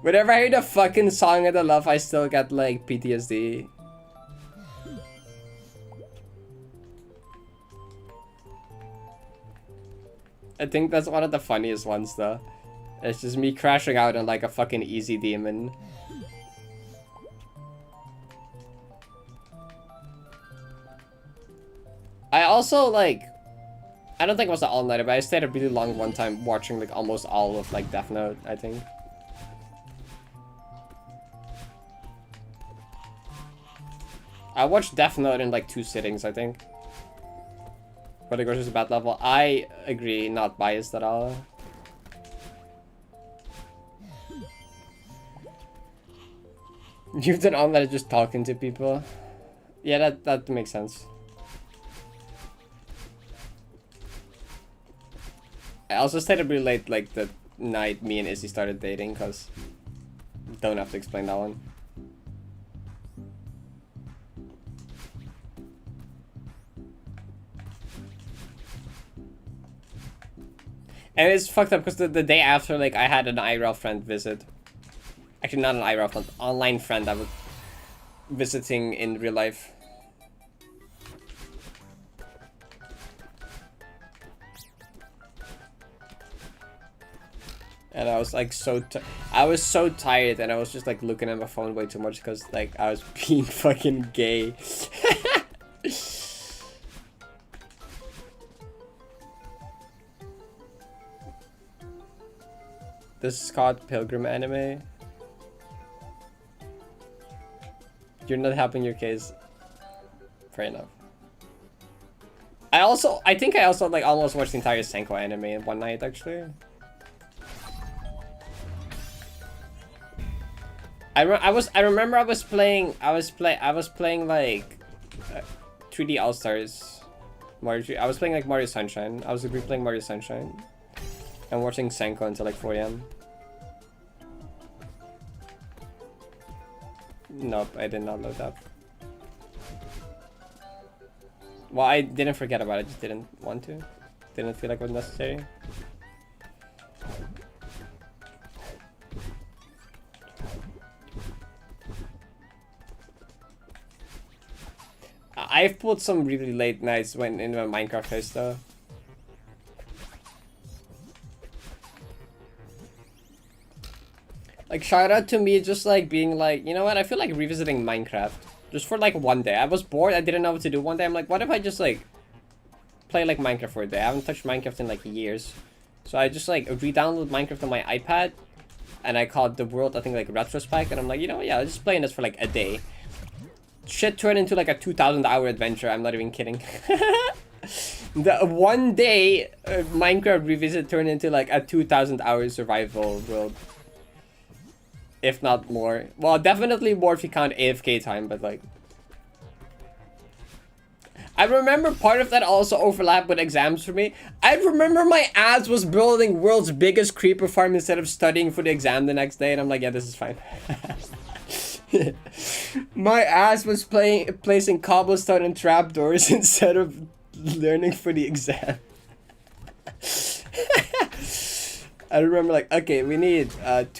B: Whenever I hear the fucking song of the love, I still get like PTSD. I think that's one of the funniest ones though. It's just me crashing out on like a fucking easy demon. I also like, I don't think it was an all-nighter, but I stayed up really long one time watching like almost all of like Death Note, I think. I watched Death Note in like 2 sittings, I think. But it goes to a bad level. I agree, not biased at all. You've done all that just talking to people. Yeah, that makes sense. I also stayed up really late, like the night me and Izzy started dating, cause don't have to explain that one. And it's fucked up because the day after, like, I had an IRL friend visit. Actually, not an IRL friend, online friend I was visiting in real life. And I was like I was so tired and I was just like looking at my phone way too much because like I was being fucking gay. The Scott Pilgrim anime. You're not helping your case. Fair enough. I think I also like almost watched the entire Senko anime in one night actually. I remember I was playing like 3D All Stars. I was playing like Mario Sunshine. I was replaying Mario Sunshine. And watching Senko until like 4 AM. Nope, I did not load up. Well, I didn't forget about it, just didn't want to.
A: didn't feel like it was necessary. I've pulled some really late nights when in my Minecraft phase though. Like, shout out to me just like being like, you know what, I feel like revisiting Minecraft. Just for like one day. I was bored, I didn't know what to do one day. I'm like, what if I just like play like Minecraft for a day? I haven't touched Minecraft in like years. So I just like re-download Minecraft on my iPad. And I called the world, I think like Retrospect. And I'm like, you know what, yeah, I'll just playing this for like a day. Shit turned into like a 2,000-hour adventure, I'm not even kidding. The one day Minecraft revisit turned into like a 2,000-hour survival world. If not more. Well, definitely more if you count AFK time, but like... I remember part of that also overlapped with exams for me. I remember my ass was building world's biggest creeper farm instead of studying for the exam the next day, and I'm like, yeah, this is fine. My ass was placing cobblestone and trapdoors instead of learning for the exam. I remember like, okay, we need 2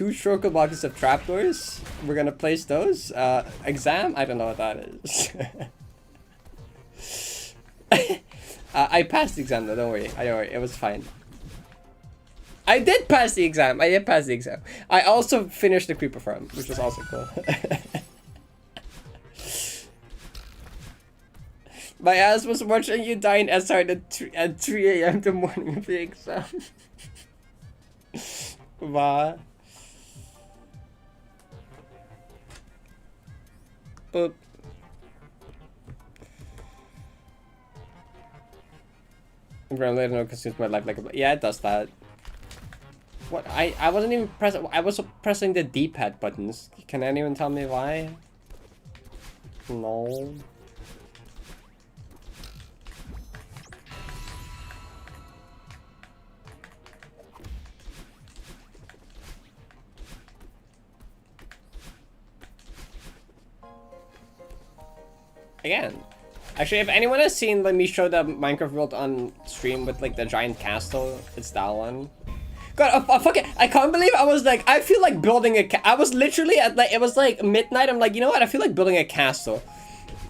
A: shulker boxes of trapdoors. We're gonna place those. Exam? I don't know what that is. I passed the exam though, don't worry. It was fine. I did pass the exam. I also finished the creeper farm, which was also cool. My ass was watching you die in SR at 3 a.m. the morning of the exam. Wow. Boop. Really no consumes my life like a... Yeah, it does that. What? I wasn't even pressing... I was pressing the D-pad buttons. Can anyone tell me why? No. Again. Actually, if anyone has seen, let me show the Minecraft world on stream with like the giant castle. It's that one. God, fuck it. I can't believe I was like, I feel like building a I was literally at like, it was like midnight. I'm like, you know what? I feel like building a castle.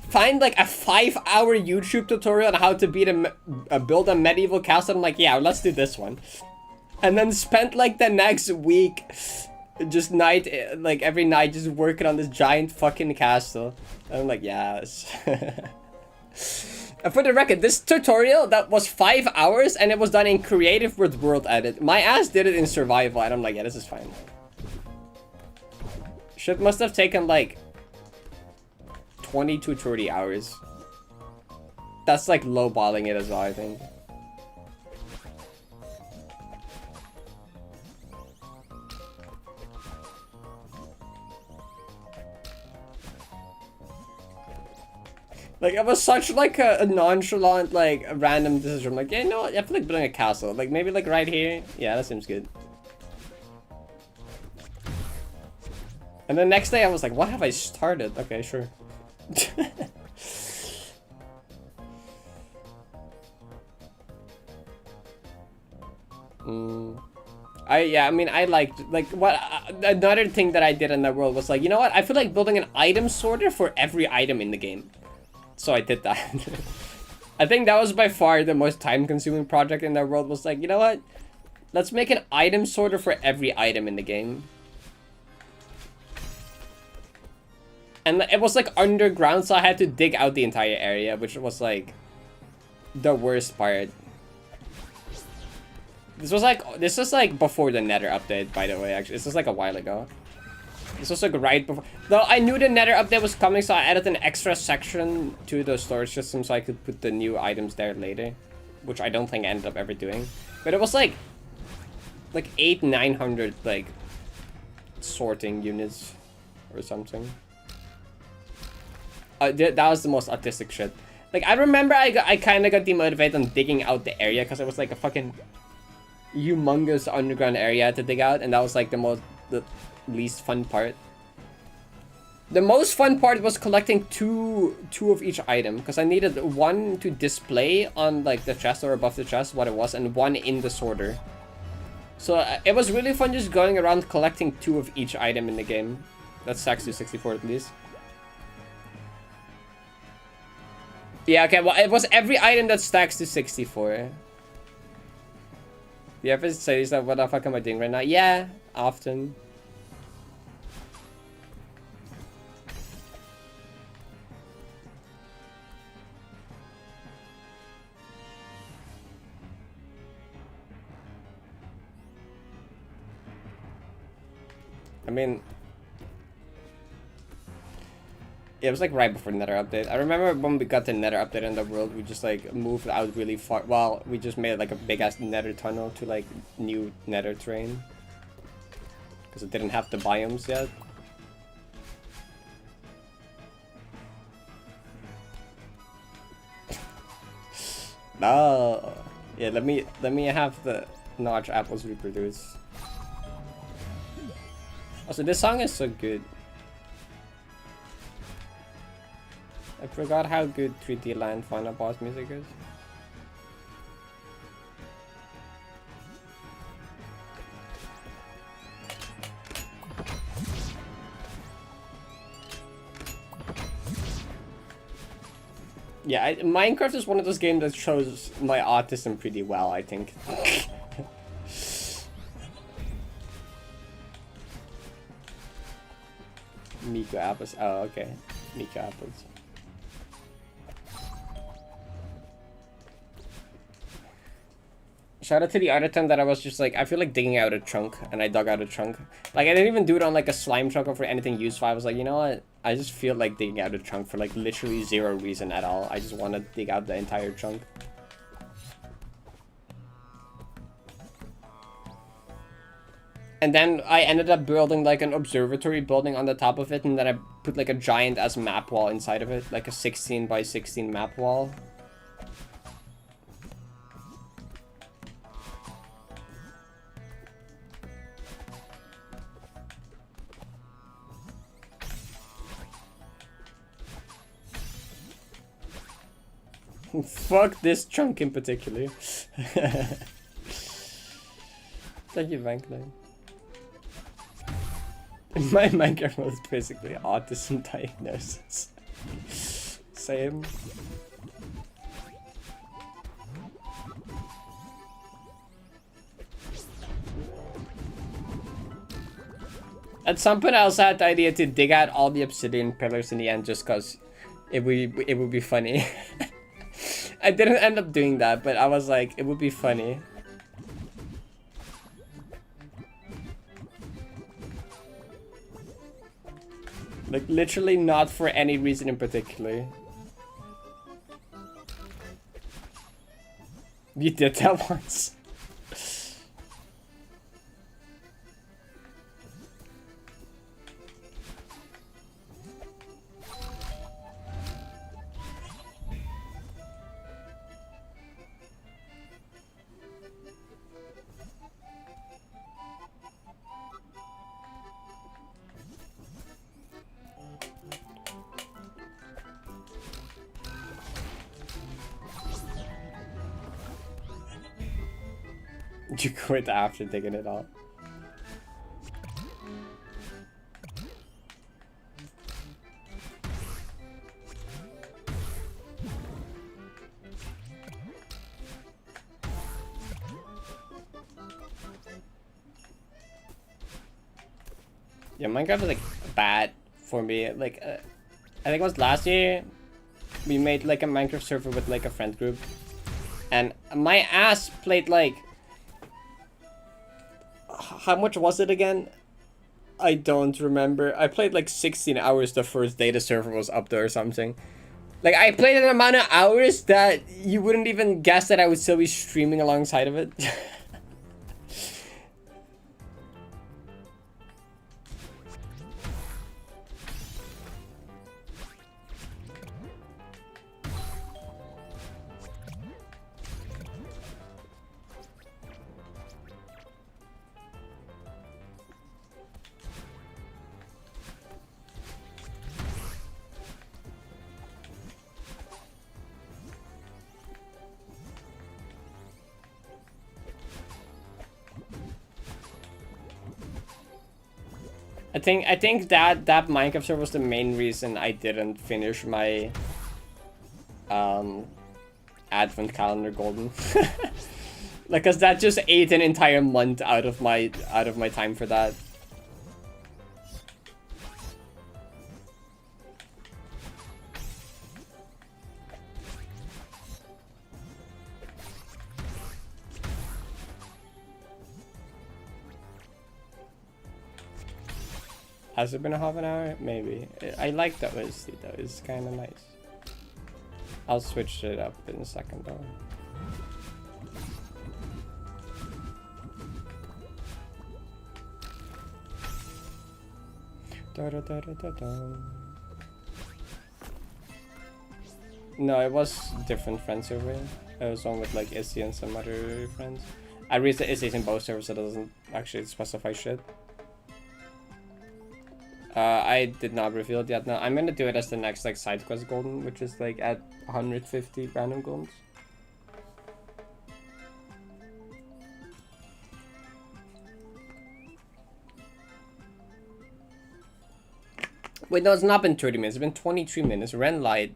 A: Find like a 5-hour YouTube tutorial on how to build a medieval castle. I'm like, yeah, let's do this one. And then spent like the next week just like every night just working on this giant fucking castle. And I'm like, yes. And for the record, this tutorial that was 5 hours and it was done in creative with world edit. My ass did it in survival and I'm like, yeah, this is fine. Shit must have taken like 20 to 30 hours. That's like lowballing it as well, I think. Like, it was such, like, a nonchalant, like, a random decision. I'm like, yeah, no, I feel like building a castle. Like, maybe, like, right here. Yeah, that seems good. And the next day, I was like, what have I started? Okay, sure. I mean, I liked, like, what, another thing that I did in that world was like, you know what? I feel like building an item sorter for every item in the game. So I did that. I think that was by far the most time-consuming project in that world. Was like, you know what? Let's make an item sorter for every item in the game. And it was like underground, so I had to dig out the entire area, which was like the worst part. This was like before the Nether update, by the way. Actually, this was like a while ago. This was like right before. Though I knew the Nether update was coming, so I added an extra section to the storage system so I could put the new items there later, which I don't think I ended up ever doing. But it was like 900 like sorting units or something. That was the most autistic shit. Like, I remember I kind of got demotivated on digging out the area because it was like a fucking humongous underground area to dig out, and that was like the least fun part.
B: The most fun part was collecting two of each item, because I needed one to display on like the chest or above the chest what it was, and one in the sorter. So it was really fun just going around collecting 2 of each item in the game. That stacks to 64 at least. Yeah, okay, well, it was every item that stacks to 64. You ever say that, what the fuck am I doing right now? Yeah, often. I mean, it was like right before the Nether update. I remember when we got the Nether update in the world, we just like moved out really far. Well, we just made like a big ass Nether tunnel to like new Nether terrain. Because it didn't have the biomes yet. No. Yeah, let me have the notch apples reproduce. Also, this song is so good. I forgot how good 3D Land Final Boss music is. Yeah, Minecraft is one of those games that shows my autism pretty well, I think. Miko apples. Oh, okay. Miko apples. Shout out to the other time that I was just like, I feel like digging out a chunk, and I dug out a chunk. Like, I didn't even do it on like a slime chunk or for anything useful. I was like, you know what? I just feel like digging out a chunk for like literally 0 reason at all. I just want to dig out the entire chunk. And then I ended up building like an observatory building on the top of it, and then I put like a giant ass map wall inside of it, like a 16 by 16 map wall. Fuck this chunk in particular. Thank you, Vankline. My Minecraft was basically autism diagnosis. Same. At some point I also had the idea to dig out all the obsidian pillars in the end just cause it would be funny. I didn't end up doing that, but I was like, it would be funny. Like, literally not for any reason in particular. You did that once. You quit after digging it all. Yeah, Minecraft is like bad for me. Like, I think it was last year we made like a Minecraft server with like a friend group, and my ass played like, how much was it again? I don't remember. I played like 16 hours the first day the server was up there or something. Like, I played an amount of hours that you wouldn't even guess that I would still be streaming alongside of it. I think that Minecraft server was the main reason I didn't finish my advent calendar golden. Like, cause that just ate an entire month out of my time for that. Has it been a half an hour? Maybe. I like that OST though. It's kind of nice. I'll switch it up in a second though. Da, da, da, da, da, da. No, it was different friend server. It was one with like Issy and some other friends. I reached the Issy's in both servers, so it doesn't actually specify shit. I did not reveal it yet. No, I'm gonna do it as the next like side quest golden, which is like at 150 random goldens. Wait, no, it's not been 30 minutes. It's been 23 minutes. Ren lied.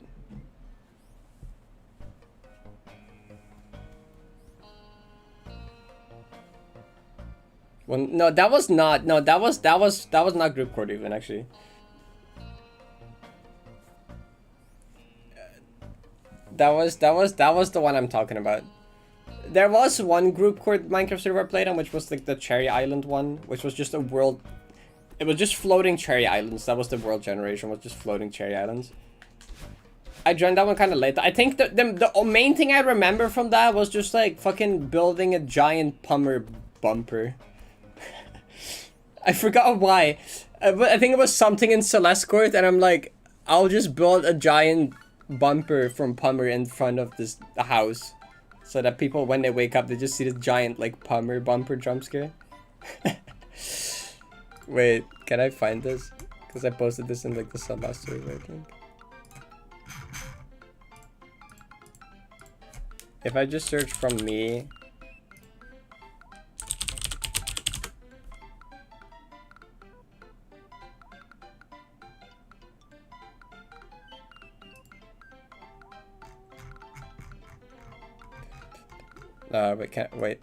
B: Well, no, that was not. No, that was not group court even actually. That was the one I'm talking about. There was one group court Minecraft server I played on, which was like the Cherry Island one, which was just a world. It was just floating cherry islands. That was the world generation. Was just floating cherry islands. I joined that one kind of late. I think the main thing I remember from that was just like fucking building a giant Pummer bumper. I forgot why. But I think it was something in Celeste court, and I'm like, I'll just build a giant bumper from Pummer in front of the house, so that people when they wake up they just see this giant like Pummer bumper jump scare. Wait, can I find this? Because I posted this in like the Celeste server, I think. If I just search from me. But can't wait.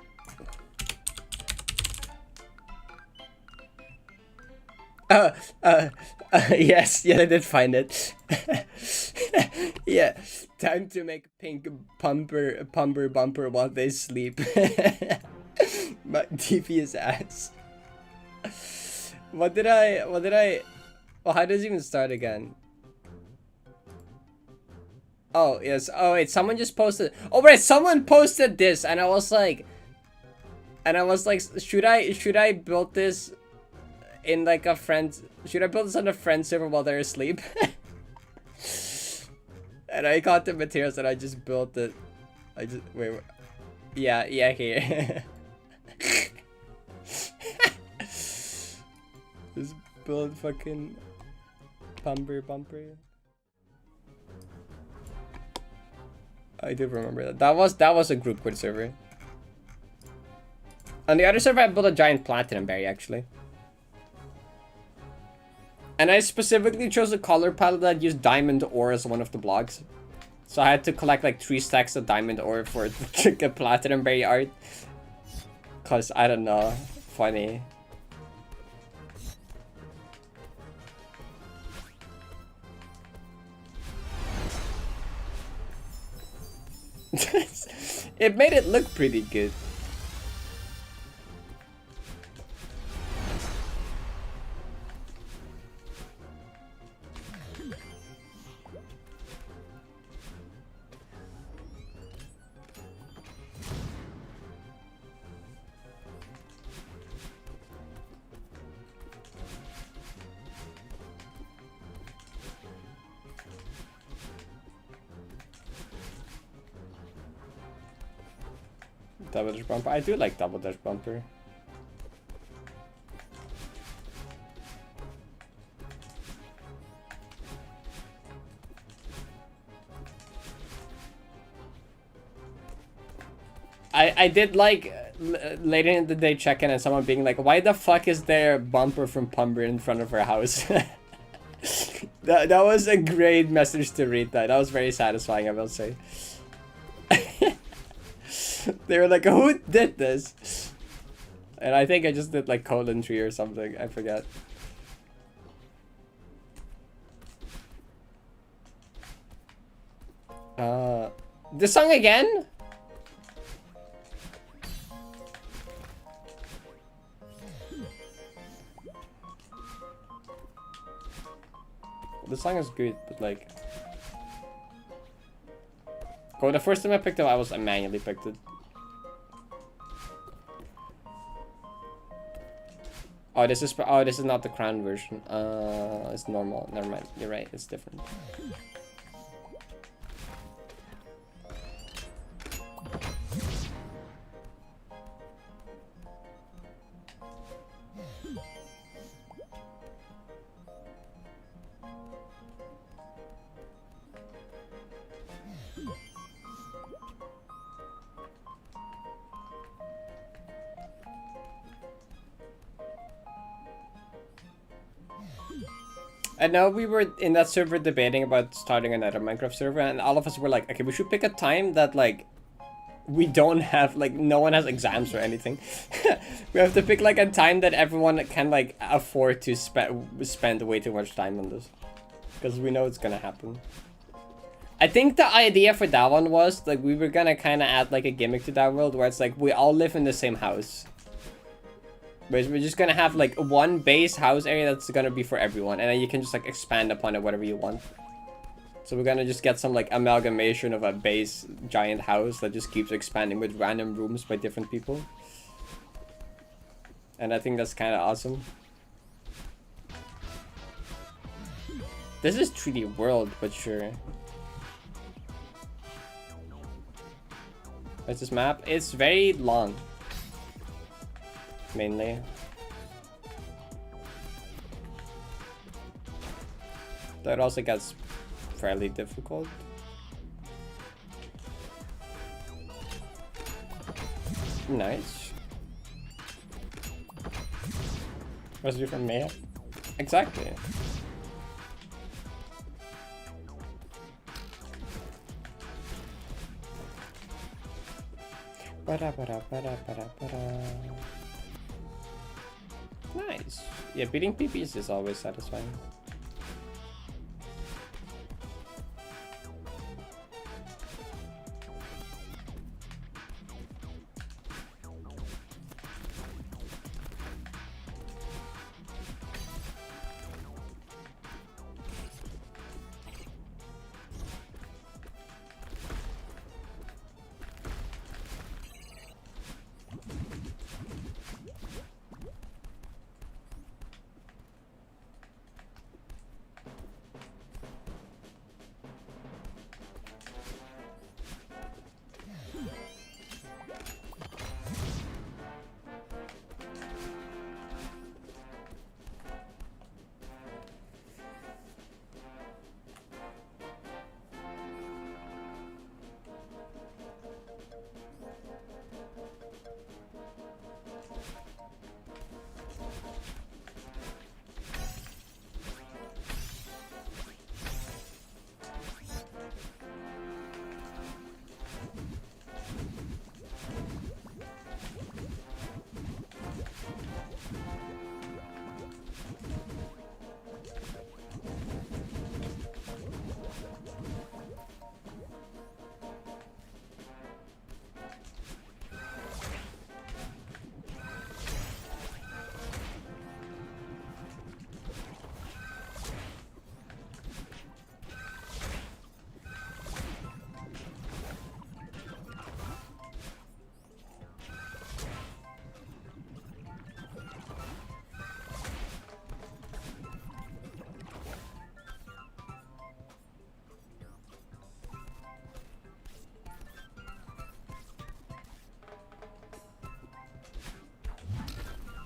B: Yes, I did find it. Yeah, time to make pink pumper bumper while they sleep. My devious ass. What did I? Oh, how does it even start again? Oh, yes. Oh, wait, someone just posted. Oh, wait, someone posted this, and I was like, should I build this in like a friend? Should I build this on a friend server while they're asleep? And I got the materials and I just built it. I just wait. Yeah, here. Just build fucking bumper. I do remember that. That was a group code server. On the other server, I built a giant platinum berry actually. And I specifically chose a color palette that used diamond ore as one of the blocks. So I had to collect like 3 stacks of diamond ore for the platinum berry art. Cause I don't know, funny. It made it look pretty good. Double dash bumper. I do like double dash bumper. I did like later in the day check-in and someone being like, why the fuck is there a bumper from Pumber in front of her house? that was a great message to read. That was very satisfying, I will say. They were like, who did this? And I think I just did like colon tree or something. I forget. This song again? The song is good, but like... Oh, the first time I picked it, I manually picked it. Oh, this is not the crown version. It's normal. Never mind. You're right. It's different. I know we were in that server debating about starting another Minecraft server, and all of us were like, okay, we should pick a time that, like, we don't have, like, no one has exams or anything. We have to pick, like, a time that everyone can, like, afford to spend way too much time on this. Because we know it's gonna happen. I think the idea for that one was, like, we were gonna kind of add, like, a gimmick to that world where it's like, we all live in the same house. But we're just gonna have like one base house area that's gonna be for everyone, and then you can just like expand upon it whatever you want. So we're gonna just get some like amalgamation of a base giant house that just keeps expanding with random rooms by different people. And I think that's kind of awesome. This is 3D World, but sure. What's this map? It's very long. Mainly. That also gets fairly difficult. Nice. What's it from Maya? Exactly. Nice. Yeah, beating PPs is always satisfying.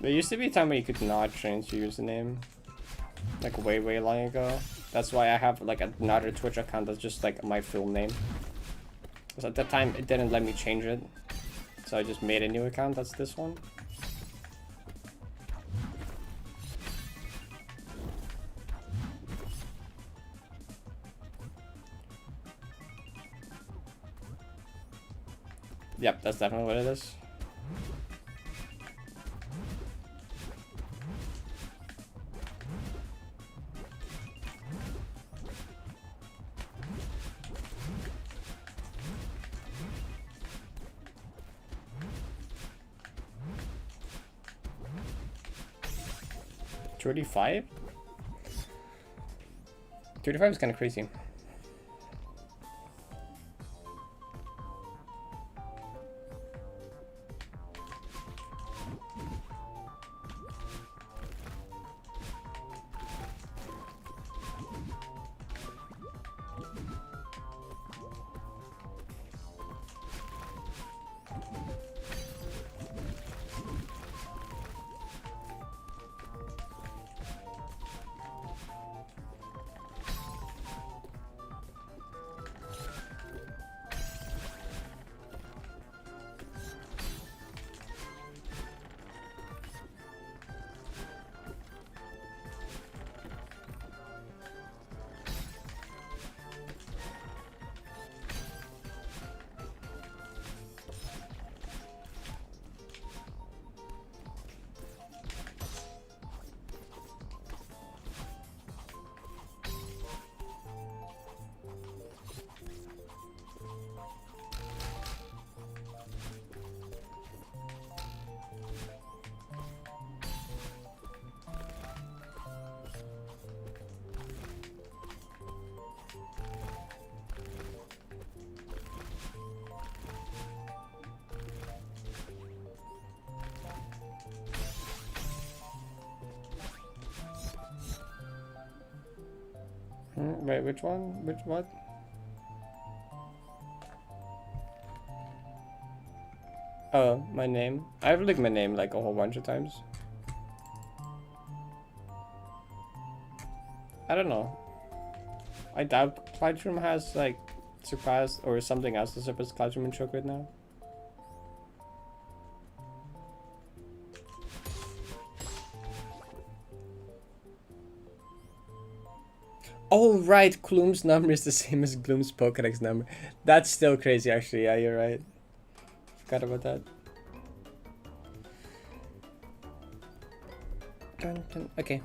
B: There used to be a time where you could not change your username. Like way long ago. That's why I have like another Twitch account that's just like my full name. Because at that time it didn't let me change it. So I just made a new account. That's this one. Yep, that's definitely what it is. $35? $35 is kind of crazy. Wait, which one? Which what? Oh, my name. I've licked my name like a whole bunch of times. I don't know. I doubt Cloudroom has like surpassed or something else to surpass Cloudroom and Choke right now. Oh right, Gloom's number is the same as Gloom's Pokédex number. That's still crazy actually, yeah, you're right. Forgot about that. Dun, dun. Okay.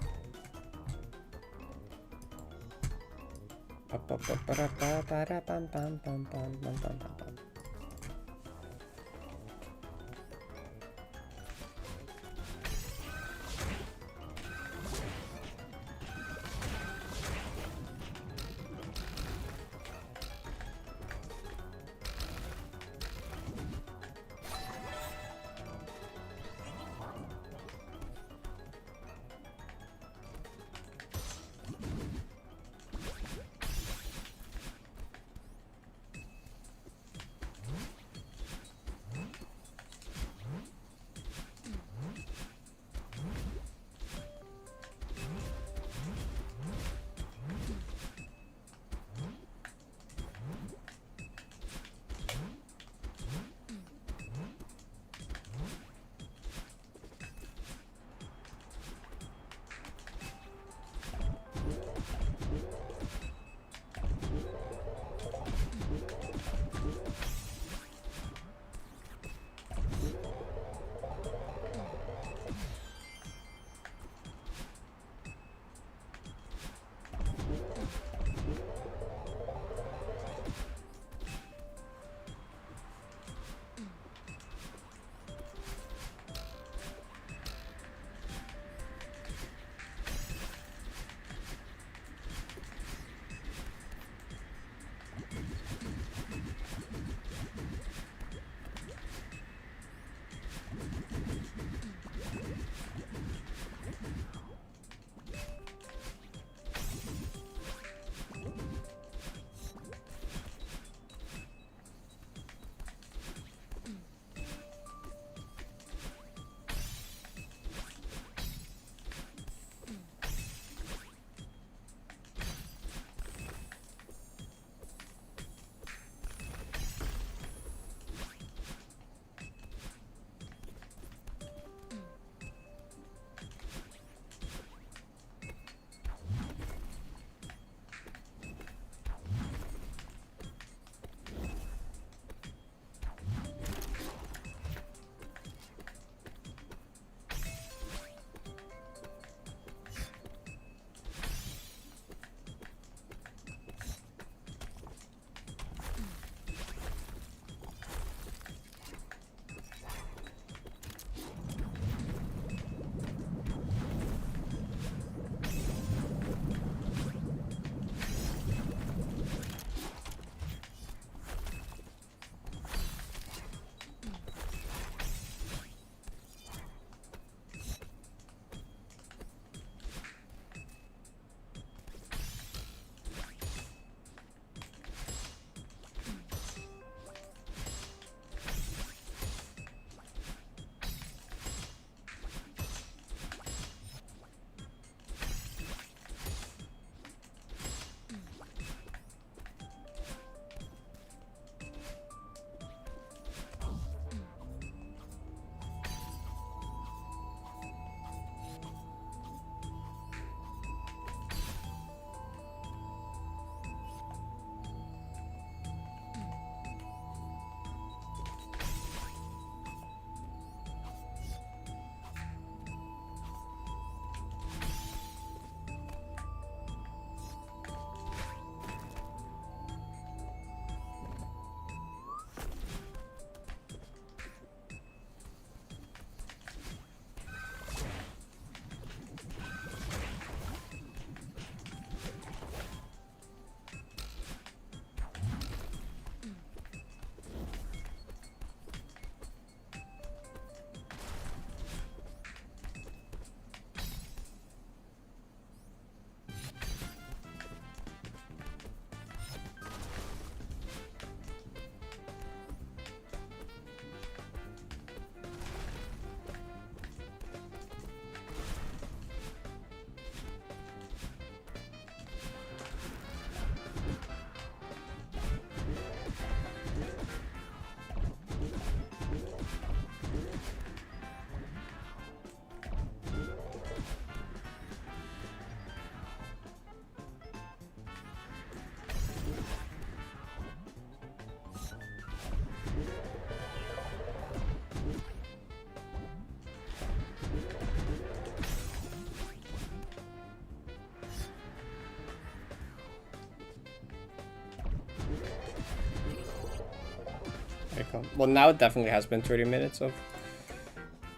A: Okay, cool. Well, now it definitely has been 30 minutes of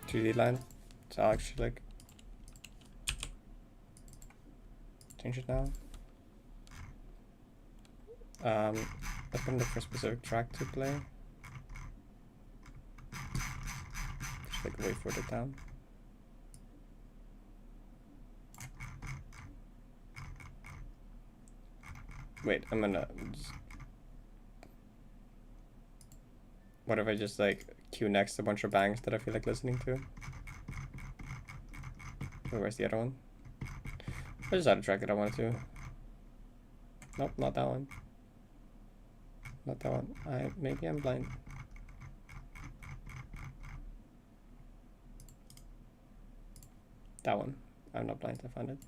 A: 3D line. So I'll actually like change it now. Let's look for a specific track to play. Just like wait for the down. Wait, I'm gonna just... What if I just like queue next a bunch of bangs that I feel like listening to? Wait, where's the other one? I just had a track that I wanted to. Nope, not that one. Not that one. Maybe I'm blind. That one. I'm not blind, I found it.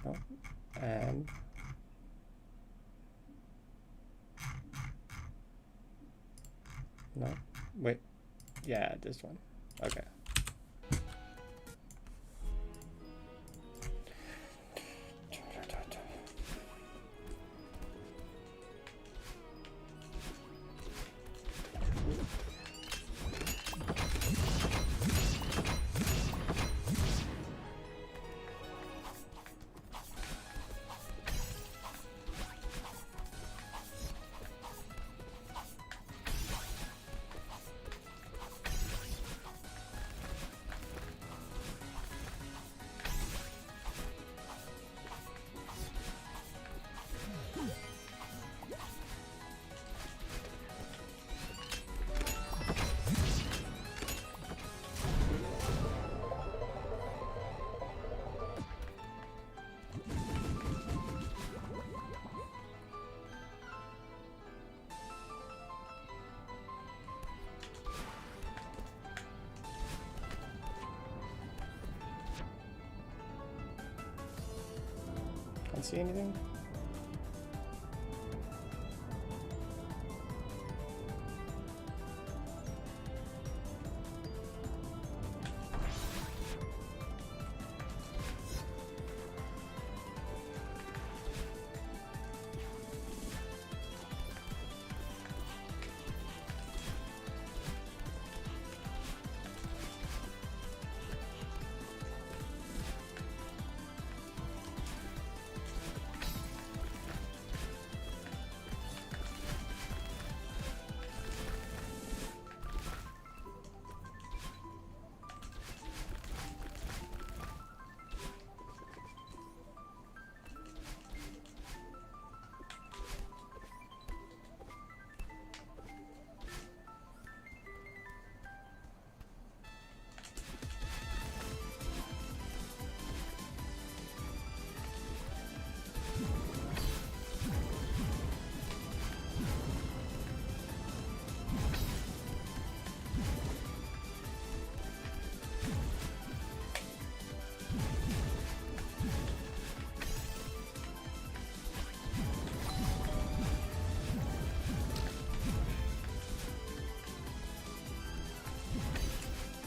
A: No. And no. Wait. Yeah, this one. Okay. Can't see anything.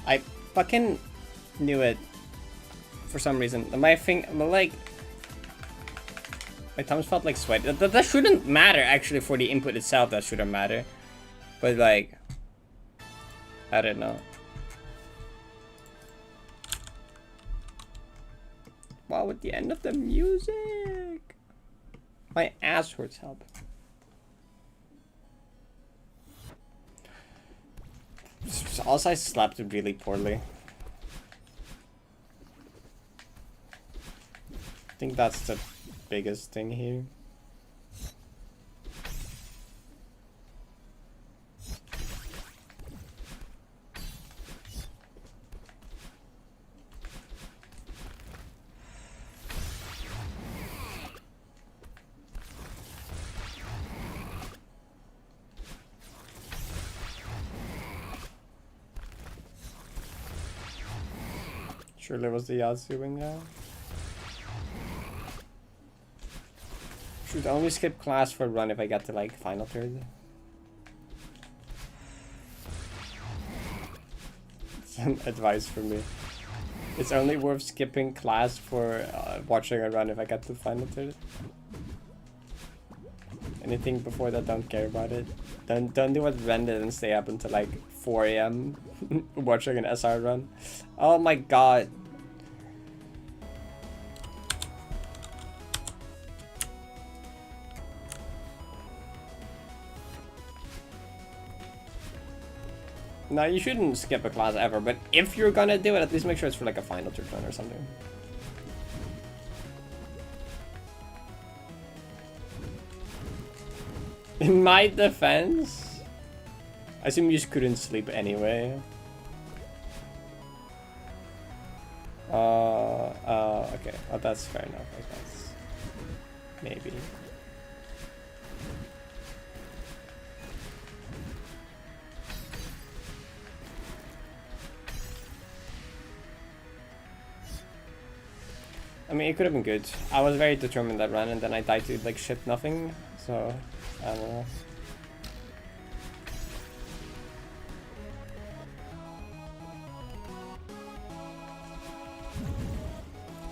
A: I fucking knew it for some reason. My thumbs felt like sweat. That shouldn't matter actually for the input itself. That shouldn't matter. But like, I don't know. Wow, at the end of the music, my ass hurts. Help. Also, I slept really poorly. I think that's the biggest thing here. Surely was the Yasuo wing now. Should only skip class for run if I get to like final third. Some advice for me. It's only worth skipping class for watching a run if I get to final third.
B: Anything before that, don't care about it. Don't do what Ren did and stay up until like 4 a.m. watching an SR run. Oh my god. No, you shouldn't skip a class ever, but if you're gonna do it, at least make sure it's for like a final tutorial or something. In my defense, I assume you just couldn't sleep anyway. Okay. Oh, that's fair enough, I guess. Maybe. I mean, it could have been good. I was very determined that run, and then I died to like shit nothing, so I don't know.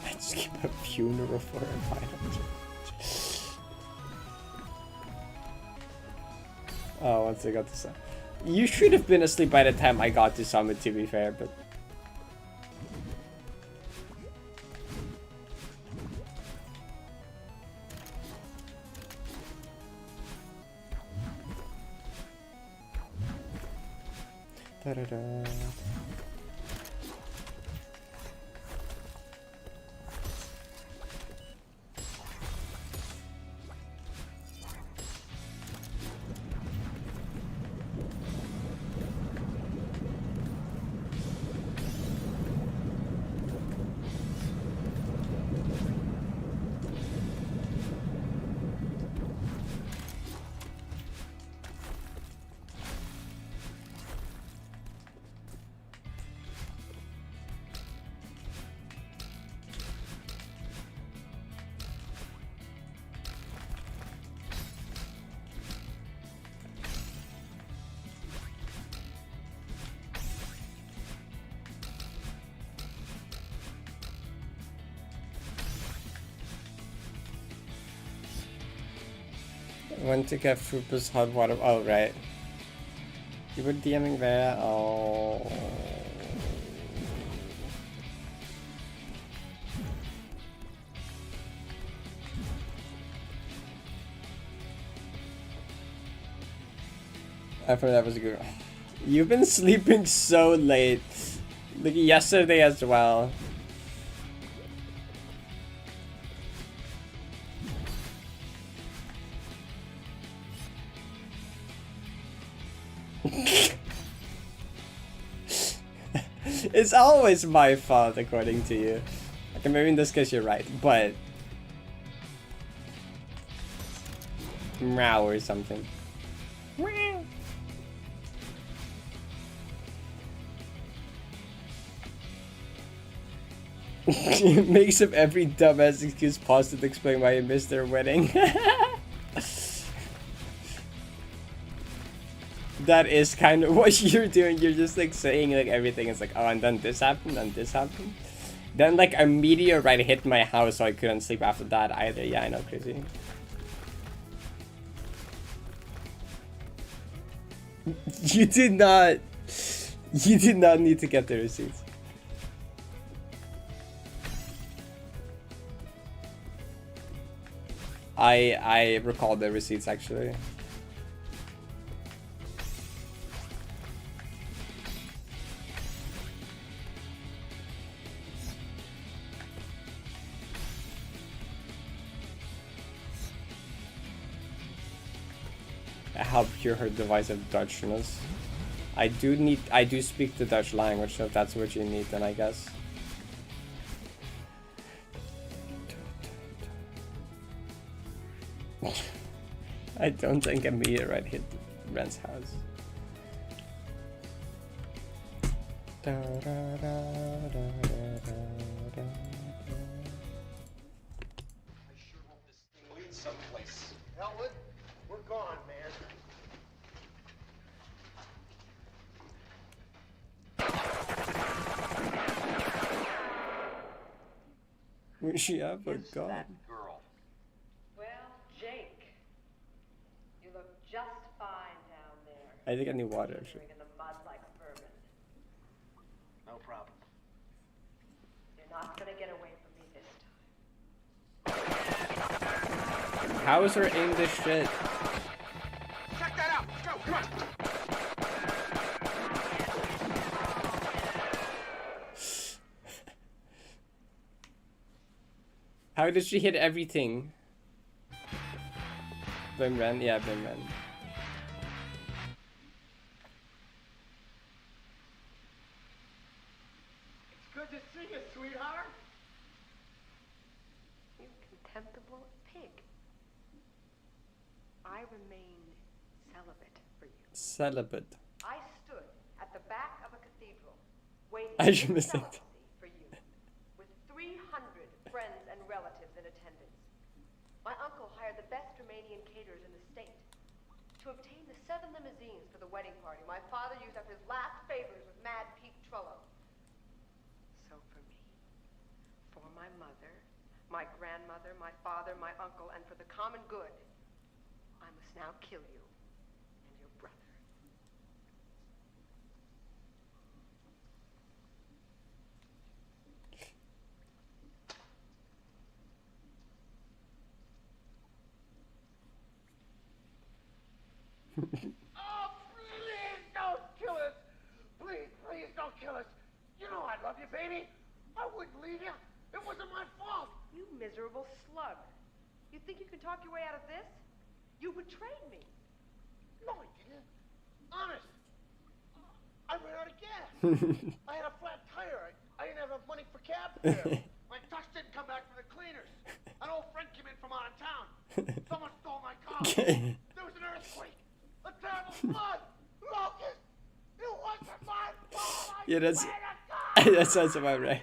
B: I just keep a funeral for a final. Oh, once I got to Summit. You should have been asleep by the time I got to Summit, to be fair, but... Da-da-da. Went to get Fupa's hot water. Oh, right. You were DMing there. Oh. I thought that was good. You've been sleeping so late. Like yesterday as well. It's always my fault, according to you. Okay, maybe in this case you're right, but... Meow or something. Meow. It makes up every dumbass excuse possible to explain why you missed their wedding. That is kind of what you're doing. You're just like saying like everything is like, oh, and then this happened, and this happened. Then like a meteorite hit my house, so I couldn't sleep after that either. Yeah, I know, crazy. You did not need to get the receipts. I recall the receipts actually. Help cure her divisive Dutchness. I do speak the Dutch language, so if that's what you need, then I guess. I don't think a meteorite hit Ren's house. Da, da, da, da, da, da.
C: I sure hope this thing leads someplace. Elwood, we're gone, man.
B: Will she ever
C: Is
B: go?
C: that girl?
D: Well, Jake,
B: I think I need water actually.
D: In the mud like vermin.
C: No problem.
D: You're not gonna get away from me this time.
B: How is her aim this shit?
C: Check that out. Let's go. Come on.
B: How did she hit everything? Bimran? Yeah, Bimran.
C: It's good to see you, sweetheart.
D: You contemptible pig. I remained celibate for you.
B: Celibate.
D: I stood at the back of a cathedral, waiting
B: I should
D: for
B: miss it.
D: celibacy for you, with 300 friends and relatives in attendance. My uncle hired the best Romanian caterers in the state. To obtain the 7 limousines for the wedding party, my father used up his last favors with Mad Pete Trullo. So for me, for my mother, my grandmother, my father, my uncle, and for the common good, I must now kill you and your brother.
C: Oh, please don't kill us. Please, please don't kill us. You know I love you, baby. I wouldn't leave you. It wasn't my fault.
D: You miserable slug. You think you can talk your way out of this? You betrayed me.
C: No, I didn't. Honest. I ran out of gas. I had a flat tire. I didn't have enough money for cab fare. My tux didn't come back from the cleaners. An old friend came in from out of town. Someone stole my car. There was an earthquake. A terrible flood. Locust. It wasn't my fault. I
B: Yeah, that's
C: swear to God.
B: that sounds about right.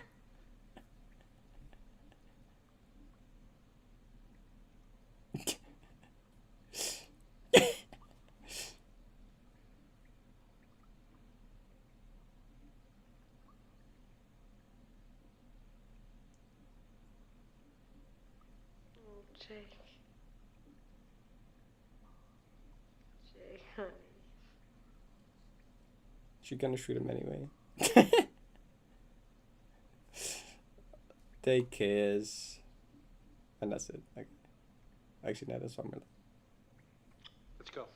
D: Oh, Jake. Jake, honey.
B: She's gonna shoot him anyway. They kiss. And that's it. Like, actually, no, that's one more.
C: Let's go.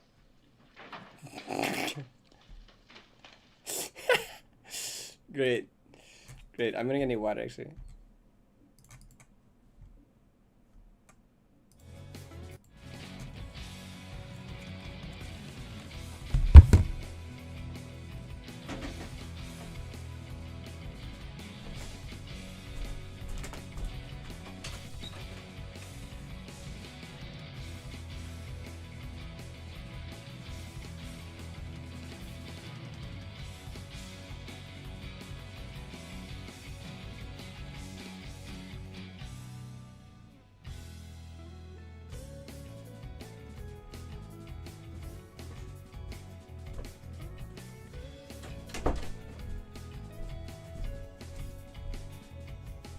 B: Great. Great. I'm gonna get any water actually.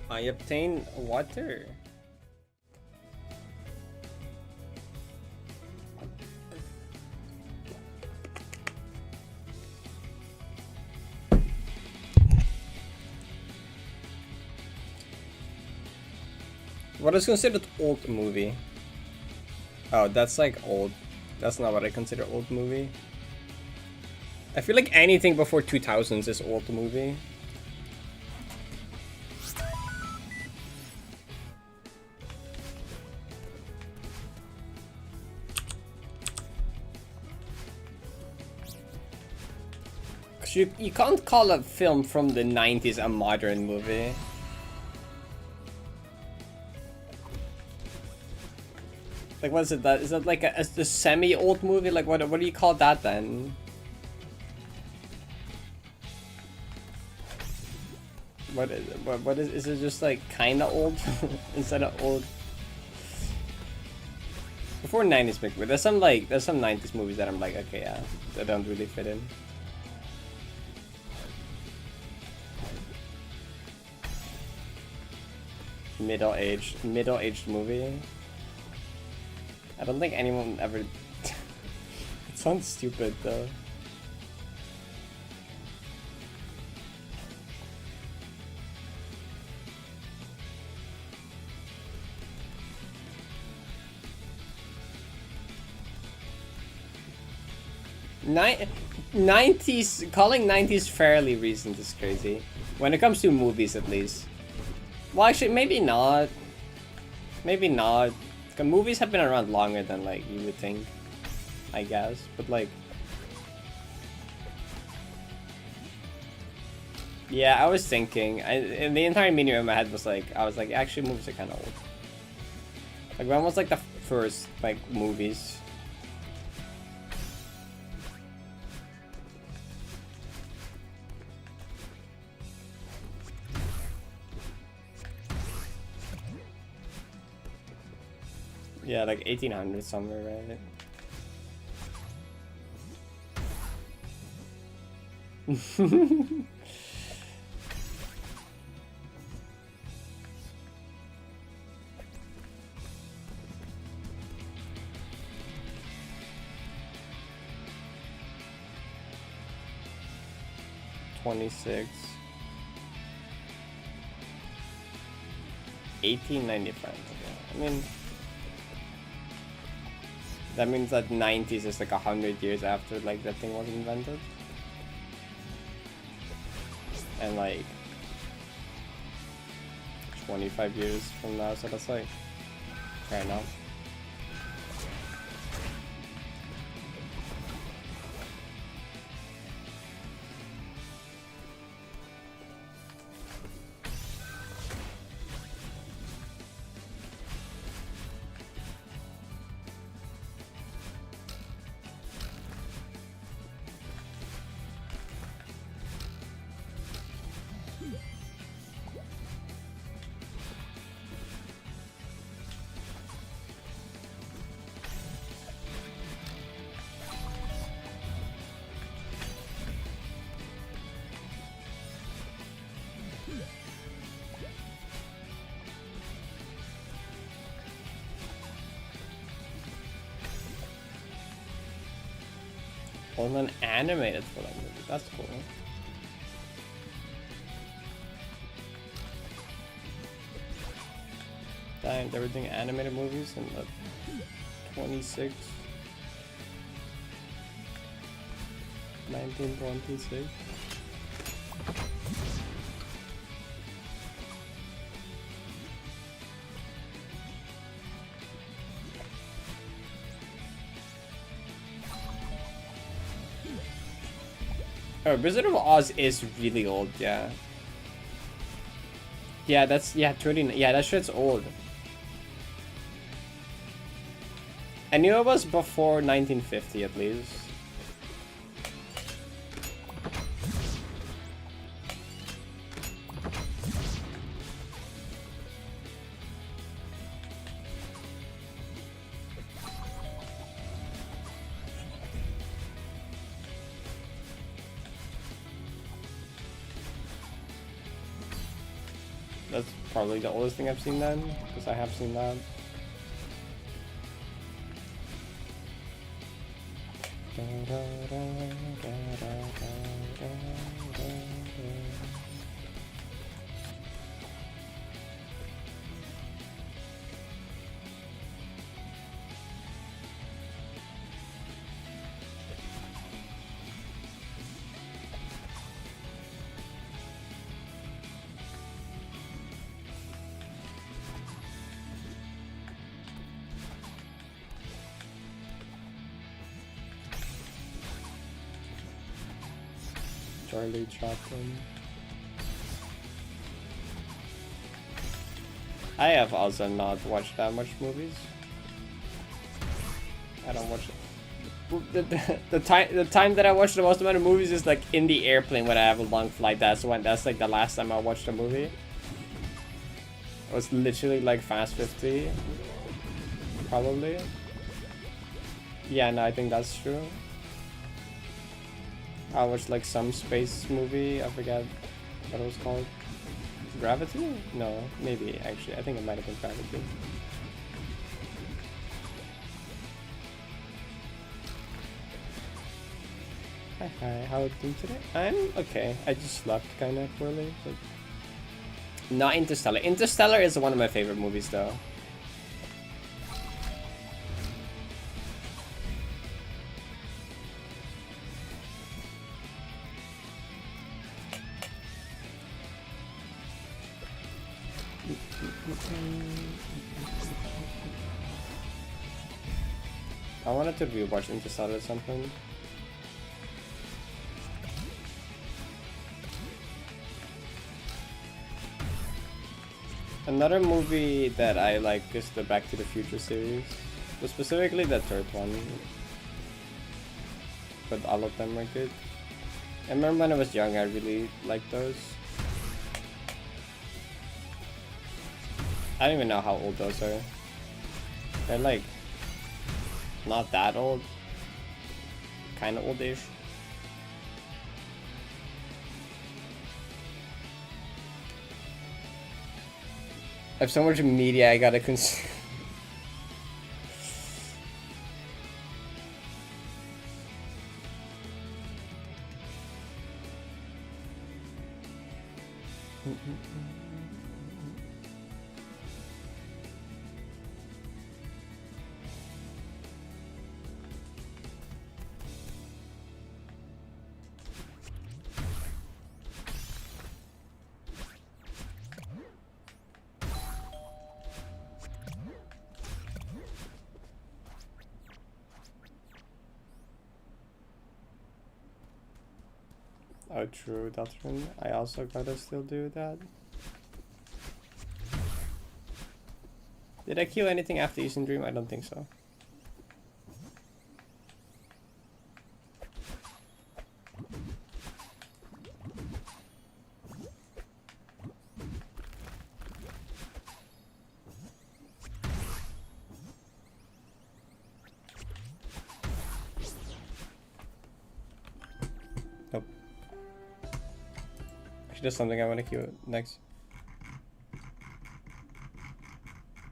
B: I obtain water. What is considered old movie? Oh, that's like old. That's not what I consider old movie. I feel like anything before 2000s is old movie. You can't call a film from the 90s a modern movie. Like, what is it? Is that like a semi-old movie? Like, what do you call that then? What is it just like kinda old instead of old? Before 90s movie, there's some 90s movies that I'm like, okay, yeah, that don't really fit in. Middle-aged movie. I don't think anyone ever. It sounds stupid though. 90s, calling 90s fairly recent is crazy. When it comes to movies, at least. Well, actually, maybe not. Maybe not. 'Cause movies have been around longer than, like, you would think. I guess. But, like... Yeah, I was thinking. And the entire meaning in my head was, like... I was like, actually, movies are kind of old. Like, when was, like, the first, like, movies? Yeah, like 1800 somewhere, right? $26. 1895. I mean, that means that 90s is like 100 years after like that thing was invented. And like 25 years from now, so that's like fair enough. Hold on, animated for that movie. That's cool. Dang, they were doing animated movies in the 26. 1926. Oh, Wizard of Oz is really old, yeah. Yeah, that's, yeah, 30, yeah, that shit's old. I knew it was before 1950 at least. That's probably the oldest thing I've seen then, because I have seen that. Charlie Chaplin. I have also not watched that much movies. I don't watch the time that I watch the most amount of movies is like in the airplane when I have a long flight. That's like the last time I watched a movie. It was literally like Fast 50, probably. Yeah, no, I think that's true. I watched like some space movie, I forget what it was called. Gravity? No, maybe actually. I think it might have been Gravity. Hi, how are you doing today? I'm okay. I just slept kind of poorly, but not Interstellar. Interstellar is one of my favorite movies though.
A: I wanted to rewatch Interstellar at some point. Another movie that I like is the Back to the Future series, but specifically the third one. But all of them are good. I remember when I was young, I really liked those. I don't even know how old those are. They're like not that old, kind of oldish. I have so much media I gotta consume. Oh, true, Doctrine. I also gotta still do that. Did I kill anything after Eastern Dream? I don't think so. Nope. Actually, there's something I want to kill next.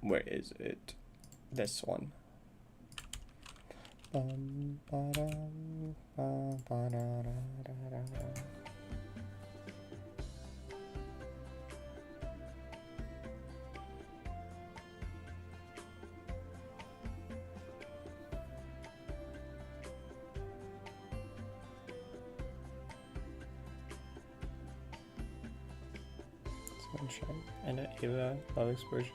A: Where is it? This one. Sunshine and an Ela love exposure.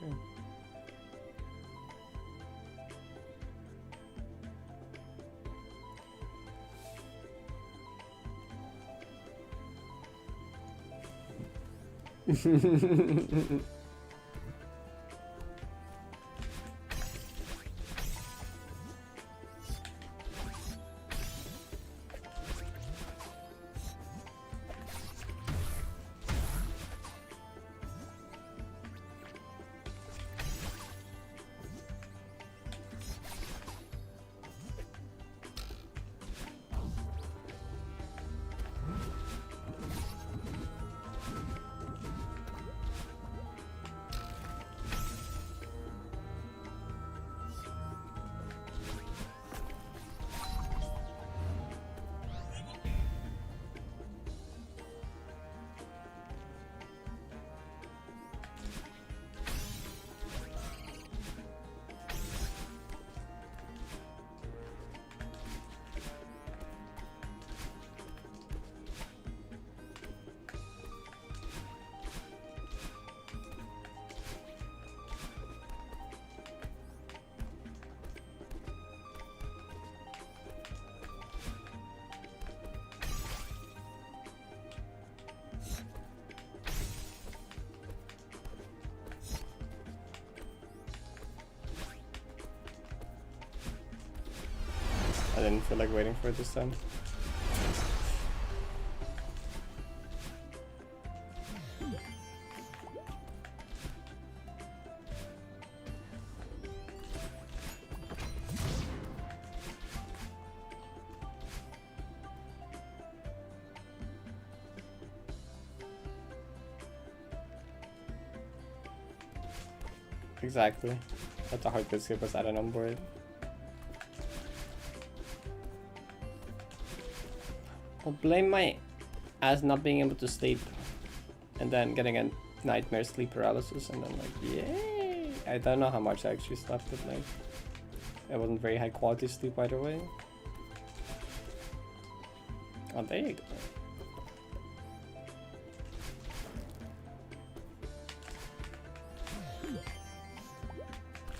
A: I didn't feel like waiting for it this time. Exactly. That's a hard skip was added on board. I'll blame my ass not being able to sleep and then getting a nightmare sleep paralysis and then like, yay! I don't know how much I actually slept, but like, it wasn't very high quality sleep either way. Oh, there you go.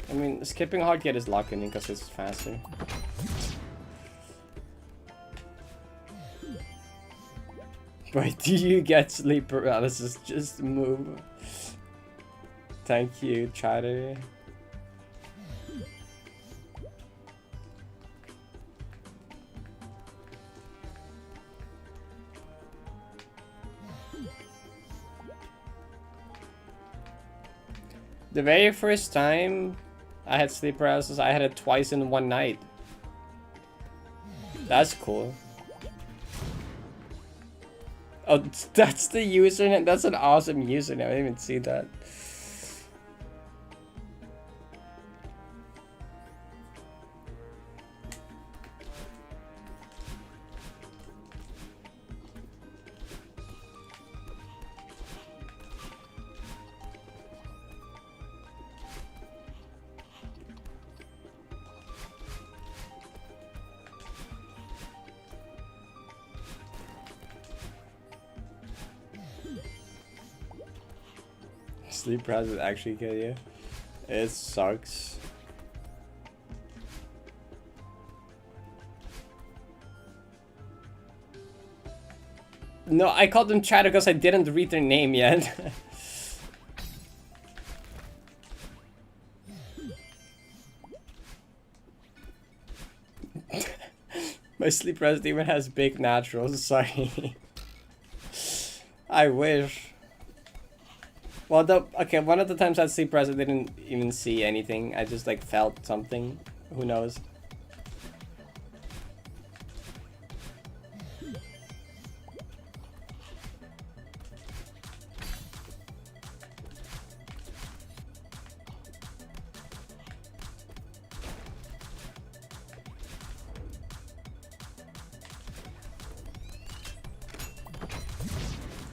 A: I mean, skipping hard get is locking in because it's faster.
B: Why do you get sleep paralysis? Just move. Thank you, chatter. The very first time I had sleep paralysis, I had it twice in one night. That's cool. Oh, that's the username. That's an awesome username. I didn't even see that. Sleep paralysis actually kill you. It sucks. No, I called them chatter because I didn't read their name yet. My sleep paralysis even has big naturals. Sorry. I wish. Well, okay, one of the times I had sleep paralysis, I didn't even see anything. I just like felt something. Who knows?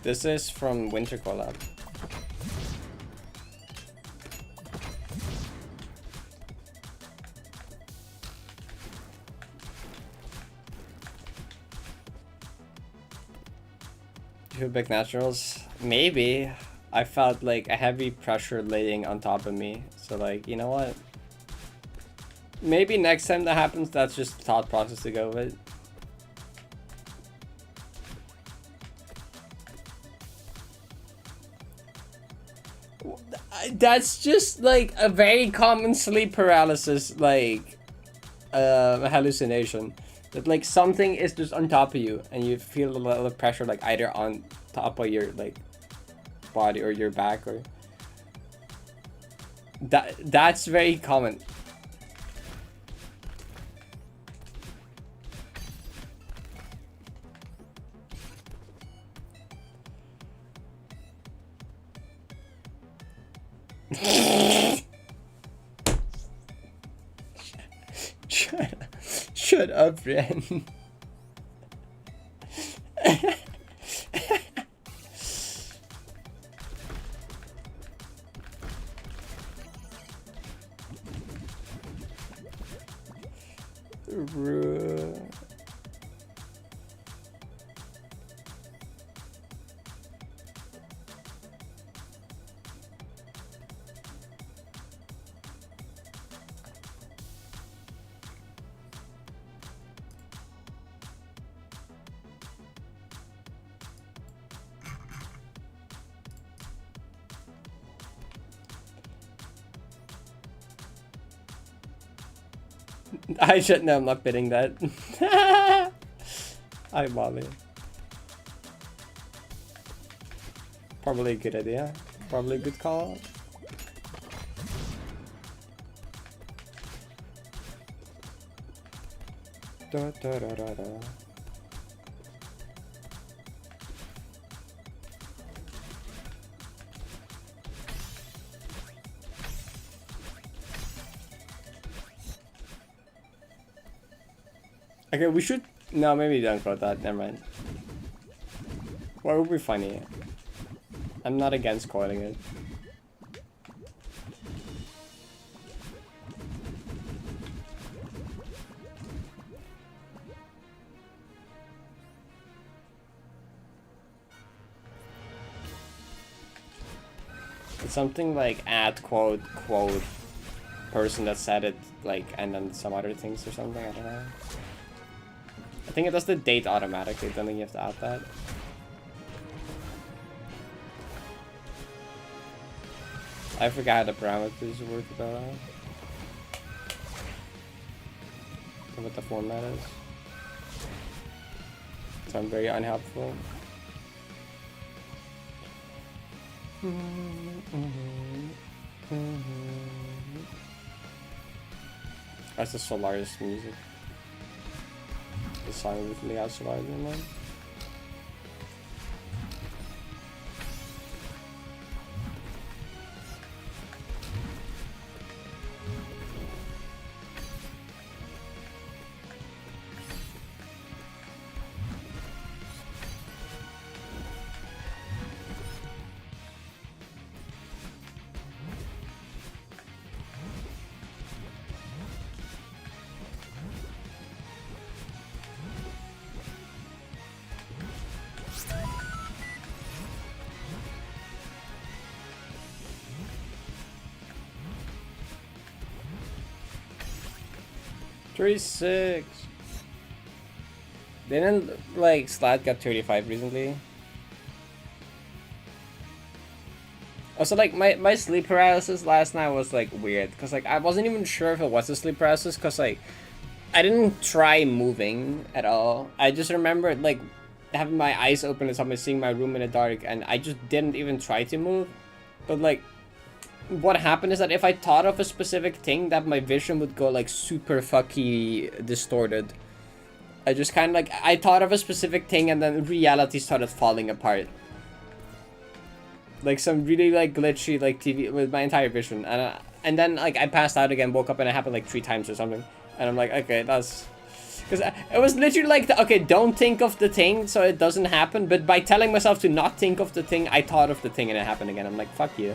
B: This is from Winter Collab. Two big naturals? Maybe. I felt like a heavy pressure laying on top of me. So like, you know what? Maybe next time that happens, that's just thought process to go with. That's just like a very common sleep paralysis, like hallucination. That like something is just on top of you and you feel a little pressure like either on top of your like body or your back or that's very common. Shut up, Ren. I should know, I'm not bidding that. Hi, Molly. Probably a good idea. Probably a good call. Da, da, da, da, da. Okay, we should... No, maybe don't quote that. Never mind. What would be funny? I'm not against coiling it. It's something like @ quote person that said it, like, and then some other things or something. I don't know. I think it does the date automatically. I don't think you have to add that. I forgot the parameters work about what the format is. So I'm very unhelpful. That's the Solaris music. The song with Leah Solaris in mind. "36." Didn't like Slat got 35 recently? Also, like my sleep paralysis last night was like weird because like I wasn't even sure if it was a sleep paralysis because like I didn't try moving at all. I just remembered like having my eyes open and something, seeing my room in the dark, and I just didn't even try to move. But like, what happened is that if I thought of a specific thing, that my vision would go like super fucky distorted. I just kind of like, I thought of a specific thing and then reality started falling apart. Like some really like glitchy like TV with my entire vision. And then like I passed out again, woke up, and it happened like 3 times or something. And I'm like, okay, that's... Because it was literally like, okay, don't think of the thing so it doesn't happen. But by telling myself to not think of the thing, I thought of the thing and it happened again. I'm like, fuck you.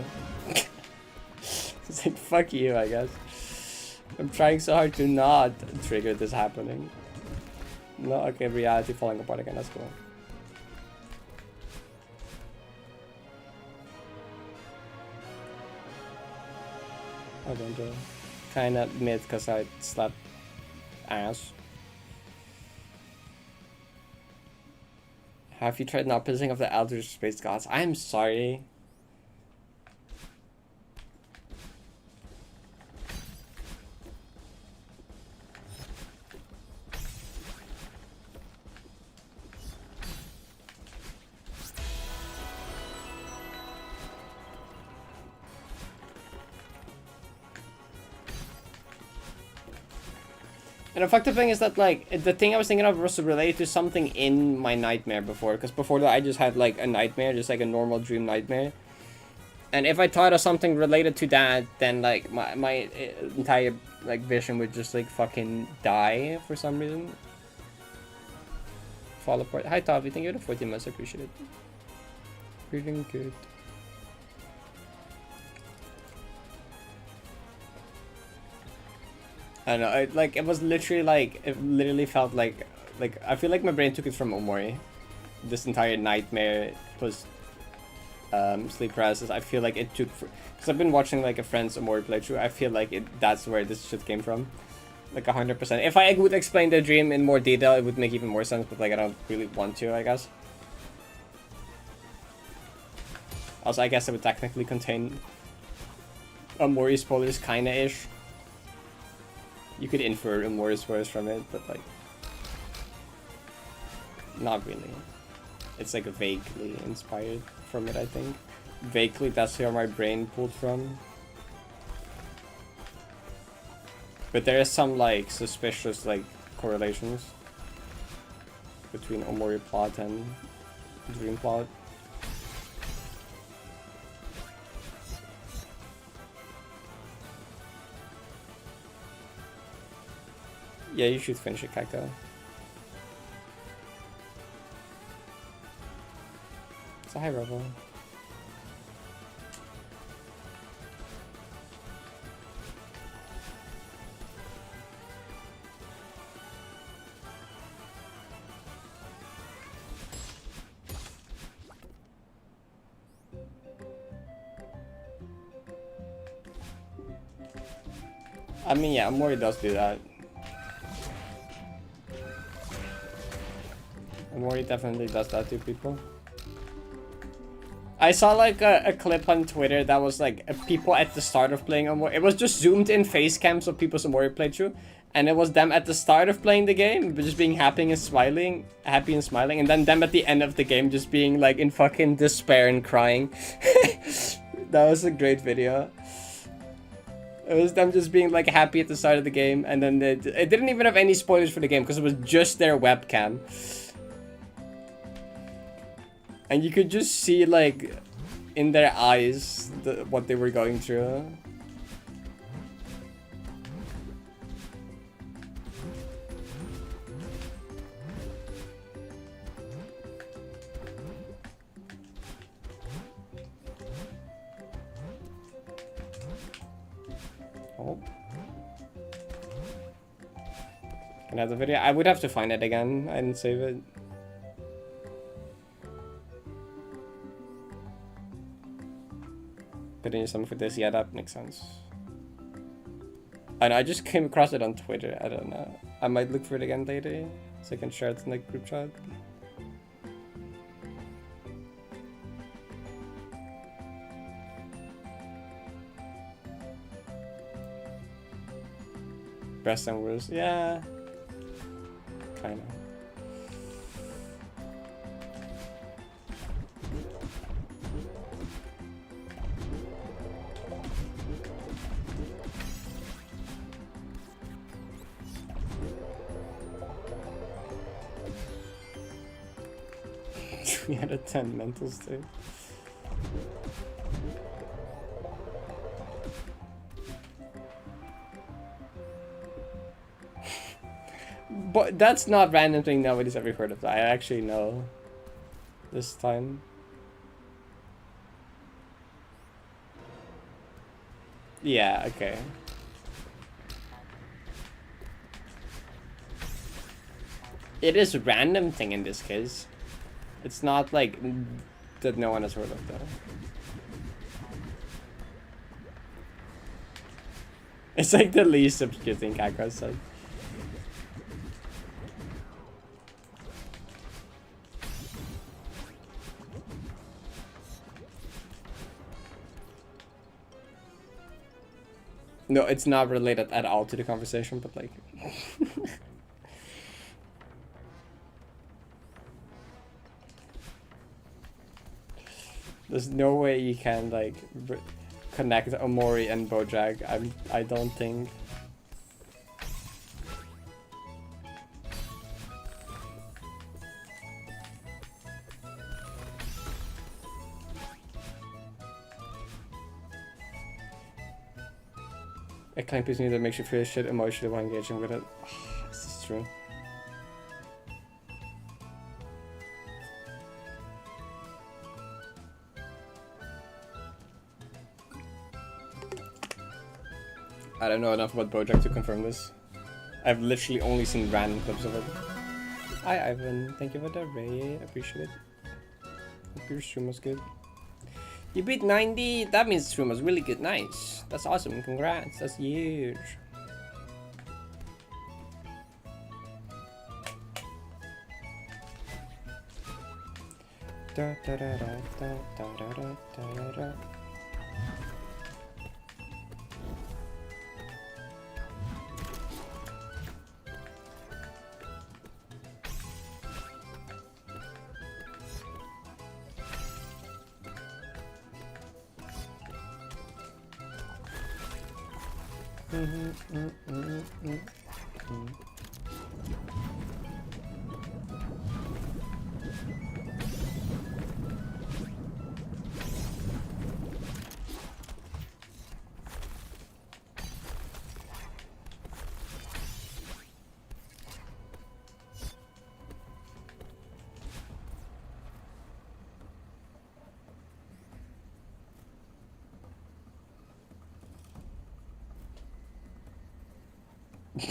B: It's like, fuck you, I guess. I'm trying so hard to not trigger this happening. No, okay, reality falling apart again, that's cool. I don't know. Kinda mid because I slept ass. Have you tried not pissing off the Elder Space Gods? I'm sorry. And the fucked up thing is that, like, the thing I was thinking of was related to something in my nightmare before. Because before that, I just had, like, a nightmare, just, like, a normal dream nightmare. And if I thought of something related to that, then, like, my entire, like, vision would just, like, fucking die for some reason. Fall apart. Hi, Tavi. Thank you for the 14 months. I appreciate it. Feeling good. I don't know, it was literally like, it literally felt like I feel like my brain took it from Omori. This entire nightmare plus sleep paralysis, I feel like it took, because I've been watching like a friend's Omori playthrough, I feel like that's where this shit came from. Like 100%. If I would explain the dream in more detail, it would make even more sense, but like I don't really want to, I guess. Also, I guess it would technically contain Omori spoilers, kinda-ish. You could infer more spoilers from it, but like, not really. It's like vaguely inspired from it, I think. Vaguely, that's where my brain pulled from. But there is some like suspicious like correlations between Omori plot and dream plot. Yeah, you should finish it, Cacto. It's a high level. I mean, yeah, Omori does do that. Omori definitely does that to people. I saw like a clip on Twitter that was like people at the start of playing Omori. It was just zoomed in face cams of people's Omori playthrough. And it was them at the start of playing the game, just being happy and smiling. And then them at the end of the game just being like in fucking despair and crying. That was a great video. It was them just being like happy at the start of the game, and then it didn't even have any spoilers for the game because it was just their webcam. And you could just see like in their eyes what they were going through. Oh. Can I have the video? I would have to find it again. I didn't save it. Putting something for this, yeah, that makes sense. And I just came across it on Twitter. I don't know. I might look for it again later, so I can share it in the group chat. Best and worst, yeah. Kinda. We had a 10 mental state. But that's not random thing nobody's ever heard of. I actually know this time. Yeah, okay. It is a random thing in this case. It's not like that no one has heard of though. It's like the least obscure thing Kakra said. No, it's not related at all to the conversation, but like... There's no way you can like connect Omori and Bojack. I don't think. A clank piece neither makes you feel shit emotionally while engaging with it. Oh, this is true. I don't know enough about Bojack to confirm this. I've literally only seen random clips of it. Hi Ivan, thank you for the raid, I appreciate it. Hope your stream was good. You beat 90, that means the stream was really good, nice. That's awesome, congrats, that's huge. Da, da, da, da, da, da, da, da, da.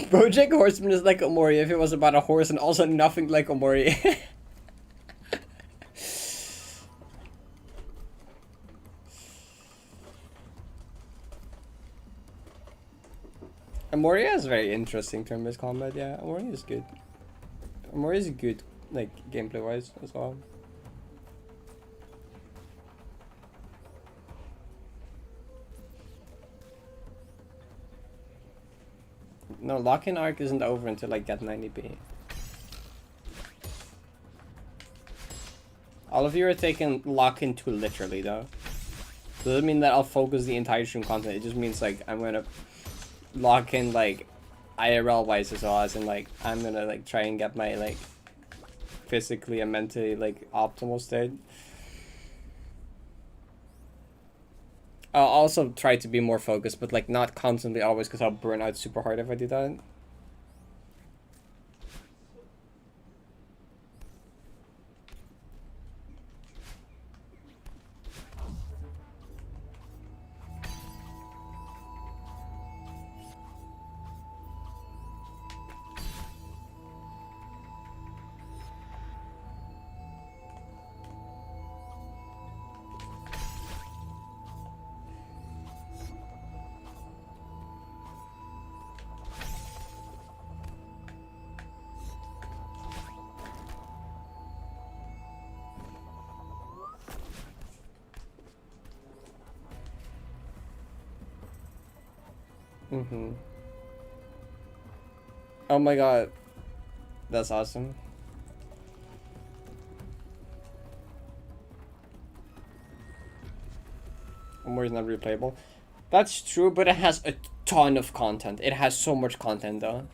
B: BoJack Horseman is like Omori if it was about a horse and also nothing like Omori. Amoria is very interesting turn-based combat. Yeah, Amoria is good. Amoria is good, like gameplay-wise as well. No, lock-in arc isn't over until I get 90p. All of you are taking lock-in too literally, though. Doesn't mean that I'll focus the entire stream content. It just means like I'm gonna lock in like IRL wise as well, as in like I'm gonna like try and get my like physically and mentally like optimal state. I'll also try to be more focused, but like not constantly always, because I'll burn out super hard if I do that. Oh my god. That's awesome. More is not replayable. That's true, but it has a ton of content. It has so much content though.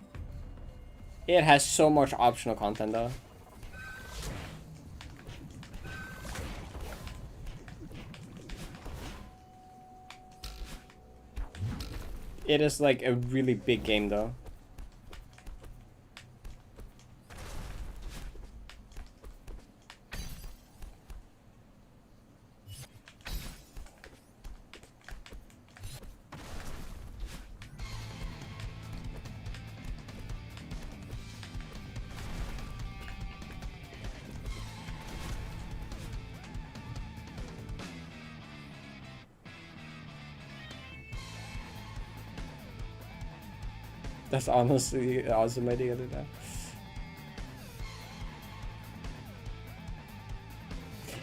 B: It has so much optional content though. It is like a really big game though. That's honestly an awesome idea to do that.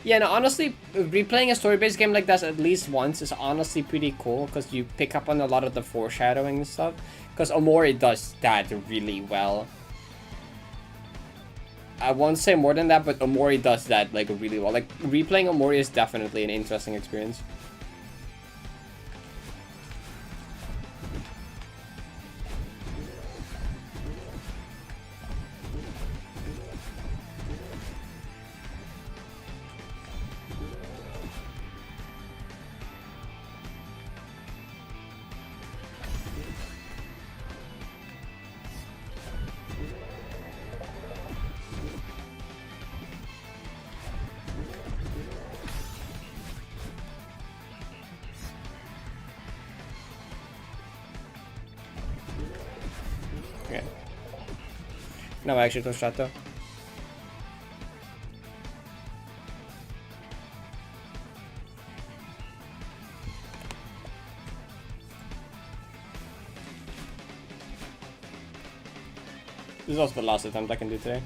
B: Yeah, no, honestly, replaying a story-based game like that at least once is honestly pretty cool, because you pick up on a lot of the foreshadowing and stuff. Because Omori does that really well. I won't say more than that, but Omori does that like really well. Like, replaying Omori is definitely an interesting experience. No, actually, don't shot though. This is also the last attempt I can do today.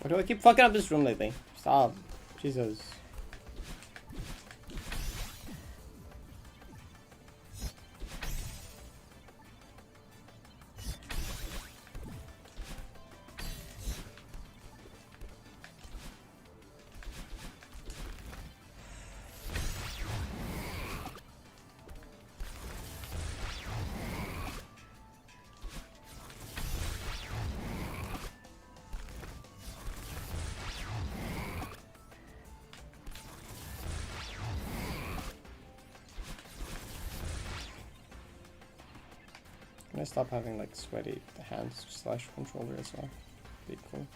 B: Why do I keep fucking up this room lately? Stop. Jesus. Can I stop having like sweaty hands / controller as well? Be cool.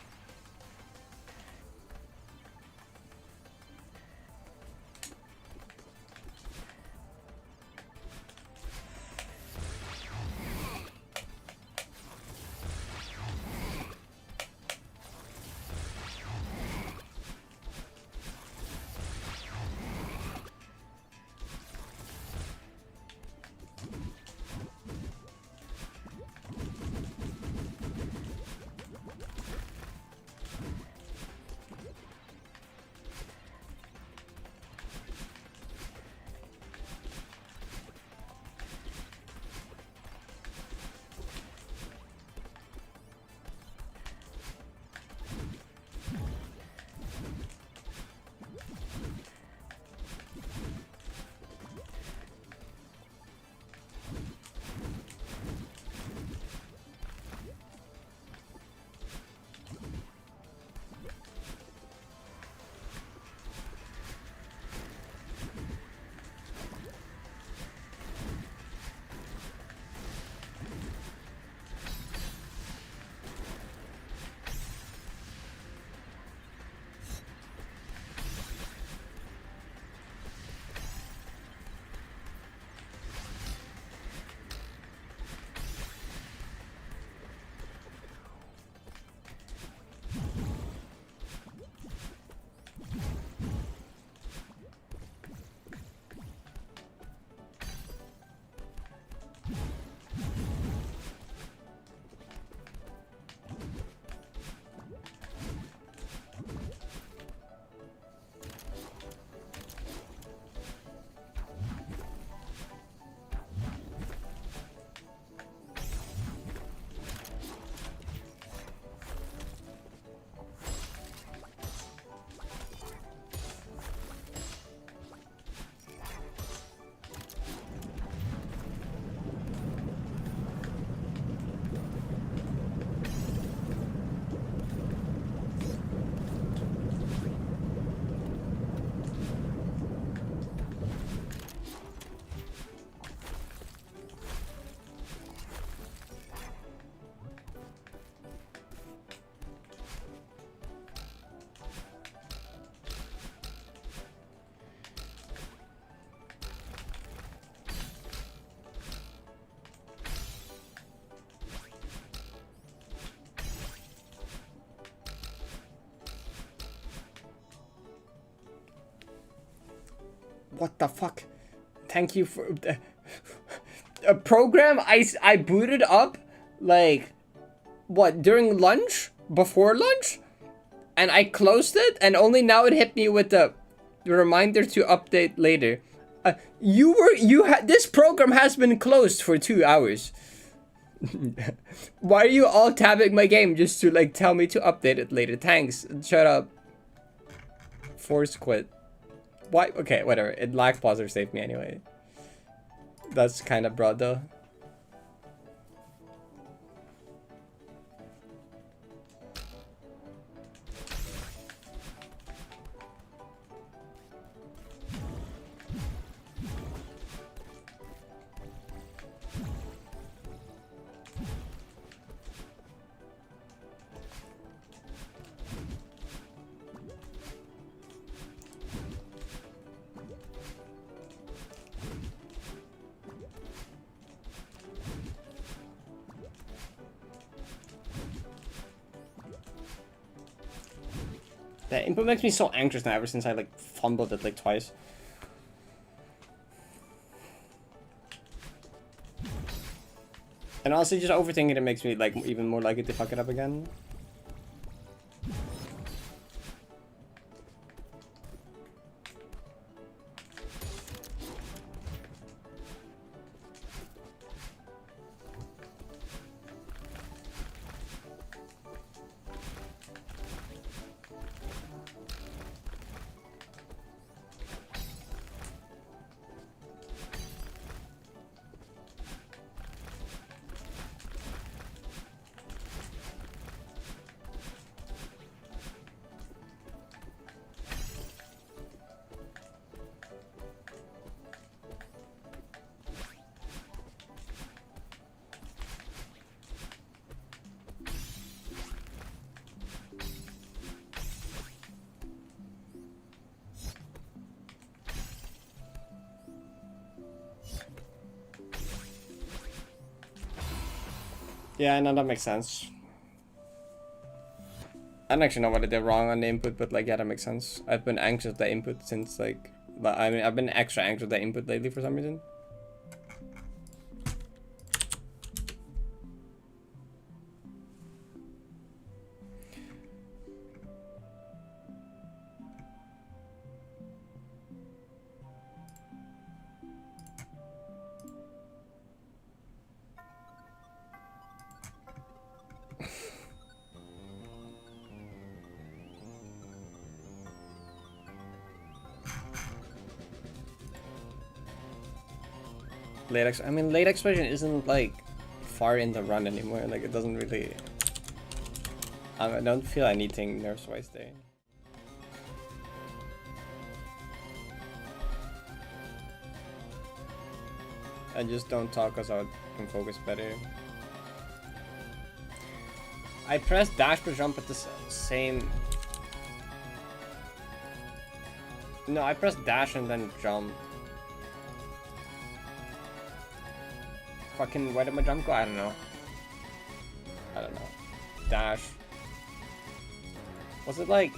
B: What the fuck? Thank you for a program I booted up like what, during lunch? Before lunch? And I closed it and only now it hit me with the reminder to update later. This program has been closed for 2 hours. Why are you all tabbing my game just to like tell me to update it later? Thanks. Shut up. Force quit. Why? Okay, whatever. It lag pause or saved me anyway. That's kind of broad though. That input makes me so anxious now ever since I like fumbled it like twice. And honestly, just overthinking it makes me like even more likely to fuck it up again. Yeah, no, that makes sense. I don't actually know what I did wrong on the input, but like, yeah, that makes sense. I've been anxious with the input since like, I mean, I've been extra anxious with the input lately for some reason. I mean, late explosion isn't like far in the run anymore. Like, it doesn't really. I don't feel anything nerves wise there. I just don't talk because I can focus better. I press dash for jump at the same. No, I press dash and then jump. Fucking, where did my jump go? I don't know. Dash. Was it like...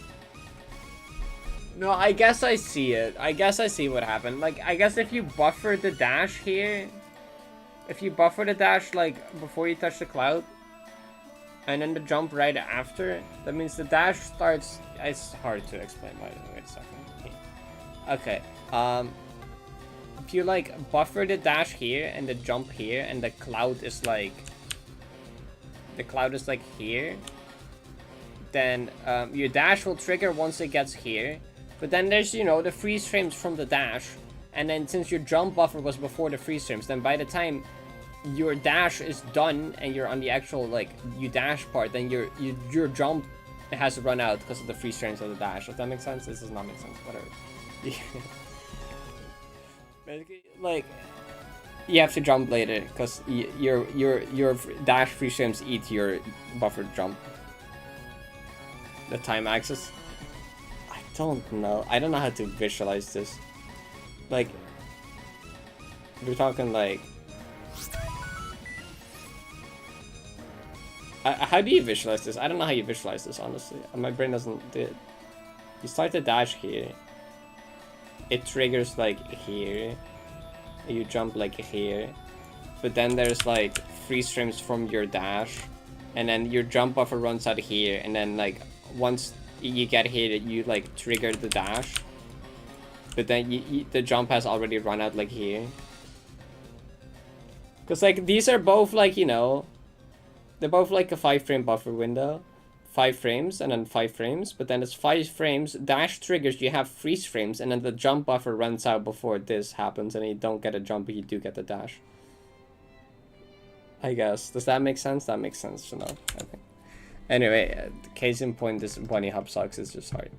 B: No, I guess I see it. I guess I see what happened. Like, I guess if you buffer the dash here... If you buffer the dash, like, before you touch the cloud... And then the jump right after... That means the dash starts... It's hard to explain. Wait a second. Okay. If you like buffer the dash here and the jump here and the cloud is like here, then your dash will trigger once it gets here. But then there's, you know, the freeze frames from the dash, and then since your jump buffer was before the freeze frames, then by the time your dash is done and you're on the actual like you dash part, then your jump has run out because of the freeze frames of the dash. Does that make sense? This does not make sense. Whatever. Basically, like, you have to jump later because your dash free frames eat your buffered jump. The time axis. I don't know. I don't know how to visualize this. Like, we're talking like. How do you visualize this? I don't know how you visualize this, honestly. My brain doesn't do it. You start the dash here. It triggers like here. You jump like here. But then there's like freeze frames from your dash. And then your jump buffer runs out here. And then like once you get here, you like trigger the dash. But then the jump has already run out like here. Because like these are both like, you know, they're both like a 5-frame buffer window. 5 frames and then 5 frames, but then it's 5 frames, dash triggers, you have freeze frames, and then the jump buffer runs out before this happens, and you don't get a jump, but you do get the dash. I guess. Does that make sense? That makes sense to know, I think. Anyway, case in point, this bunny hop sucks, it's just hard.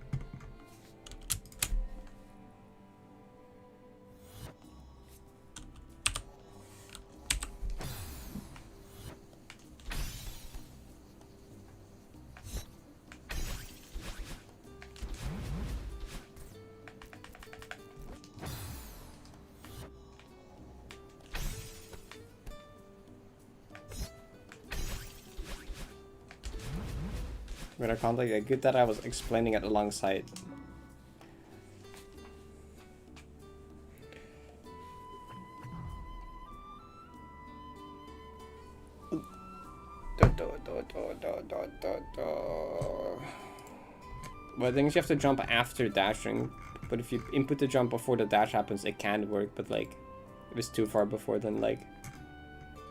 B: But I can't like good that I was explaining it alongside. Well, I think you have to jump after dashing, but if you input the jump before the dash happens, it can work, but like, if it's too far before, then like,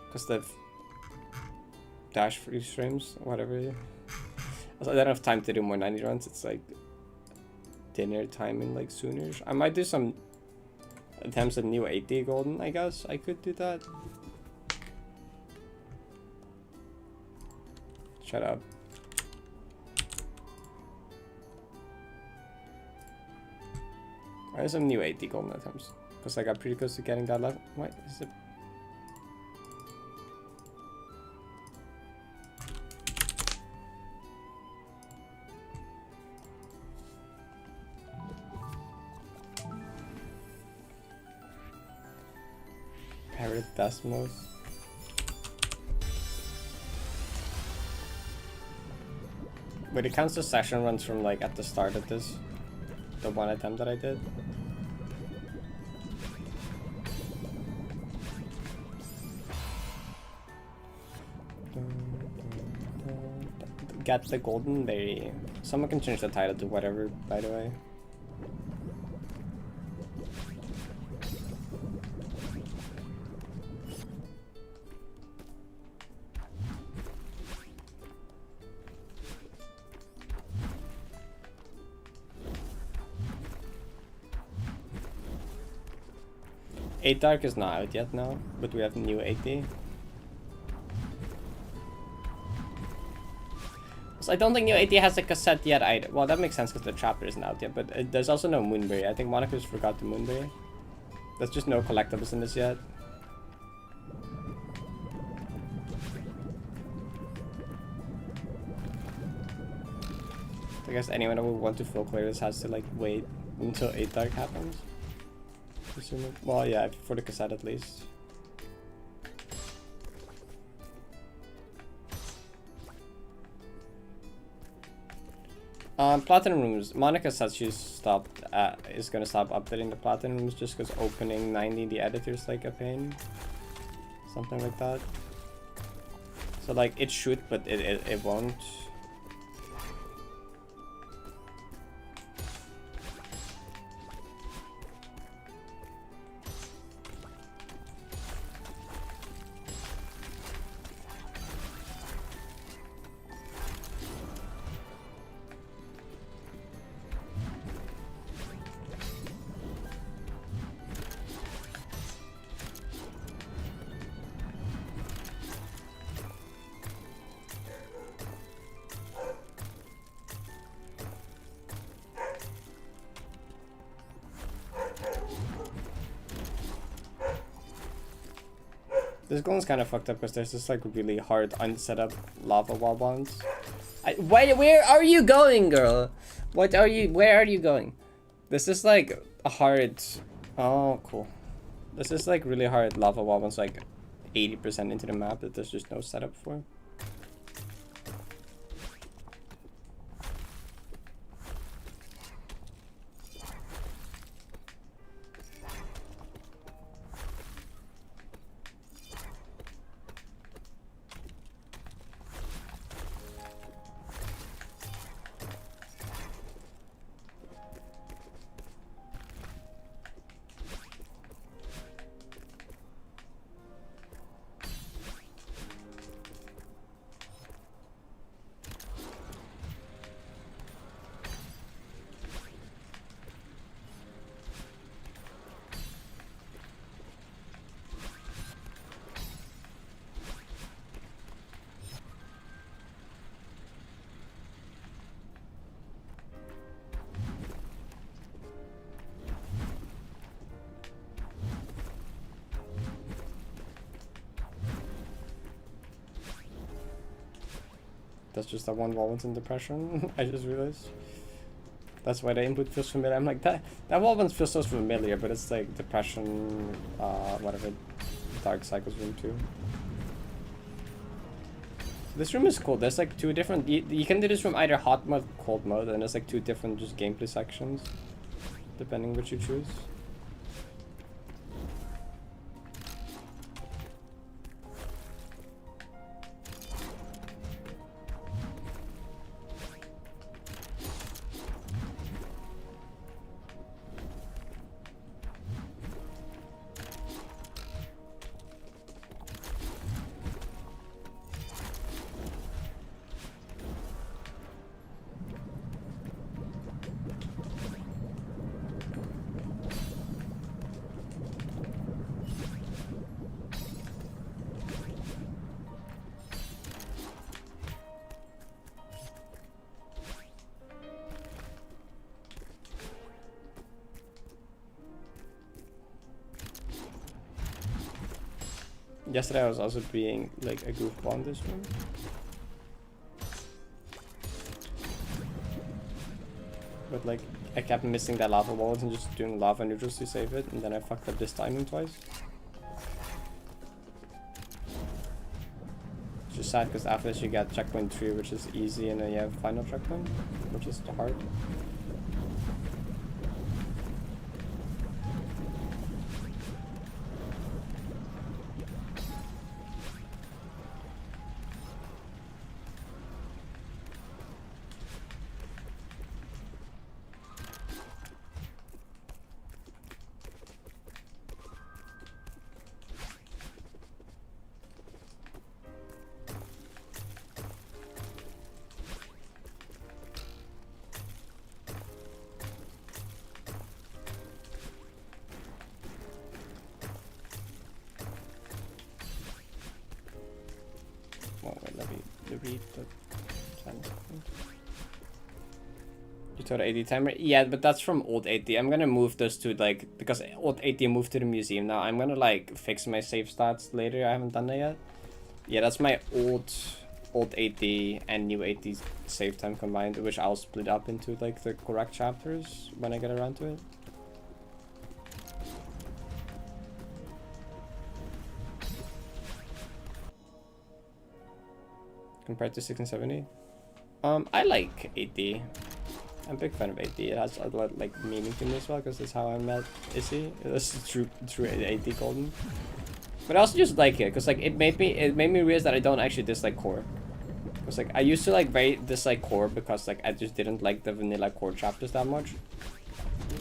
B: because the dash freeze frames, whatever. Also, I don't have time to do more 90 runs, it's like dinner time in like soonish. I might do some attempts at new 80 golden, I guess. I could do that. Shut up. I have some new 80 golden attempts. Because I got pretty close to getting that level. What is it? Parrot Desmos. But it counts the session runs from like at the start of this, the one attempt that I did. Get the golden berry. Someone can change the title to whatever, by the way. Eight Dark is not out yet now, but we have new 80. So I don't think new 80 has a cassette yet either. Well, that makes sense because the chapter isn't out yet, but there's also no Moonberry. I think Monica just forgot the Moonberry. There's just no collectibles in this yet. I guess anyone who would want to full clear this has to like wait until 8 Dark happens. Well, yeah, for the cassette at least. Platinum rooms. Monica says she's stopped. Is gonna stop updating the platinum rooms just because opening 90 the editor's like a pain. Something like that. So like it should, but it won't. This golem's kind of fucked up because there's this like really hard unset up lava wall bonds. Where are you going, girl? Where are you going? This is like a hard. Oh, cool. This is like really hard lava wall bonds, like 80% into the map that there's just no setup for. That's just that one wall one's in depression. I just realized. That's why the input feels familiar. I'm like, that wall one feels so familiar, but it's like depression, whatever, dark cycles room 2. This room is cool. There's like two different, you can do this from either hot mode, cold mode, and there's like two different just gameplay sections, depending which you choose. Yesterday I was also being like a goofball in this room. But like, I kept missing that lava walls and just doing lava neutrals to save it, and then I fucked up this timing twice. Just sad because after this you get checkpoint 3, which is easy, and then you have final checkpoint, which is hard. Well, wait, let me read the time. You told 80 timer? Yeah, but that's from old 80. I'm gonna move those to like, because old 80 moved to the museum now. I'm gonna like fix my save stats later. I haven't done that yet. Yeah, that's my old 80 and new 80 save time combined, which I'll split up into like the correct chapters when I get around to it. Compared to 670, I like 80. I'm a big fan of 80. It has a lot like meaning to me as well because that's how I met Izzy. This is true 80 golden. But I also just like it because like it made me realize that I don't actually dislike core. Because like I used to like very dislike core because like I just didn't like the vanilla core chapters that much.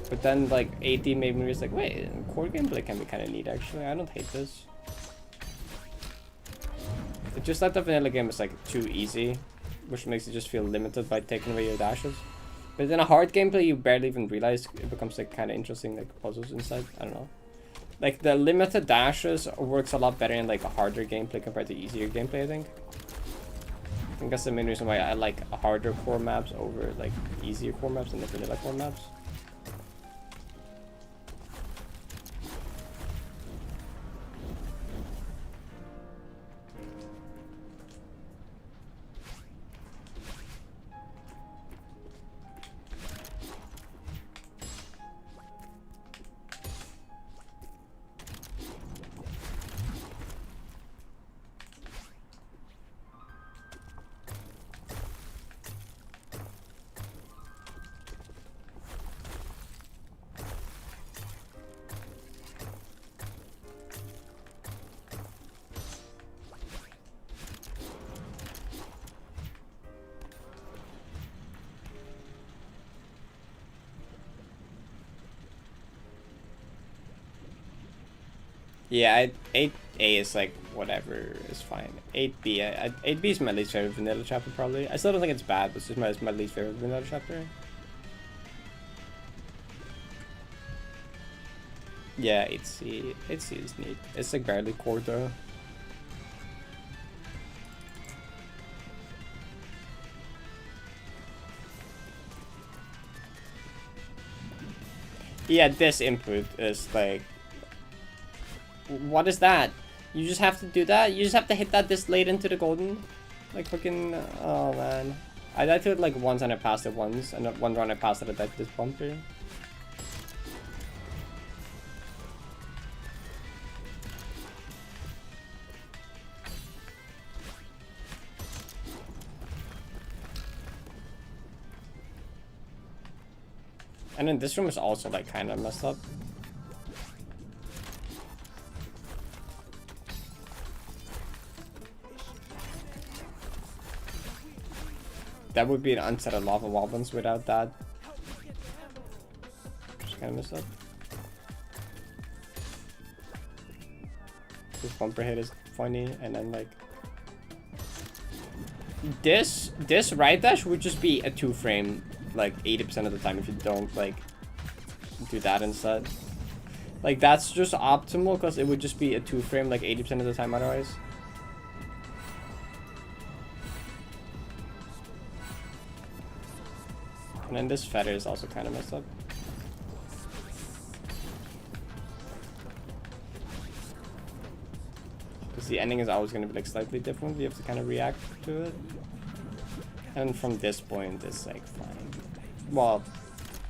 B: But then like 80 made me realize like wait, core gameplay can be kind of neat actually. I don't hate this. It's just that the vanilla game is like too easy, which makes it just feel limited by taking away your dashes. But in a hard gameplay, you barely even realize it becomes like kind of interesting, like puzzles inside. I don't know. Like the limited dashes works a lot better in like a harder gameplay compared to easier gameplay. I think that's the main reason why I like harder core maps over like easier core maps than the vanilla core maps. Yeah, 8A is like whatever is fine. 8B, 8B is my least favorite vanilla chapter probably. I still don't think it's bad, but it's just my least favorite vanilla chapter. Yeah, 8C is neat. It's like barely core though. Yeah, this input is like, what is that? You just have to do that? You just have to hit that this late into the golden? Like fucking, oh man. I died to it like once and I passed it once, and one round I passed it, I died to this bumper. And then this room is also like kind of messed up. That would be an unsettled lava wobbles without that. Just kind of messed up. This bumper hit is funny, and then like this right dash would just be a 2-frame like 80% of the time if you don't like do that instead. Like that's just optimal because it would just be a 2-frame like 80% of the time otherwise. And then this feather is also kind of messed up. Because the ending is always going to be like slightly different. You have to kind of react to it. And from this point, it's like fine. Well,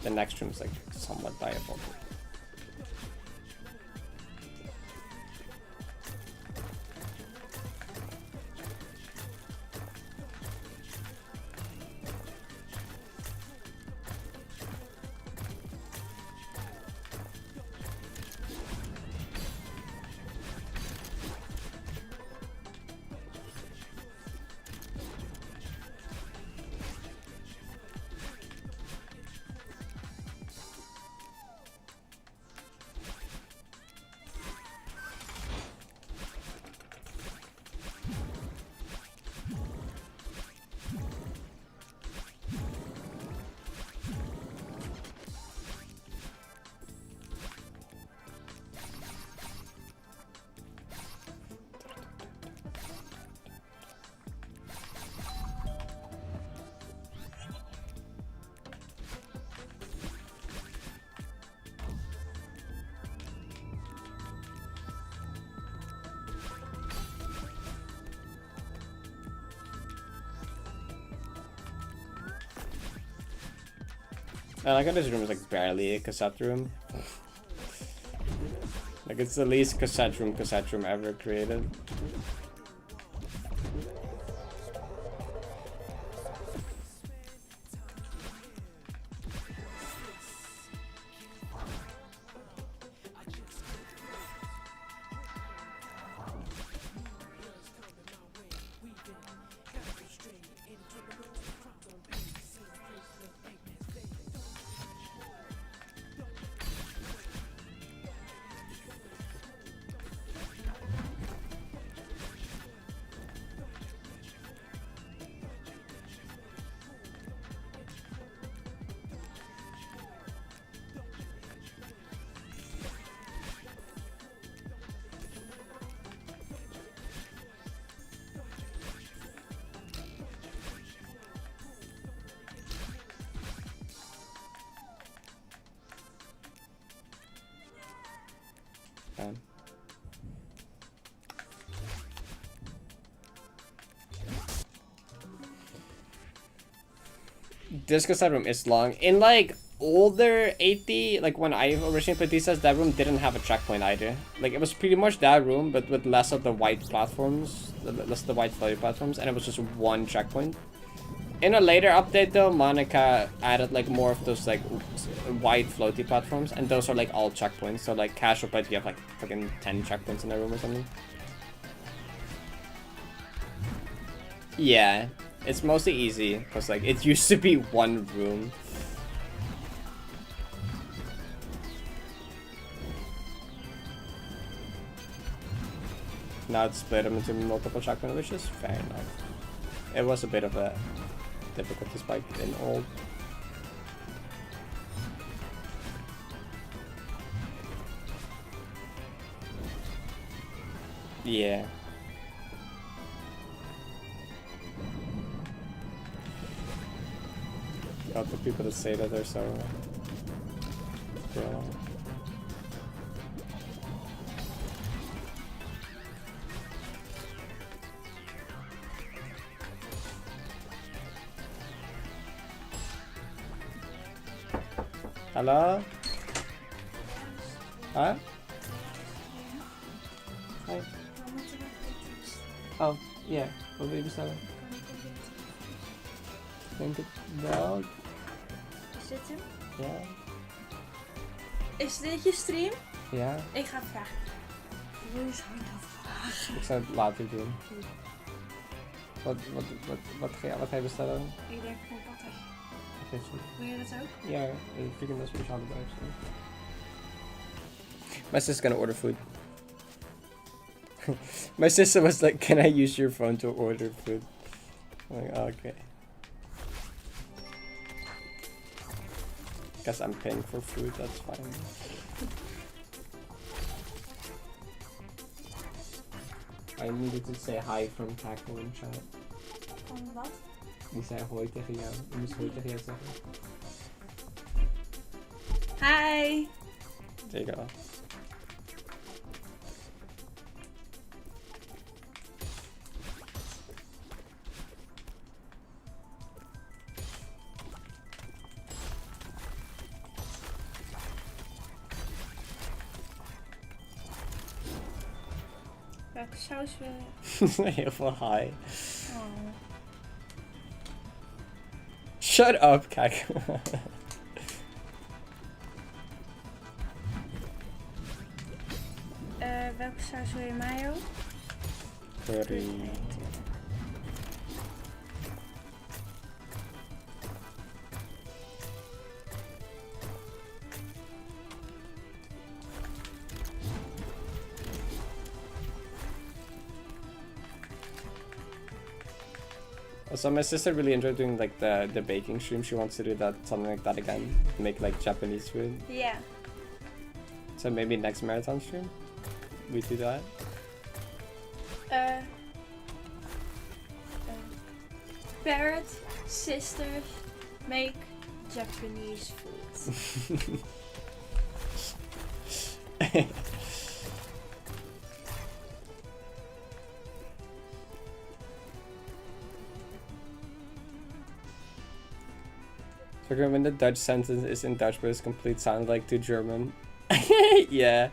B: the next room is like somewhat diabolical. And I got this room is like barely a cassette room. Like it's the least cassette room ever created. This cassette room is long. In like older 80, like when I originally played these sets, that room didn't have a checkpoint either. Like it was pretty much that room, but with less of the white platforms, less of the white floaty platforms, and it was just one checkpoint. In a later update though, Monica added like more of those like white floaty platforms, and those are like all checkpoints. So like casual play, you have like fucking 10 checkpoints in a room or something. Yeah, it's mostly easy because like it used to be one room. Now it's split them into multiple checkpoints, which is fair enough. It was a bit of a difficulty spike in old. Yeah. Got the people that say that they're so real. Hello? Huh? Hi. Oh, yeah. Wat wil je bestellen? Denk het wel.
E: Is dit hem?
B: Ja.
E: Is dit je stream?
B: Ja.
E: Ik ga vragen. Hoe zou je dat vragen?
B: Ik zou het later doen. Wat ga je bestellen?
E: Ik denk voor een patat.
B: Oké, goed.
E: Wil je dat ook?
B: Ja, ik vind dat speciaal erbij staan. My sister's gonna order food. My sister was like, "Can I use your phone to order food?" I'm like, oh, okay. Guess I'm paying for food, that's fine. I needed to say hi from Taco in chat.
E: Van wat?
B: Die zei hoi tegen jou. Je moest hoi tegen jou zeggen.
E: Hi!
B: There you go.
E: Welke saus wil je?
B: Heel veel hi.
E: Oh.
B: Shut up, kijk.
E: Welke saus wil je? Mayo?
B: Curry. So my sister really enjoyed doing like the baking stream. She wants to do that, something like that again. Make like Japanese food.
E: Yeah.
B: So maybe next marathon stream we do that.
E: Parrot sisters make Japanese food.
B: Okay, when the Dutch sentence is in Dutch but it's complete sound like to German. Yeah.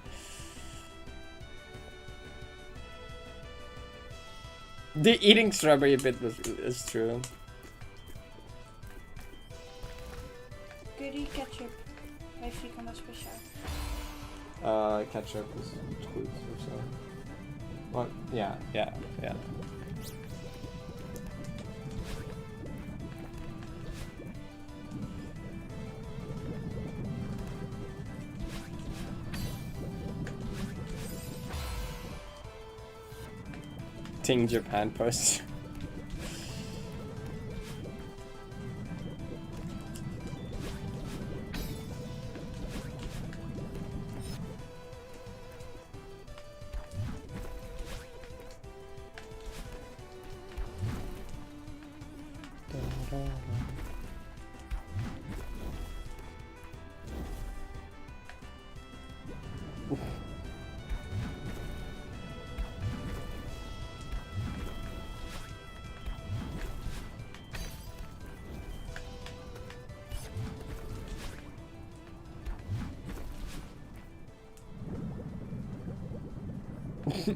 B: The eating strawberry bit is true.
E: Curry ketchup. Bij frikandel speciaal.
B: Ketchup is goed of zo. Well, yeah. Ting Japan post.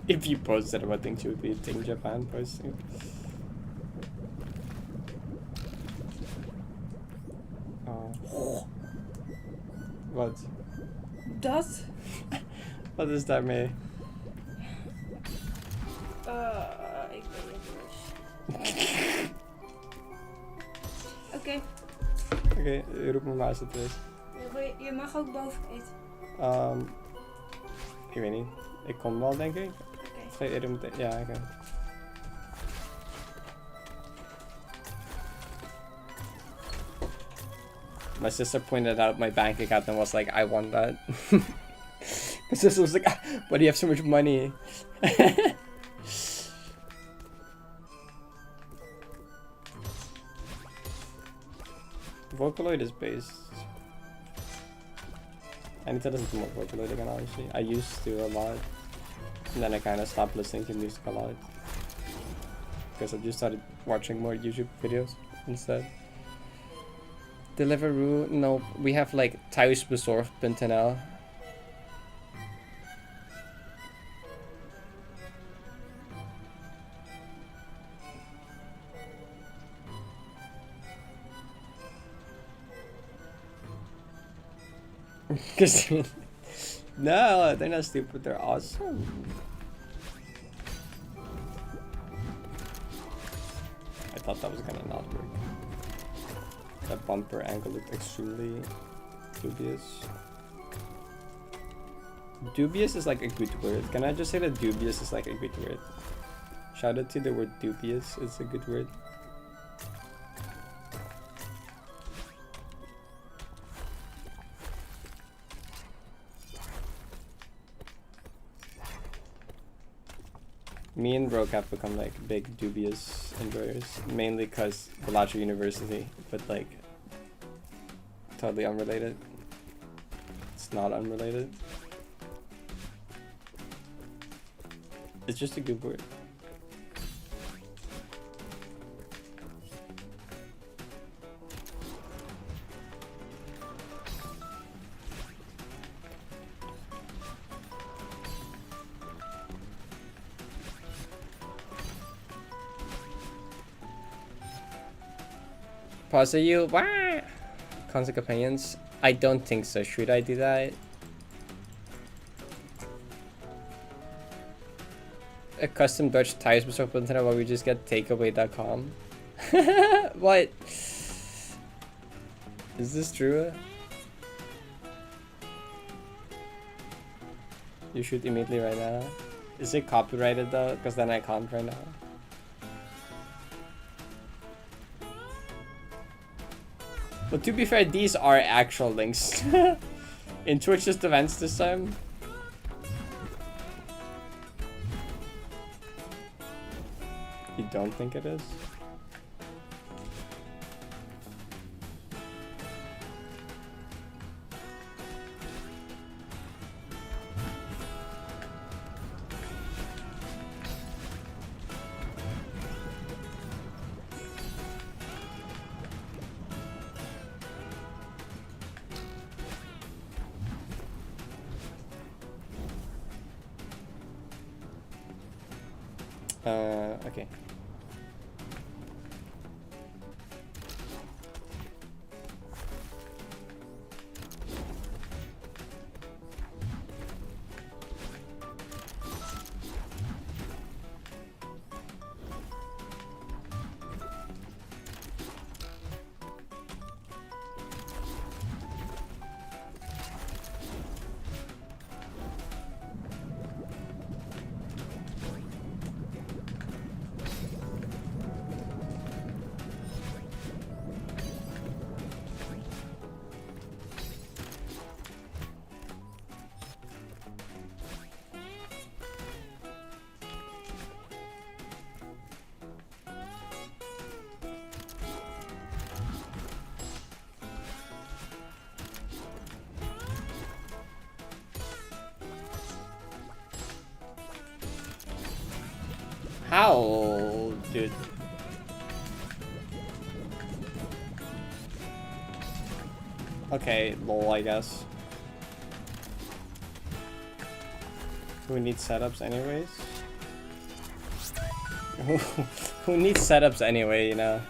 B: If you posted about things, you would be a Ting Japan posting. What?
E: Dat?
B: What does that mean?
E: Ik weet het niet. Oké.
B: Oké, roep me maar als het is.
E: Je mag ook boven eten.
B: Ik weet niet. Ik kom wel, denk ik.
E: Oké.
B: Ga je eerder meteen? Ja, oké. My sister pointed out my bank account and was like, I want that. My sister was like, but you have so much money. Vocaloid is based. I need to listen to more Vocaloid again, honestly. I used to a lot. And then I kind of stopped listening to music a lot. Because I just started watching more YouTube videos instead. Deliveroo? No, we have like thuisbezorgd.nl. No, they're not stupid, they're awesome. I thought that was gonna not work. That bumper angle looked extremely dubious. Dubious is like a good word. Can I just say that dubious is like a good word? Shout out to the word dubious, it's a good word. Me and Broke have become like big dubious enjoyers, mainly because Bellagio University, but like totally unrelated. It's not unrelated. It's just a good word. Pause you? Wah! Concept opinions? I don't think so. Should I do that? A custom Dutch tires was open to where we just get takeaway.com. What? Is this true? You shoot immediately right now. Is it copyrighted though? Because then I can't right now. But to be fair, these are actual links. In Twitch's defense this time. You don't think it is? Okay. How, dude? Okay, lol, I guess. Who needs setups anyways? Who needs setups anyway, you know?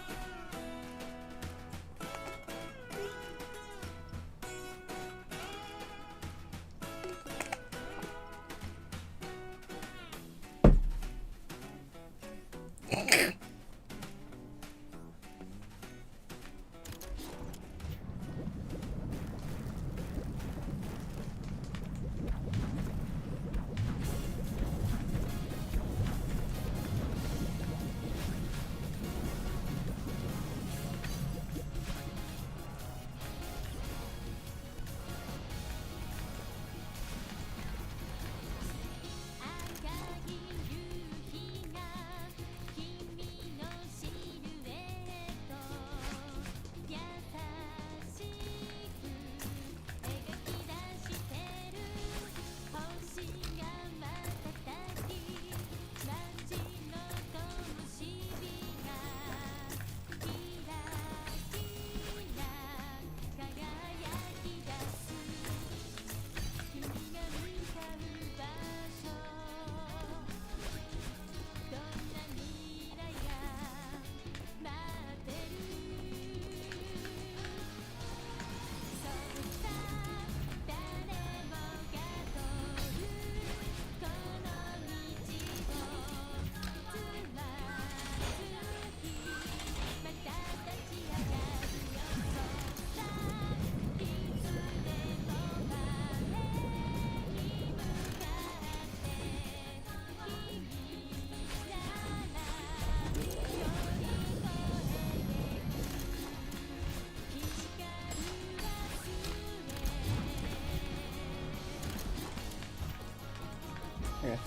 B: Okay.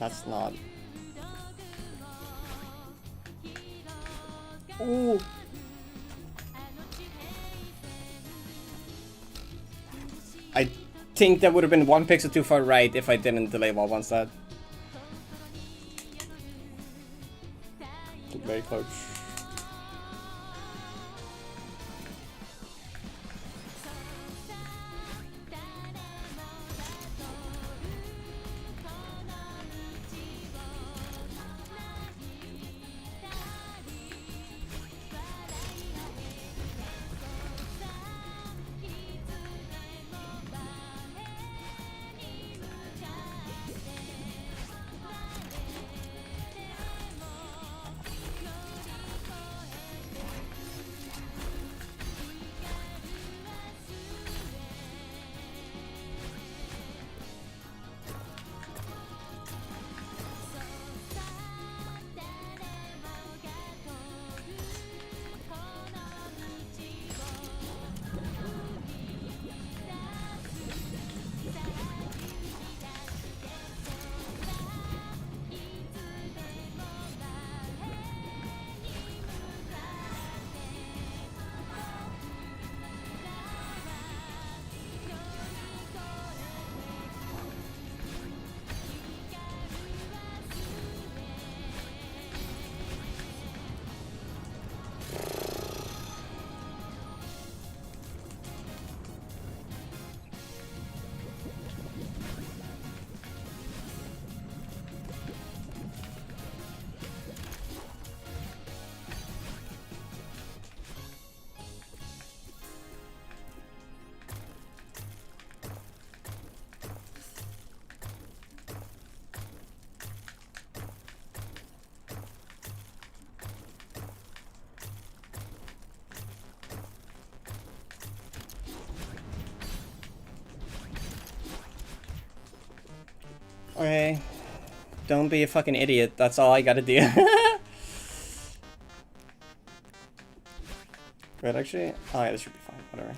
B: That's not. Ooh. I think that would have been one pixel too far right if I didn't delay while once that. Very close. Okay. Don't be a fucking idiot. That's all I gotta do. Wait, actually? Oh yeah, this should be fine. Whatever.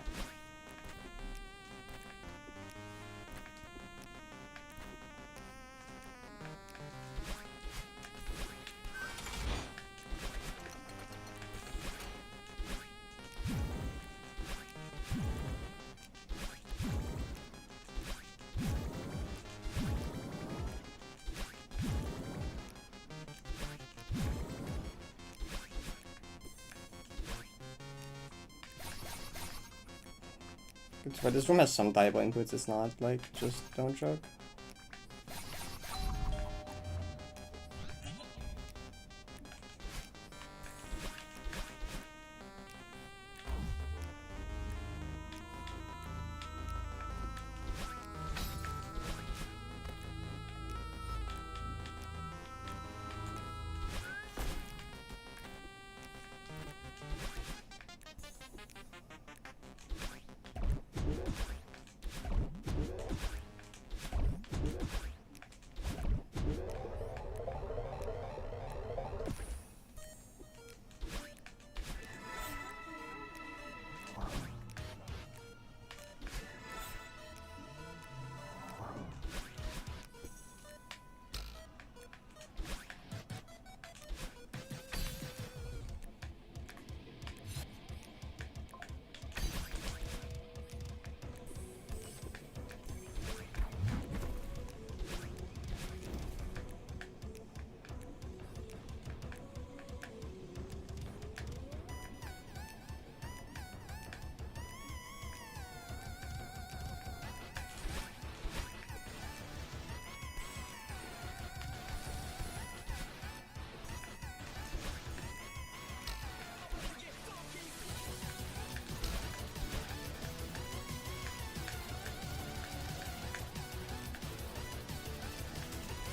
B: But this room has some diable inputs, it's not like just don't joke.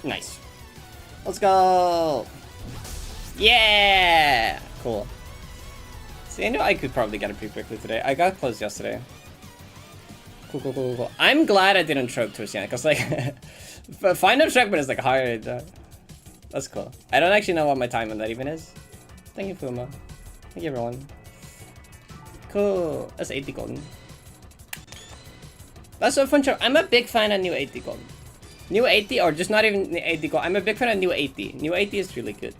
B: Nice. Let's go! Yeah! Cool. See, I knew I could probably get it pretty quickly today. I got close yesterday. Cool. I'm glad I didn't choke towards the end, because, like, final checkpoint is, like, hard. That's cool. I don't actually know what my time on that even is. Thank you, Fuma. Thank you, everyone. Cool. That's 80 golden. That's so fun. I'm a big fan of new 80 golden. New 80, or just not even 80 gold. I'm a big fan of new 80. New 80 is really good.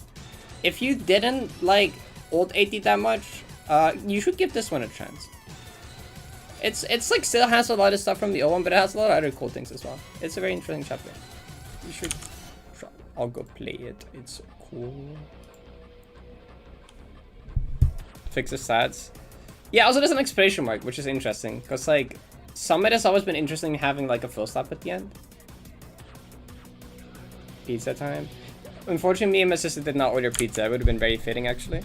B: If you didn't like old 80 that much, you should give this one a chance. It's like still has a lot of stuff from the old one, but it has a lot of other cool things as well. It's a very interesting chapter. You should try. I'll go play it. It's so cool. Fix the stats. Yeah, also there's an exclamation mark, which is interesting, because like Summit has always been interesting having like a full stop at the end. Pizza time. Unfortunately, me and my sister did not order pizza. It would have been very fitting, actually.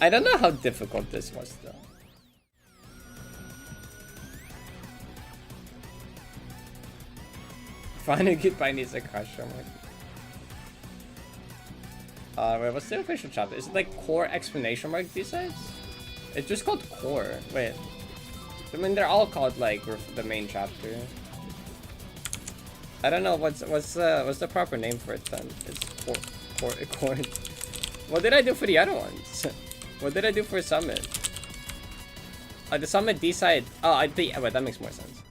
B: I don't know how difficult this was, though. Finally, goodbye needs a crush. Wait, what's the official chapter? Is it like core exclamation mark besides? It's just called core. Wait. I mean, they're all called like the main chapter. I don't know what's the proper name for it then. It's core. What did I do for the other ones? What did I do for Summit? The Summit D side. Oh, I think. Wait, that makes more sense.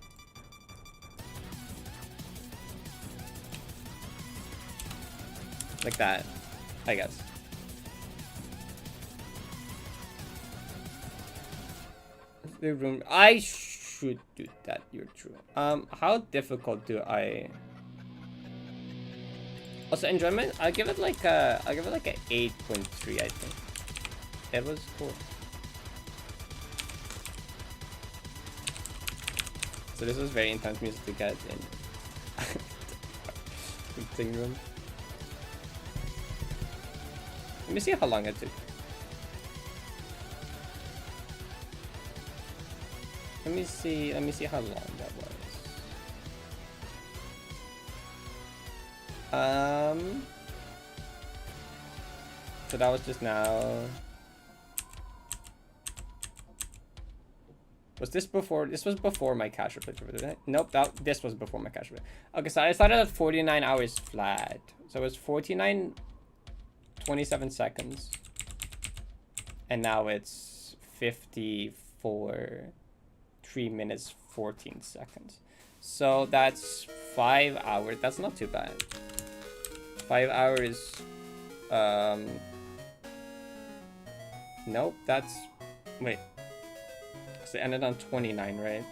B: Like that, I guess. The room. I should do that. You're true. How difficult do I? Also, enjoyment. I'll give it like a 8.3. I think it was cool. So this was very intense music to get in. Thing room. Let me see how long it took. Let me see how long that was. So that was just now.
A: Was this before? This was before my cash playthrough, didn't it? Nope, this was before my cash play. Okay, so I started at 49 hours flat. So it was 49, 27 seconds. And now it's 54, 3 minutes, 14 seconds. So that's 5 hours. That's not too bad. 5 hours. Nope, that's... Wait. So it ended on 29, right?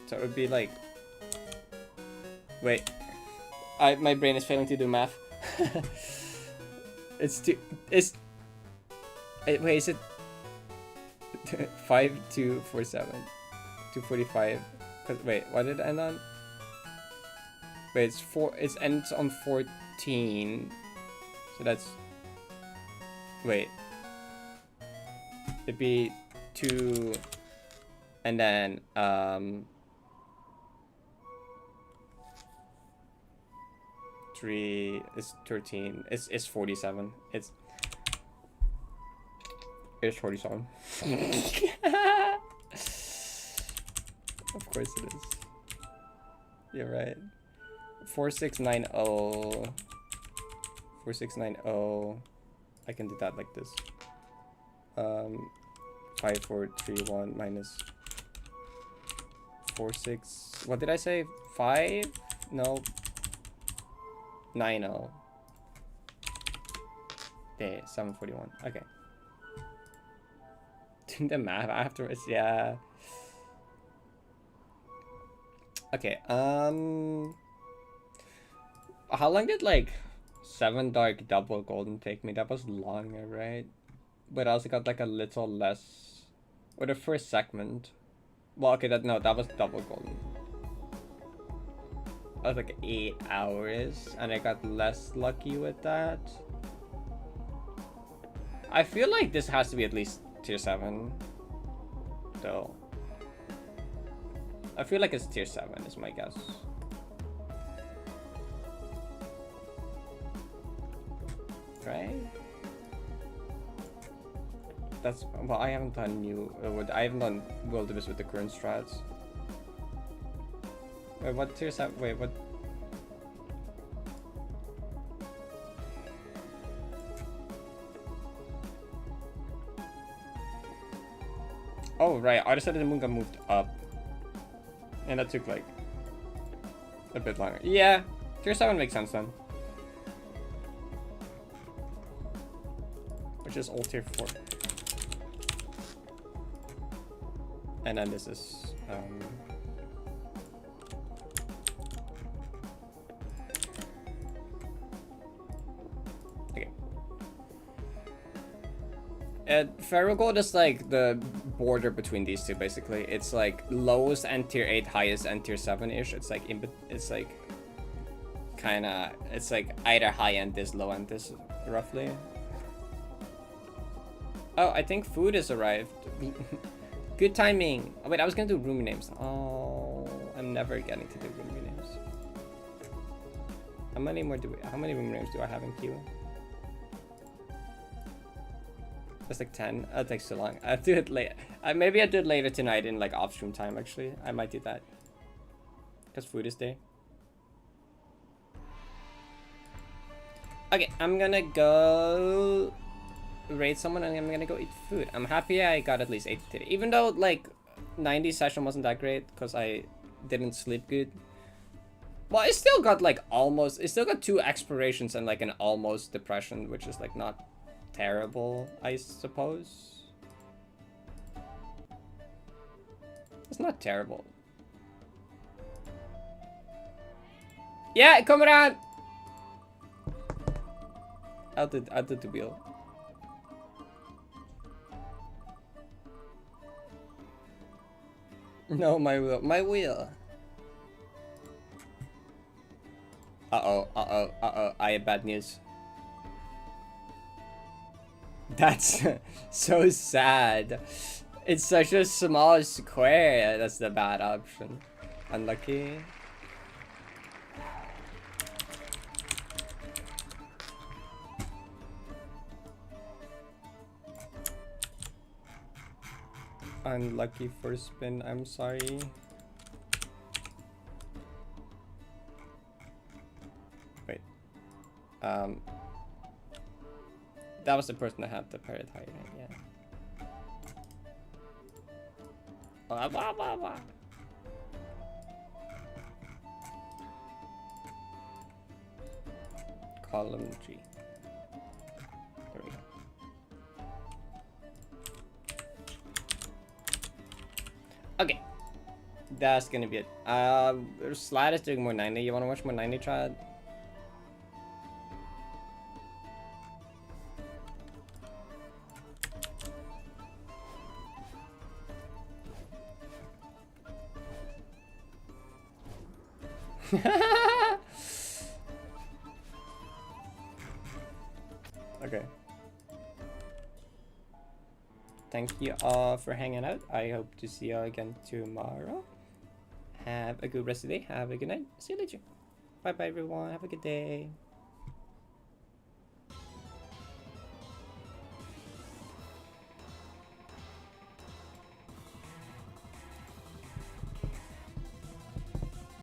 A: So it would be like... Wait. My brain is failing to do math. It's too... It's... Wait, is it... 5247. 245. Wait, what did it end on? Wait, it's 4... It ends on 14. So that's... Wait. It'd be 2... And then, 3 is 13. It's 47. It's 47. Of course it is. You're right. 4690. 4690. I can do that like this. 5431 minus 46. What did I say? 5? No. 90. Yeah, 741. Okay. Doing the math afterwards, yeah. Okay, how long did like 7 dark double golden take me? That was longer, right? But I also got like a little less. Or the first segment. Well, okay, that was double golden. That was like 8 hours, and I got less lucky with that. I feel like this has to be at least tier 7, though. I feel like it's tier 7 is my guess. Right? That's, well, I haven't done I haven't done wilderness with the current strats. Wait, what tier 7? Wait, what? Oh, right. I decided the moon got moved up. And that took like a bit longer. Yeah, tier 7 makes sense then. Which is all tier 4. And then this is okay. Feral Gold is like the border between these two, basically. It's like lowest and tier 8, highest and tier 7-ish. It's like it's like kinda, it's like either high end this, low end this, roughly. Oh, I think food has arrived. Good timing. Oh, wait, I was gonna do roomie names. Oh, I'm never getting to do roomie names. How many roomie names do I have in queue? That's like 10. That takes too long. I'll do it later. Maybe I'll do it later tonight in like off stream time, actually. I might do that. Because food is there. Okay, I'm gonna go raid someone and I'm gonna go eat food. I'm happy I got at least 8 today. Even though like 90 session wasn't that great because I didn't sleep good. Well, it still got like almost, it still got 2 explorations and like an almost depression, which is like not terrible, I suppose. It's not terrible. Yeah, come around. I'll do the wheel. No, my wheel. My wheel. Uh-oh. I have bad news. That's so sad. It's such a small square. That's the bad option. Unlucky. Unlucky first spin, I'm sorry. Wait. That was the person that had the parrot high, right? Yeah. Blah, blah, blah, blah. Column 3. There we go. Okay. That's gonna be it. Slide is doing more 90. You wanna watch more 90 triad? Okay. Thank you all for hanging out. I hope to see you again tomorrow. Have a good rest of the day. Have a good night. See you later. Bye bye everyone. Have a good day.